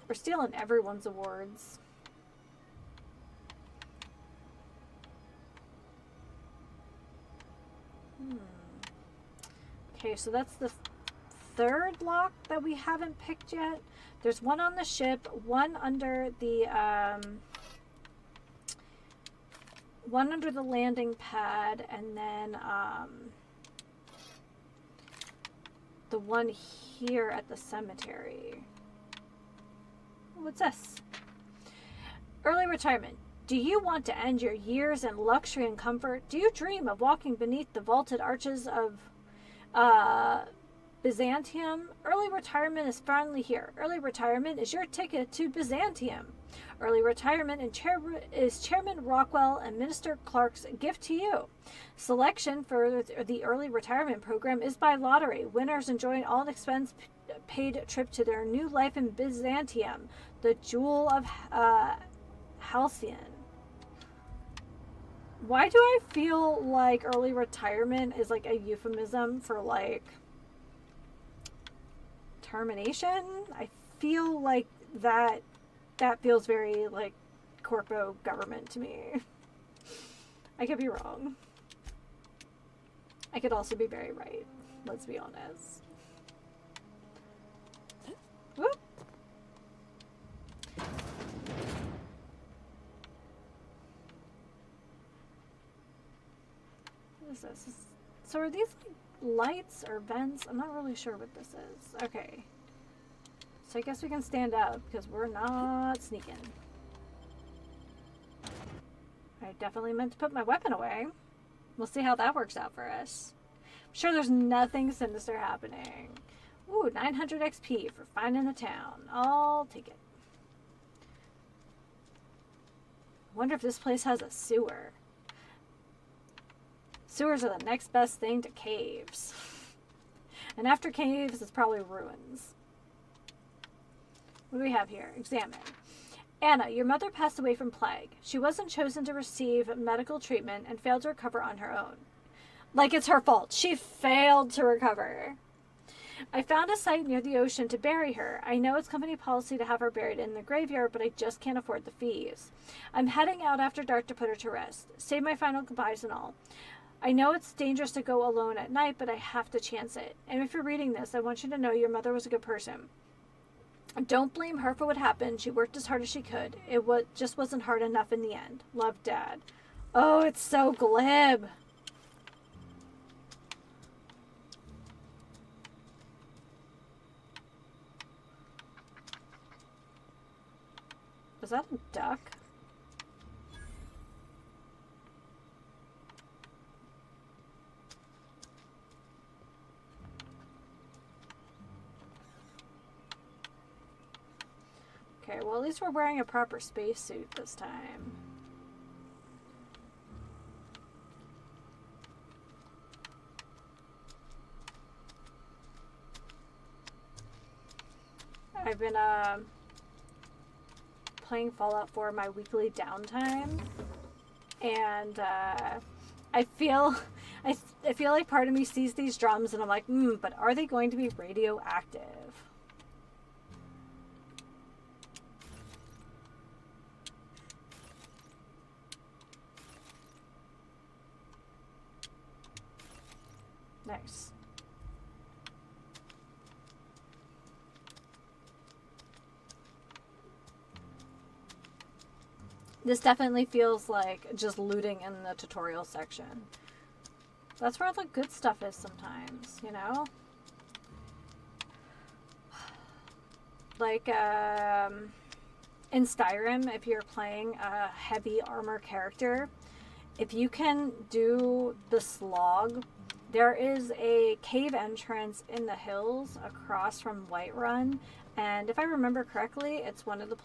We're stealing everyone's awards. Okay, so that's the third lock that we haven't picked yet. There's one on the ship, one under the landing pad, and then the one here at the cemetery. What's this? Early retirement. Do you want to end your years in luxury and comfort? Do you dream of walking beneath the vaulted arches of Byzantium, early retirement is finally here. Early retirement is your ticket to Byzantium. Early retirement is Chairman Rockwell and Minister Clark's gift to you. Selection for the early retirement program is by lottery. Winners enjoy an all-expense paid trip to their new life in Byzantium, the Jewel of Halcyon. Why do I feel like early retirement is like a euphemism for like termination? I feel like that feels very like corpo government to me. I could be wrong. I could also be very right. Let's be honest. Whoop. What is this? So are these like lights or vents? I'm not really sure what this is. Okay. So I guess we can stand up because we're not sneaking. I definitely meant to put my weapon away. We'll see how that works out for us. I'm sure there's nothing sinister happening. Ooh, 900 XP for finding the town. I'll take it. Wonder if this place has a sewer. Sewers are the next best thing to caves. And after caves, it's probably ruins. What do we have here? Examine. Anna, your mother passed away from plague. She wasn't chosen to receive medical treatment and failed to recover on her own. Like it's her fault. She failed to recover. I found a site near the ocean to bury her. I know it's company policy to have her buried in the graveyard, but I just can't afford the fees. I'm heading out after dark to put her to rest. Say my final goodbyes and all. I know it's dangerous to go alone at night, but I have to chance it. And if you're reading this, I want you to know your mother was a good person. Don't blame her for what happened. She worked as hard as she could. It just wasn't hard enough in the end. Love, Dad. Oh, it's so glib. Was that a duck? Okay, well at least we're wearing a proper spacesuit this time. I've been playing Fallout 4 my weekly downtime, and I feel like part of me sees these drums and I'm like, but are they going to be radioactive? Nice. This definitely feels like just looting in the tutorial section. That's where the good stuff is sometimes, you know? Like, in Skyrim, if you're playing a heavy armor character, if you can do the slog, there is a cave entrance in the hills across from Whiterun, and if I remember correctly, it's one of the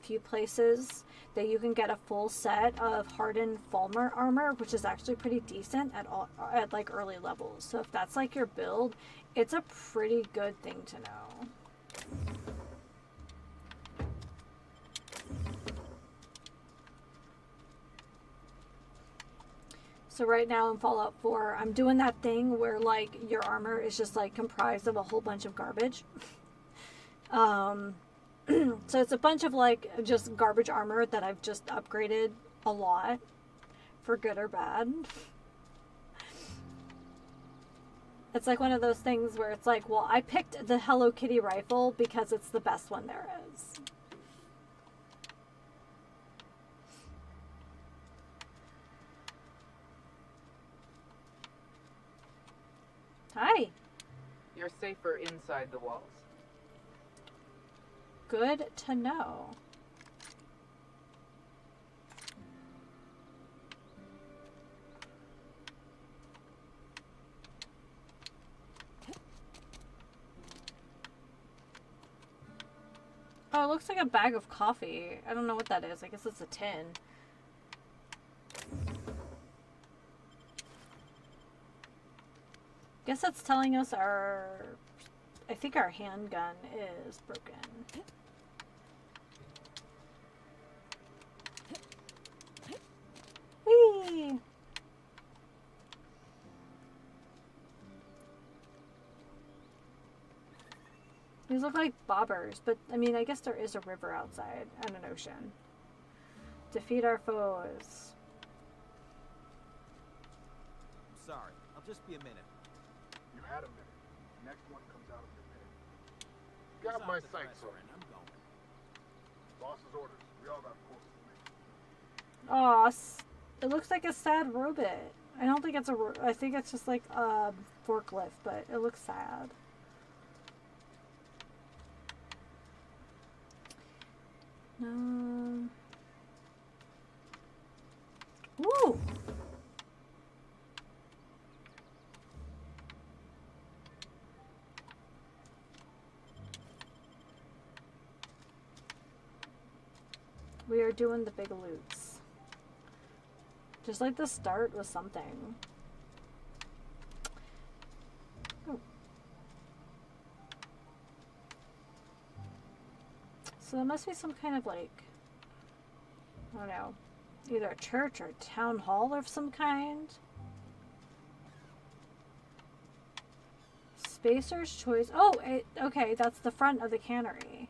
few places that you can get a full set of hardened Falmer armor, which is actually pretty decent at like early levels. So if that's like your build, it's a pretty good thing to know. So right now in Fallout 4, I'm doing that thing where like your armor is just like comprised of a whole bunch of garbage. So it's a bunch of like just garbage armor that I've just upgraded a lot for good or bad. It's like one of those things where it's like, well, I picked the Hello Kitty rifle because it's the best one there is. Hi.
You're safer inside the walls.
Good to know. Oh, it looks like a bag of coffee. I don't know what that is. I guess it's a tin. Guess that's telling us I think our handgun is broken. Whee! These look like bobbers, but I mean, I guess there is a river outside and an ocean. Defeat our foes.
Sorry, I'll just be a minute.
You had a minute. Next one comes out of your minute. Got my sights on.
I'm going.
Boss's orders. We all got courses to make.
Aw, it looks like a sad robot. I don't think it's I think it's just like a forklift, but it looks sad. Woo! We are doing the big loots. Just like the start was something. Oh. So there must be some kind of like, I don't know, either a church or a town hall of some kind. Spacer's Choice. Oh, okay, that's the front of the cannery.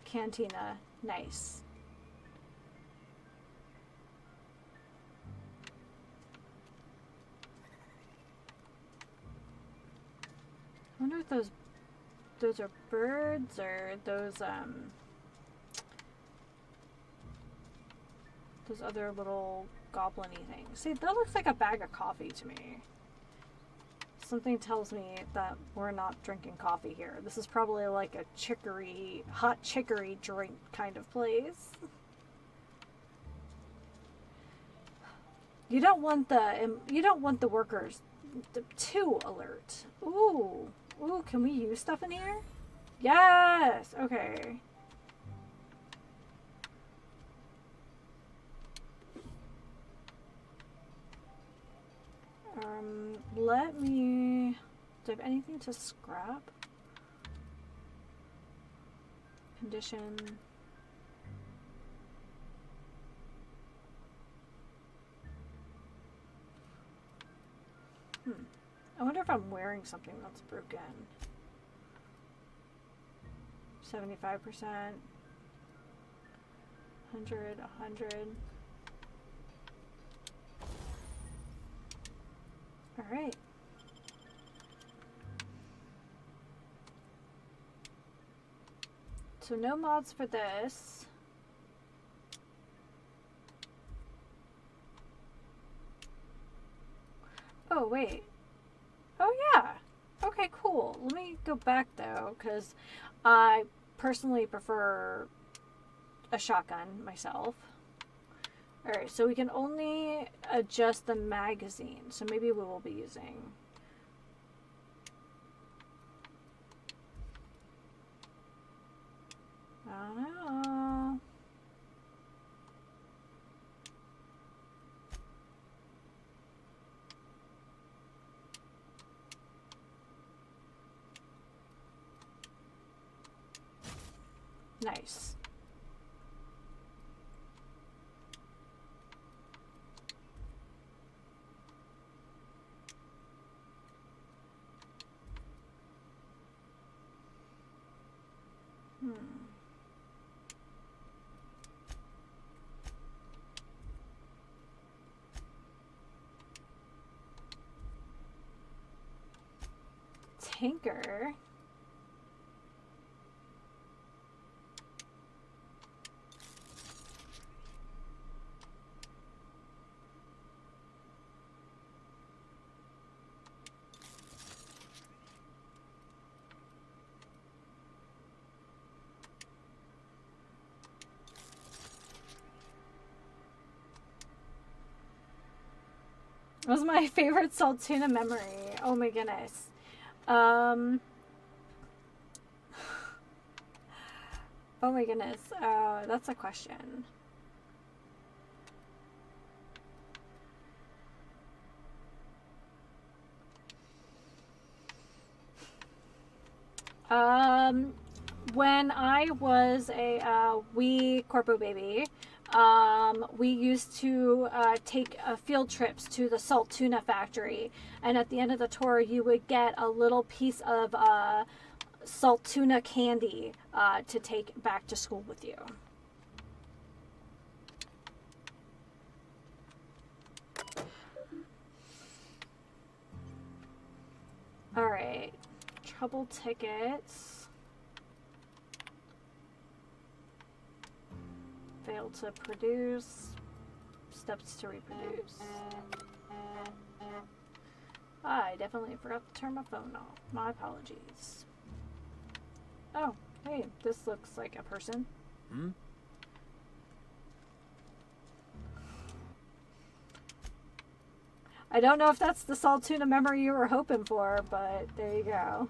Cantina. Nice. I wonder if those are birds or those other little goblin-y things. See, that looks like a bag of coffee to me. Something tells me that we're not drinking coffee here. This is probably like a hot chicory drink kind of place. You don't want the workers too alert. Ooh, can we use stuff in here? Yes. Okay. Let me... Do I have anything to scrap? Condition. I wonder if I'm wearing something that's broken. 75%. 100, 100. Alright. So no mods for this. Oh, wait. Oh, yeah. Okay, cool. Let me go back, though, because I personally prefer a shotgun myself. Alright, so we can only adjust the magazine. So maybe we will be using... I don't know. Nice. Tanker. Was my favorite Saltuna memory. Oh my goodness. Oh my goodness. That's a question. When I was a wee corpo baby, we used to take field trips to the salt tuna factory, and at the end of the tour, you would get a little piece of salt tuna candy to take back to school with you. All right, trouble tickets. Failed to produce. Steps to reproduce. I definitely forgot to turn my phone off. My apologies. Oh, hey, this looks like a person.
Hmm?
I don't know if that's the salt tuna memory you were hoping for, but there you go.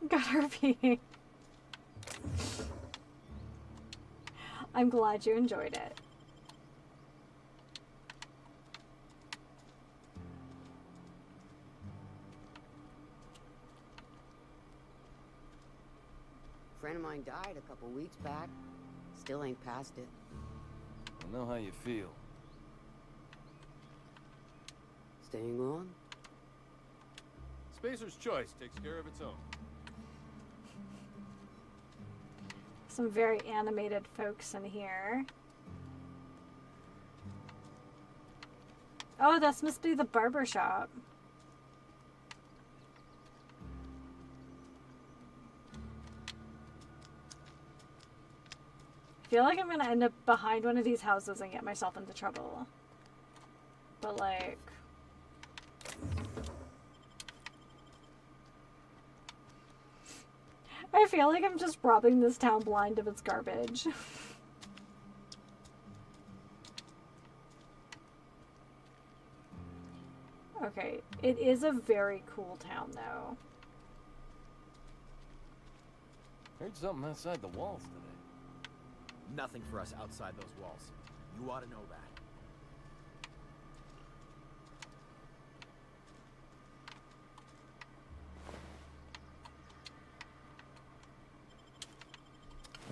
Got her being. I'm glad you enjoyed it.
A friend of mine died a couple weeks back. Still ain't past it.
I know how you feel.
Staying on?
Spacer's choice takes care of its own.
Some very animated folks in here. Oh, this must be the barber shop. I feel like I'm gonna end up behind one of these houses and get myself into trouble. But like... I feel like I'm just robbing this town blind of its garbage. Okay, it is a very cool town though.
Heard something outside the walls today.
Nothing for us outside those walls. You ought to know that.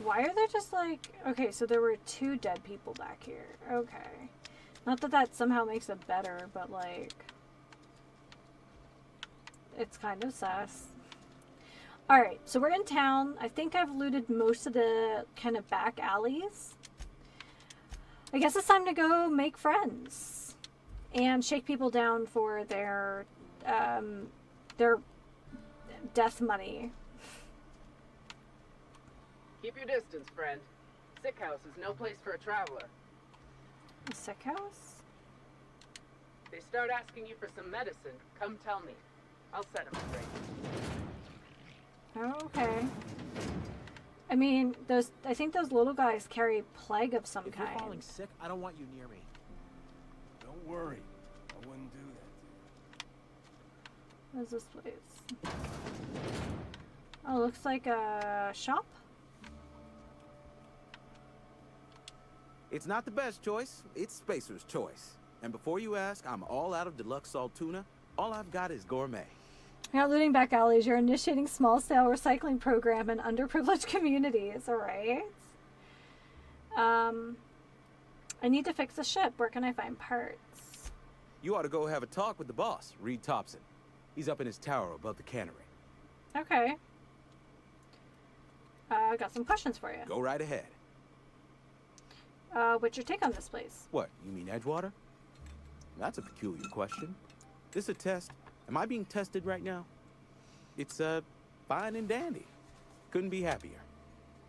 Why are there just like... Okay, so there were 2 dead people back here. Okay. Not that that somehow makes it better, but like... It's kind of sus. Alright, so we're in town. I think I've looted most of the kind of back alleys. I guess it's time to go make friends. And shake people down for their death money.
Keep your distance, friend. Sick house is no place for a traveler.
A sick house?
They start asking you for some medicine, come tell me. I'll set them straight.
Oh, okay. I mean, I think those little guys carry plague of some
If
kind.
you're falling sick, I don't want you near me.
Don't worry. I wouldn't do that.
What is this place? Oh, looks like a shop.
It's not the best choice, it's Spacer's choice. And before you ask, I'm all out of deluxe salt tuna. All I've got is gourmet.
You're not looting back alleys, you're initiating small-scale recycling program in underprivileged communities, alright? I need to fix the ship. Where can I find parts?
You ought to go have a talk with the boss, Reed Thompson. He's up in his tower above the cannery.
Okay. I got some questions for you.
Go right ahead.
What's your take on this place?
What, you mean Edgewater? That's a peculiar question. This a test? Am I being tested right now? It's, fine and dandy. Couldn't be happier.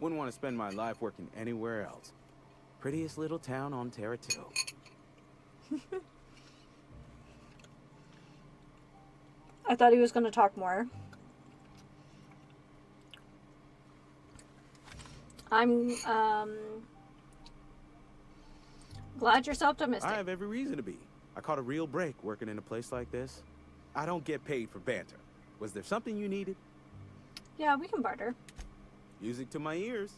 Wouldn't want to spend my life working anywhere else. Prettiest little town on Terra 2.
I thought he was going to talk more. glad you're so optimistic.
I have every reason to be. I caught a real break working in a place like this. I don't get paid for banter. Was there something you needed?
Yeah, we can barter.
Music to my ears.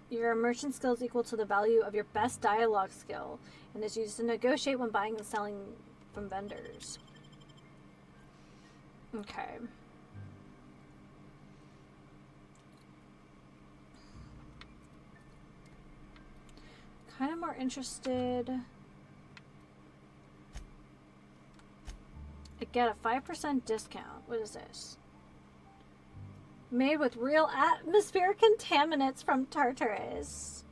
Your merchant skill is equal to the value of your best dialogue skill and is used to negotiate when buying and selling from vendors. Okay. Kind of more interested. I get a 5% discount. What is this? Made with real atmospheric contaminants from Tartarus.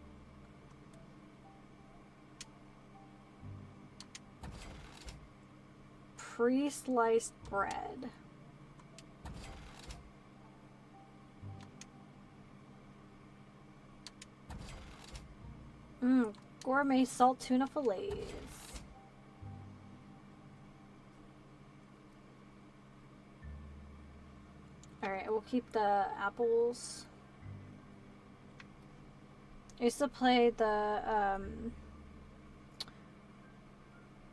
Pre-sliced bread. Gourmet salt tuna fillets. Alright, we'll keep the apples. I used to play the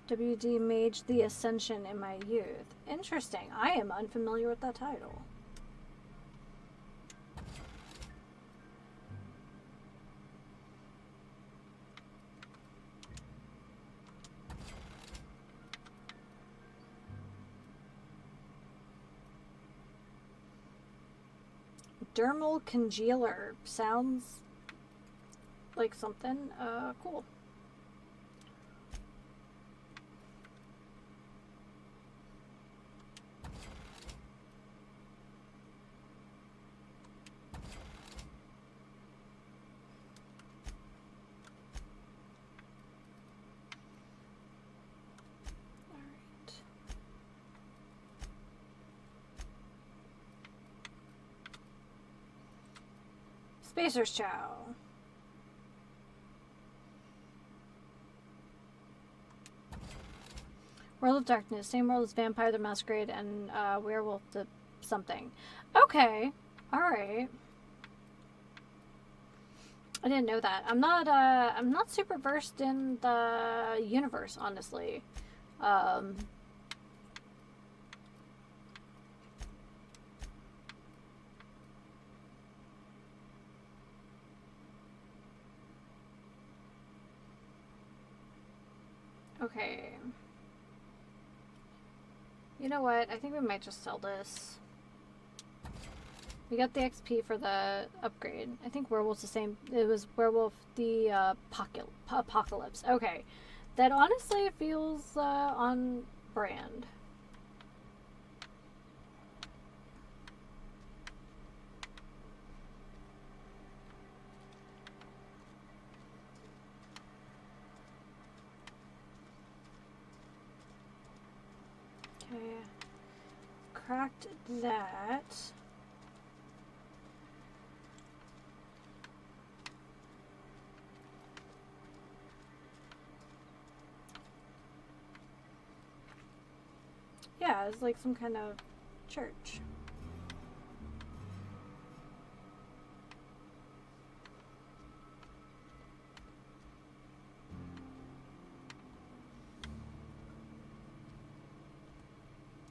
WD Mage the Ascension in my youth. Interesting. I am unfamiliar with that title. Dermal congealer sounds like something cool. Spacer's Chow. World of Darkness. Same world as Vampire the Masquerade and Werewolf the something. Okay. Alright. I didn't know that. I'm not super versed in the universe, honestly. Okay. You know what? I think we might just sell this. We got the XP for the upgrade. I think Werewolf's the same. It was Werewolf the Apocalypse. Okay. That honestly feels on brand. Okay, cracked that. Yeah, it's like some kind of church.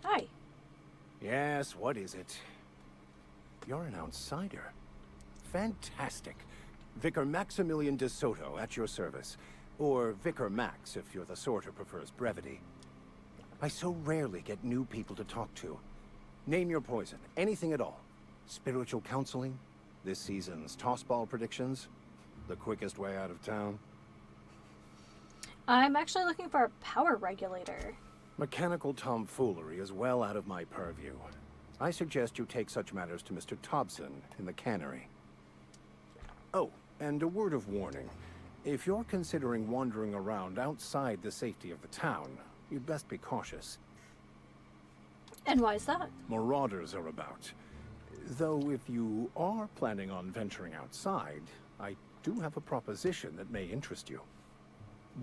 Hi.
Yes, what is it? You're an outsider. Fantastic. Vicar Maximilian de Soto at your service. Or Vicar Max if you're the sort who prefers brevity. I so rarely get new people to talk to. Name your poison, anything at all. Spiritual counseling, this season's tossball predictions, the quickest way out of town.
I'm actually looking for a power regulator.
Mechanical tomfoolery is well out of my purview. I suggest you take such matters to Mr. Thompson in the cannery. Oh, and a word of warning. If you're considering wandering around outside the safety of the town, you'd best be cautious.
And why is that?
Marauders are about. Though if you are planning on venturing outside, I do have a proposition that may interest you.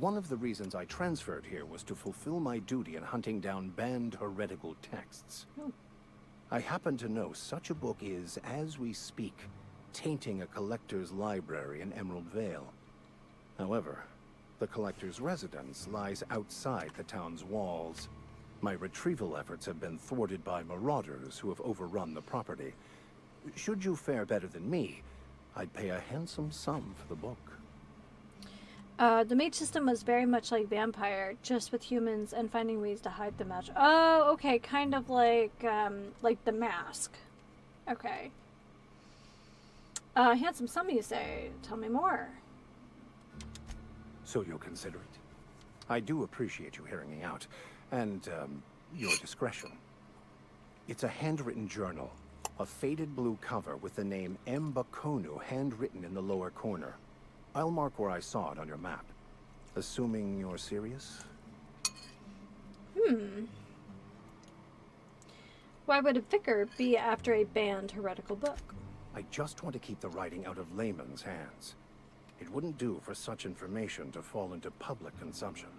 One of the reasons I transferred here was to fulfill my duty in hunting down banned heretical texts. I happen to know such a book is, as we speak, tainting a collector's library in Emerald Vale. However, the collector's residence lies outside the town's walls. My retrieval efforts have been thwarted by marauders who have overrun the property. Should you fare better than me, I'd pay a handsome sum for the book.
The mage system was very much like Vampire, just with humans and finding ways to hide the magic. Oh, okay, kind of like The Mask. Okay. Handsome sum, you say? Tell me more.
So you'll consider it? I do appreciate you hearing me out, and your discretion. It's a handwritten journal, a faded blue cover with the name M. Bakonu handwritten in the lower corner. I'll mark where I saw it on your map. Assuming you're serious?
Why would a vicar be after a banned heretical book?
I just want to keep the writing out of layman's hands. It wouldn't do for such information to fall into public consumption.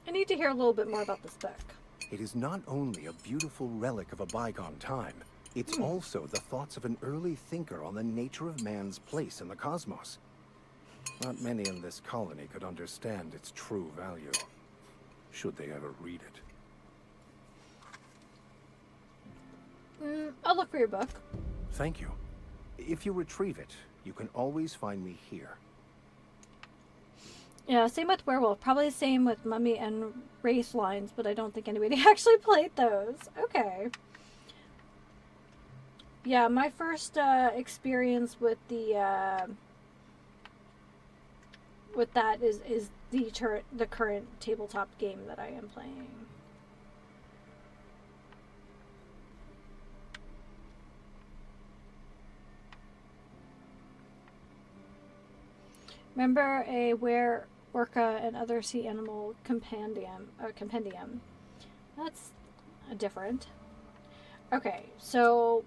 I need to hear a little bit more about this book.
It is not only a beautiful relic of a bygone time, it's also the thoughts of an early thinker on the nature of man's place in the cosmos. Not many in this colony could understand its true value, should they ever read it.
I'll look for your book.
Thank you. If you retrieve it, you can always find me here.
Yeah, same with Werewolf. Probably the same with Mummy and Wraith lines, but I don't think anybody actually played those. Okay. Yeah, my first experience with the with that is the current tabletop game that I am playing. Remember a were orca and other sea animal compendium. That's different. Okay, so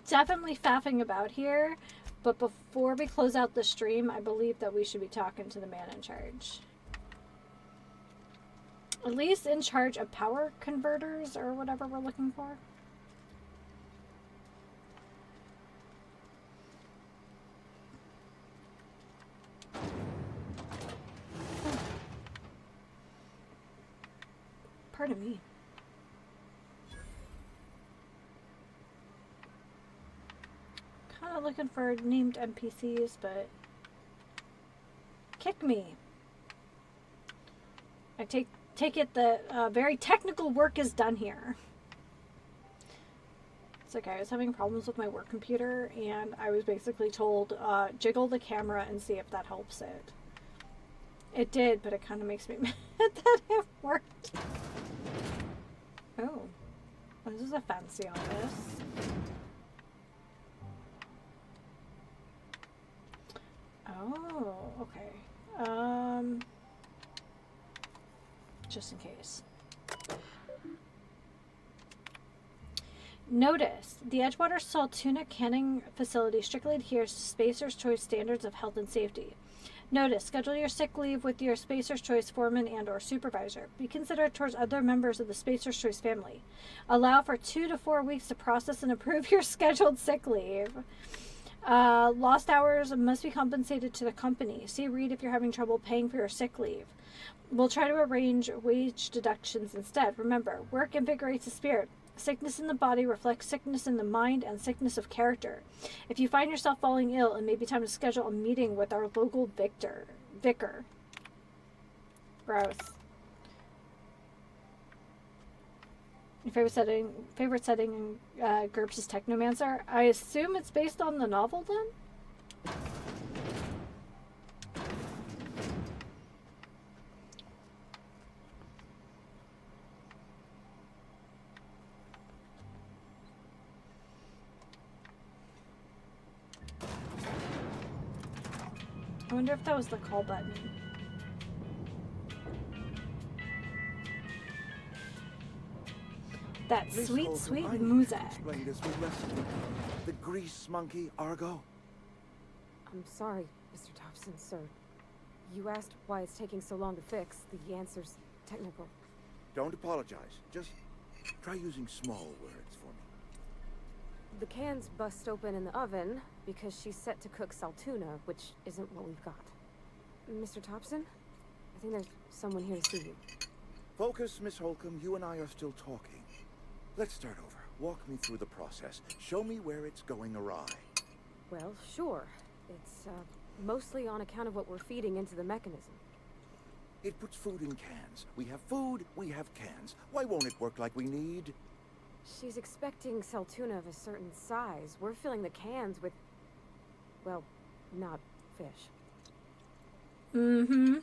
definitely faffing about here, but before we close out the stream, I believe that we should be talking to the man in charge. At least in charge of power converters or whatever we're looking for. Pardon me. Kind of looking for named NPCs, but kick me. I take it that very technical work is done here. It's okay. I was having problems with my work computer, and I was basically told jiggle the camera and see if that helps it. It did, but it kind of makes me mad that it worked. Oh, this is a fancy office. Oh, okay. Just in case. Notice, the Edgewater Salt Tuna Canning Facility strictly adheres to Spacer's Choice standards of health and safety. Notice, schedule your sick leave with your Spacer's Choice foreman and or supervisor. Be considerate towards other members of the Spacer's Choice family. Allow for 2 to 4 weeks to process and approve your scheduled sick leave. Lost hours must be compensated to the company. See Reed if you're having trouble paying for your sick leave. We'll try to arrange wage deductions instead. Remember, work invigorates the spirit. Sickness in the body reflects sickness in the mind and sickness of character. If you find yourself falling ill, it may be time to schedule a meeting with our local vicar. Gross. Your favorite setting in GURPS is Technomancer. I assume it's based on the novel then? I wonder if that was the call button. That sweet, sweet music.
Explain this with less the grease monkey, Argo.
I'm sorry, Mr. Thompson, sir. You asked why it's taking so long to fix. The answer's technical.
Don't apologize. Just try using small words for me.
the cans bust open in the oven because she's set to cook saltuna, which isn't what we've got. Mr. Thompson? I think there's someone here to see you.
Focus, Miss Holcomb. You and I are still talking. Let's start over. Walk me through the process. Show me where it's going awry.
Well, sure. It's, mostly on account of what we're feeding into the mechanism.
It puts food in cans. We have food, we have cans. Why won't it work like we need?
She's expecting saltuna of a certain size. We're filling the cans with, well, not fish.
Mm-hmm.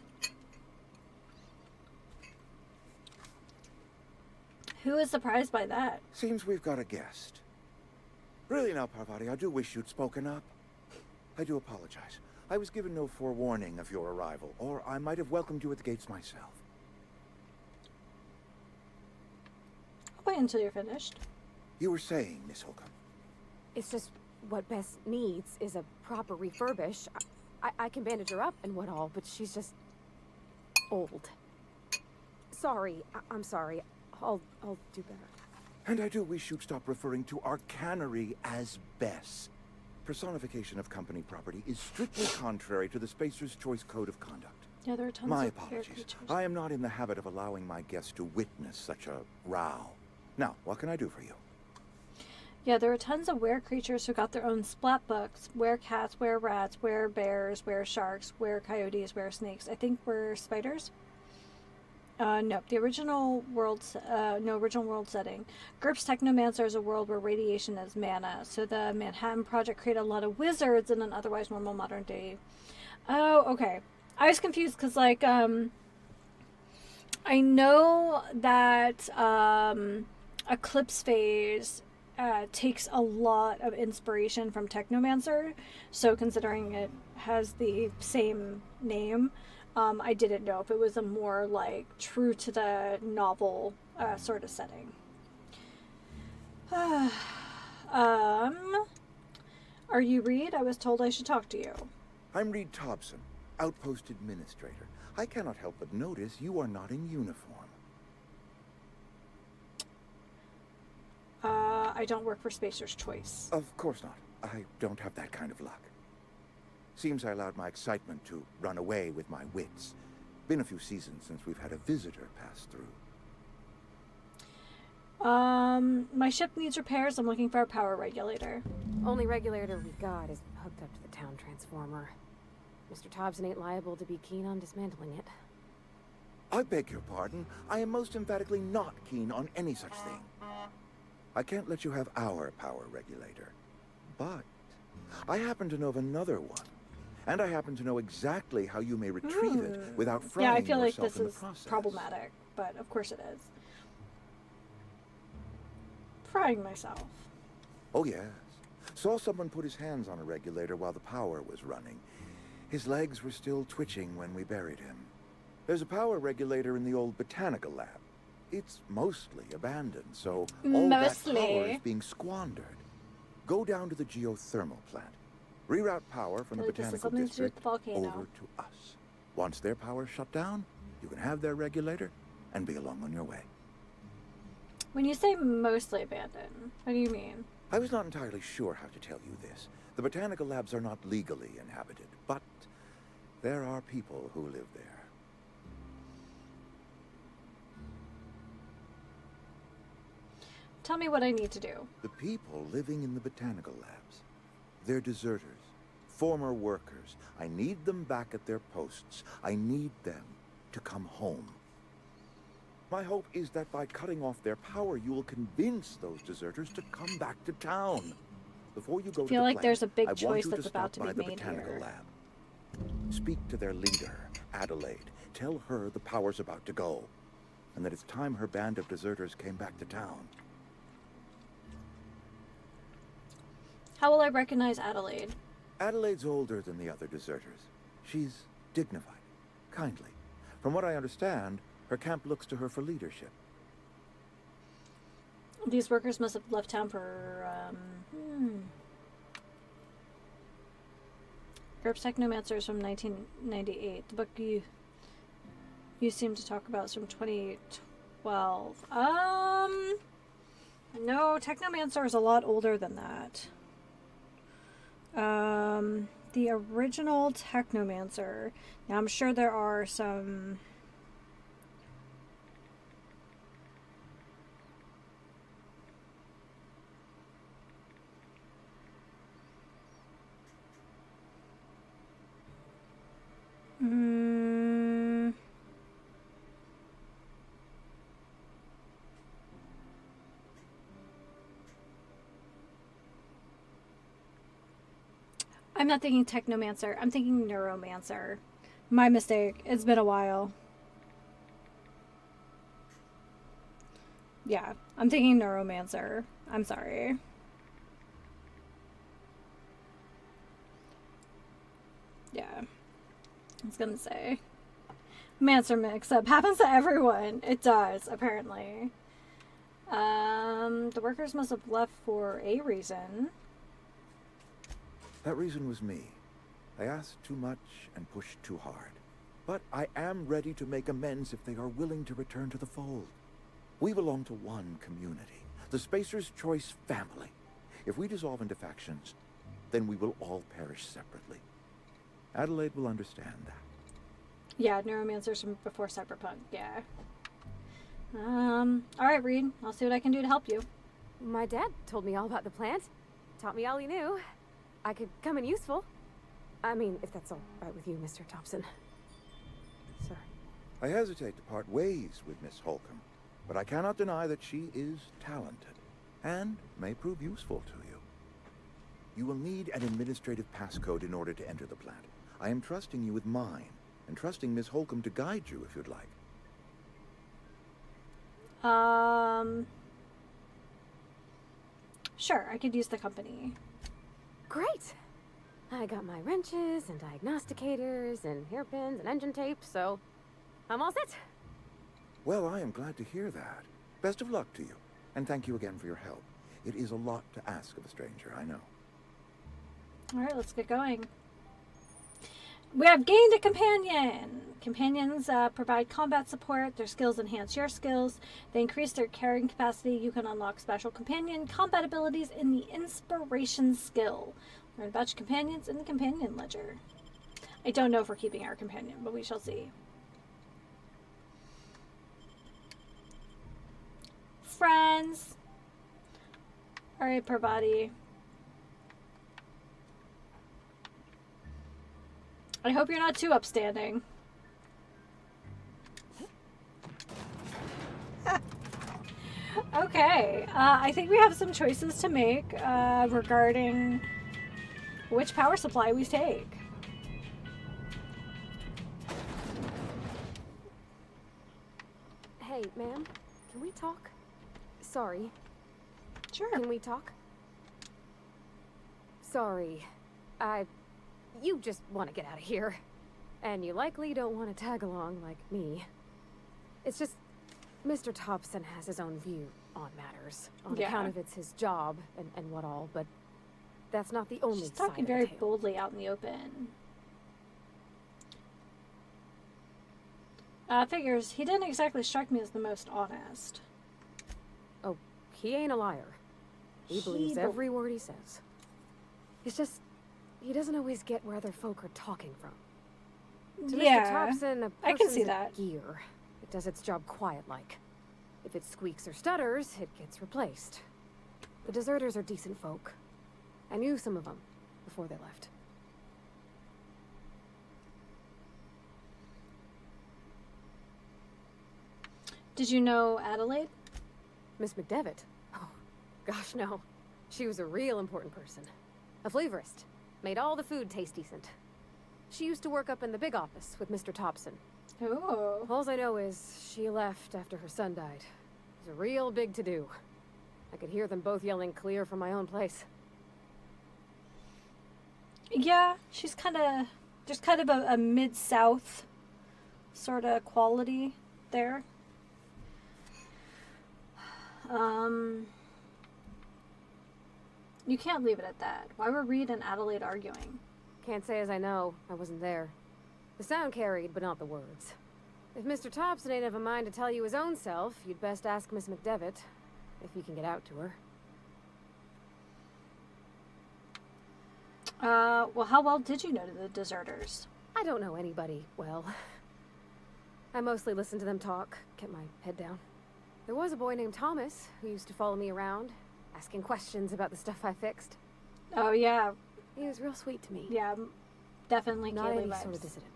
Who is surprised by that?
Seems we've got a guest. Really now, Parvati, I do wish you'd spoken up. I do apologize. I was given no forewarning of your arrival, or I might have welcomed you at the gates myself.
I'll wait until you're finished.
You were saying, Miss Holcomb.
It's just what Bess needs is a proper refurbish. I can bandage her up and what all, but she's just old. Sorry, I'm sorry. I'll do better.
And I do wish you'd stop referring to our cannery as Bess. Personification of company property is strictly contrary to the Spacer's Choice Code of Conduct.
Yeah, there are tons
My
of
apologies.
creatures.
I am not in the habit of allowing my guests to witness such a row. Now, what can I do for you?
Yeah, there are tons of were-creatures who got their own splat books. Were-cats, were-rats, were-bears, were-sharks, were-coyotes, were-snakes. I think were-spiders? No, the original world, original world setting. GURPS Technomancer is a world where radiation is mana. So the Manhattan Project created a lot of wizards in an otherwise normal modern day. Oh, okay. I was confused because, like, I know that Eclipse Phase takes a lot of inspiration from Technomancer. So considering it has the same name, I didn't know if it was a more, like, true to the novel sort of setting. Are you Reed? I was told I should talk to you.
I'm Reed Thompson, Outpost Administrator. I cannot help but notice you are not in uniform.
I don't work for Spacer's Choice.
Of course not. I don't have that kind of luck. Seems I allowed my excitement to run away with my wits. Been a few seasons since we've had a visitor pass through.
My ship needs repairs. I'm looking for a power regulator.
Only regulator we got is hooked up to the town transformer. Mr. Thompson ain't liable to be keen on dismantling it.
I beg your pardon. I am most emphatically not keen on any such thing. I can't let you have our power regulator. But I happen to know of another one. And I happen to know exactly how you may retrieve it without frying
Yeah, I feel like
yourself
this
in the
is
process.
problematic, but of course it is. Frying myself.
Oh, yes. Saw someone put his hands on a regulator while the power was running. His legs were still twitching when we buried him. There's a power regulator in the old botanical lab. It's mostly abandoned, so all that power is being squandered. Go down to the geothermal plant. Reroute power from the botanical district over to us. Once their power's shut down, you can have their regulator and be along on your way.
When you say mostly abandoned, what do you mean?
I was not entirely sure how to tell you this. The botanical labs are not legally inhabited, but there are people who live there.
Tell me what I need to do.
The people living in the botanical labs. They're deserters, former workers. I need them back at their posts. I need them to come home. My hope is that by cutting off their power, you will convince those deserters to come back to town. Before you go
I
to
feel
the
like
plant,
there's a big
I want
choice
you
that's
to
about
stop
to
by
be
the
made
botanical
here.
lab. Speak to their leader, Adelaide. Tell her the power's about to go, and that it's time her band of deserters came back to town.
How will I recognize Adelaide?
Adelaide's older than the other deserters. She's dignified, kindly. From what I understand, her camp looks to her for leadership.
These workers must have left town for, GURPS Technomancer is from 1998. The book you seem to talk about is from 2012. I No, Technomancer is a lot older than that. The original Technomancer. Now, I'm sure there are some... I'm not thinking Technomancer. I'm thinking Neuromancer. My mistake. It's been a while. Yeah, I'm thinking Neuromancer. I'm sorry. Yeah. I was gonna say. Mancer mix-up. Happens to everyone. It does, apparently. The workers must have left for a reason.
That reason was me. I asked too much and pushed too hard. But I am ready to make amends if they are willing to return to the fold. We belong to one community, the Spacer's Choice family. If we dissolve into factions, then we will all perish separately. Adelaide will understand that.
Yeah, Neuromancer's from before Cyberpunk, yeah. Alright, Reed. I'll see what I can do to help you.
My dad told me all about the plant. Taught me all he knew. I could come in useful. I mean, if that's all right with you, Mr. Thompson. Sir.
I hesitate to part ways with Miss Holcomb, but I cannot deny that she is talented and may prove useful to you. You will need an administrative passcode in order to enter the plant. I am trusting you with mine, and trusting Miss Holcomb to guide you if you'd like.
Sure, I could use the company.
Great! I got my wrenches and diagnosticators and hairpins and engine tape, so I'm all set.
Well, I am glad to hear that. Best of luck to you, and thank you again for your help. It is a lot to ask of a stranger, I know.
Alright, let's get going. We have gained a companion. Companions provide combat support. Their skills enhance your skills. They increase their carrying capacity. You can unlock special companion combat abilities in the inspiration skill. Learn about your companions in the companion ledger. I don't know if we're keeping our companion, but we shall see. Friends. Alright, Parvati. I hope you're not too upstanding. Okay, I think we have some choices to make regarding which power supply we take.
Hey, ma'am, can we talk? Sorry.
Sure.
Can we talk? Sorry. You just want to get out of here. And you likely don't want to tag along like me. It's just, Mr. Thompson has his own view on matters. On account of it's his job and what all, but that's not the only
She's
side
talking
of the
very
tale.
boldly out in the open. Figures, he didn't exactly strike me as the most honest.
Oh, he ain't a liar. He believes every word he says. It's just, he doesn't always get where other folk are talking from. To Mr. Thompson, a
I can see
person's a
that.
gear. It does its job quiet-like. If it squeaks or stutters, it gets replaced. The deserters are decent folk. I knew some of them before they left.
Did you know Adelaide?
Miss McDevitt? Oh, gosh, no. She was a real important person. A flavorist. Made all the food taste decent. She used to work up in the big office with Mr. Thompson.
Oh.
All I know is she left after her son died. It was a real big to-do. I could hear them both yelling clear from my own place.
Yeah, she's there's kind of a mid-south sort of quality there. You can't leave it at that. Why were Reed and Adelaide arguing?
Can't say as I know. I wasn't there. The sound carried, but not the words. If Mr. Thompson ain't of a mind to tell you his own self, you'd best ask Miss McDevitt. if you can get out to her.
Well, how well did you know the deserters?
I don't know anybody well. I mostly listen to them talk, kept my head down. There was a boy named Thomas who used to follow me around, asking questions about the stuff I fixed.
Oh, yeah.
He was real sweet to me.
Yeah, definitely
Not
Kaylee
any
vibes.
sort of dissident.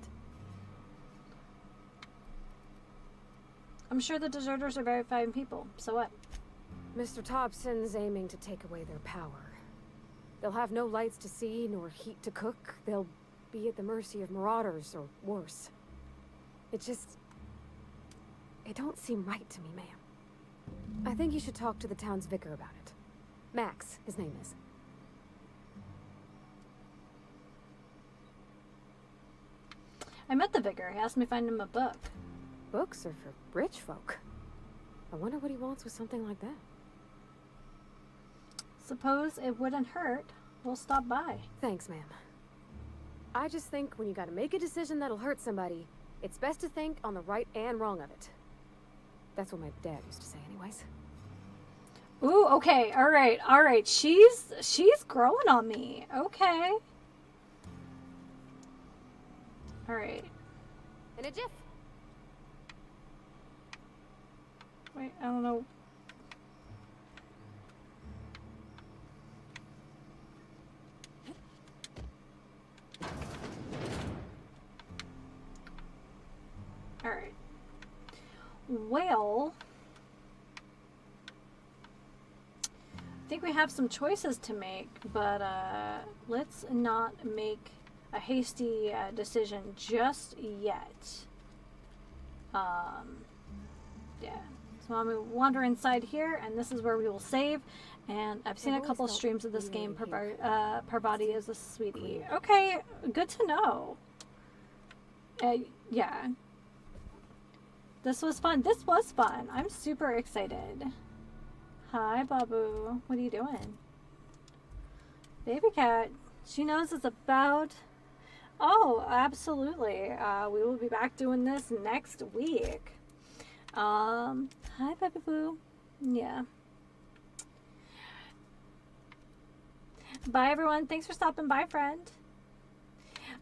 I'm sure the deserters are very fine people. So what?
Mr. Thompson's aiming to take away their power. They'll have no lights to see, nor heat to cook. They'll be at the mercy of marauders, or worse. It don't seem right to me, ma'am. I think you should talk to the town's vicar about it. Max, his name is.
I met the vicar. He asked me to find him a book.
Books are for rich folk. I wonder what he wants with something like that.
Suppose it wouldn't hurt. We'll stop by.
Thanks, ma'am. I just think when you gotta make a decision that'll hurt somebody, it's best to think on the right and wrong of it. That's what my dad used to say anyways.
Ooh, okay. All right. She's growing on me. Okay. All right.
In a jiff.
Wait, I don't know. All right. Well, I think we have some choices to make, but let's not make a hasty decision just yet. Yeah. So I'm gonna wander inside here, and this is where we will save. And I've seen a couple streams of this game. Parvati is a sweetie. Okay, good to know. Yeah. This was fun. This was fun. I'm super excited. Hi, Babu. What are you doing? Baby cat. She knows it's about... Oh, absolutely. We will be back doing this next week. Hi, Baby Boo. Yeah. Bye, everyone. Thanks for stopping by, friend.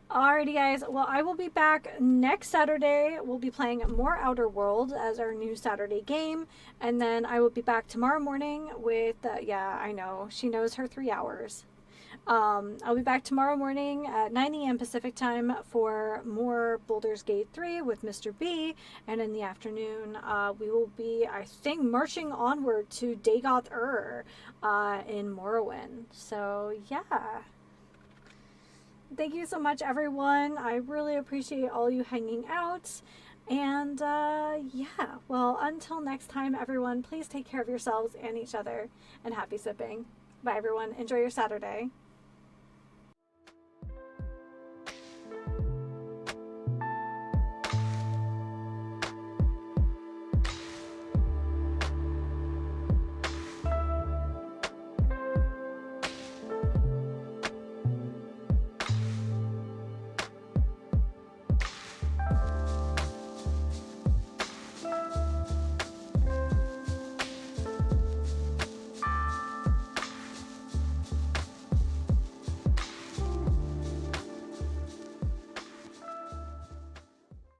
Alrighty, guys. Well, I will be back next Saturday. We'll be playing more Outer Worlds as our new Saturday game. And then I will be back tomorrow morning with, yeah, I know. She knows her 3 hours. I'll be back tomorrow morning at 9 a.m. Pacific time for more Baldur's Gate 3 with Mr. B. And in the afternoon, we will be, I think, marching onward to Dagoth-Ur in Morrowind. So, yeah. Thank you so much, everyone. I really appreciate all you hanging out. And, yeah. Well, until next time, everyone, please take care of yourselves and each other. And happy sipping. Bye, everyone. Enjoy your Saturday.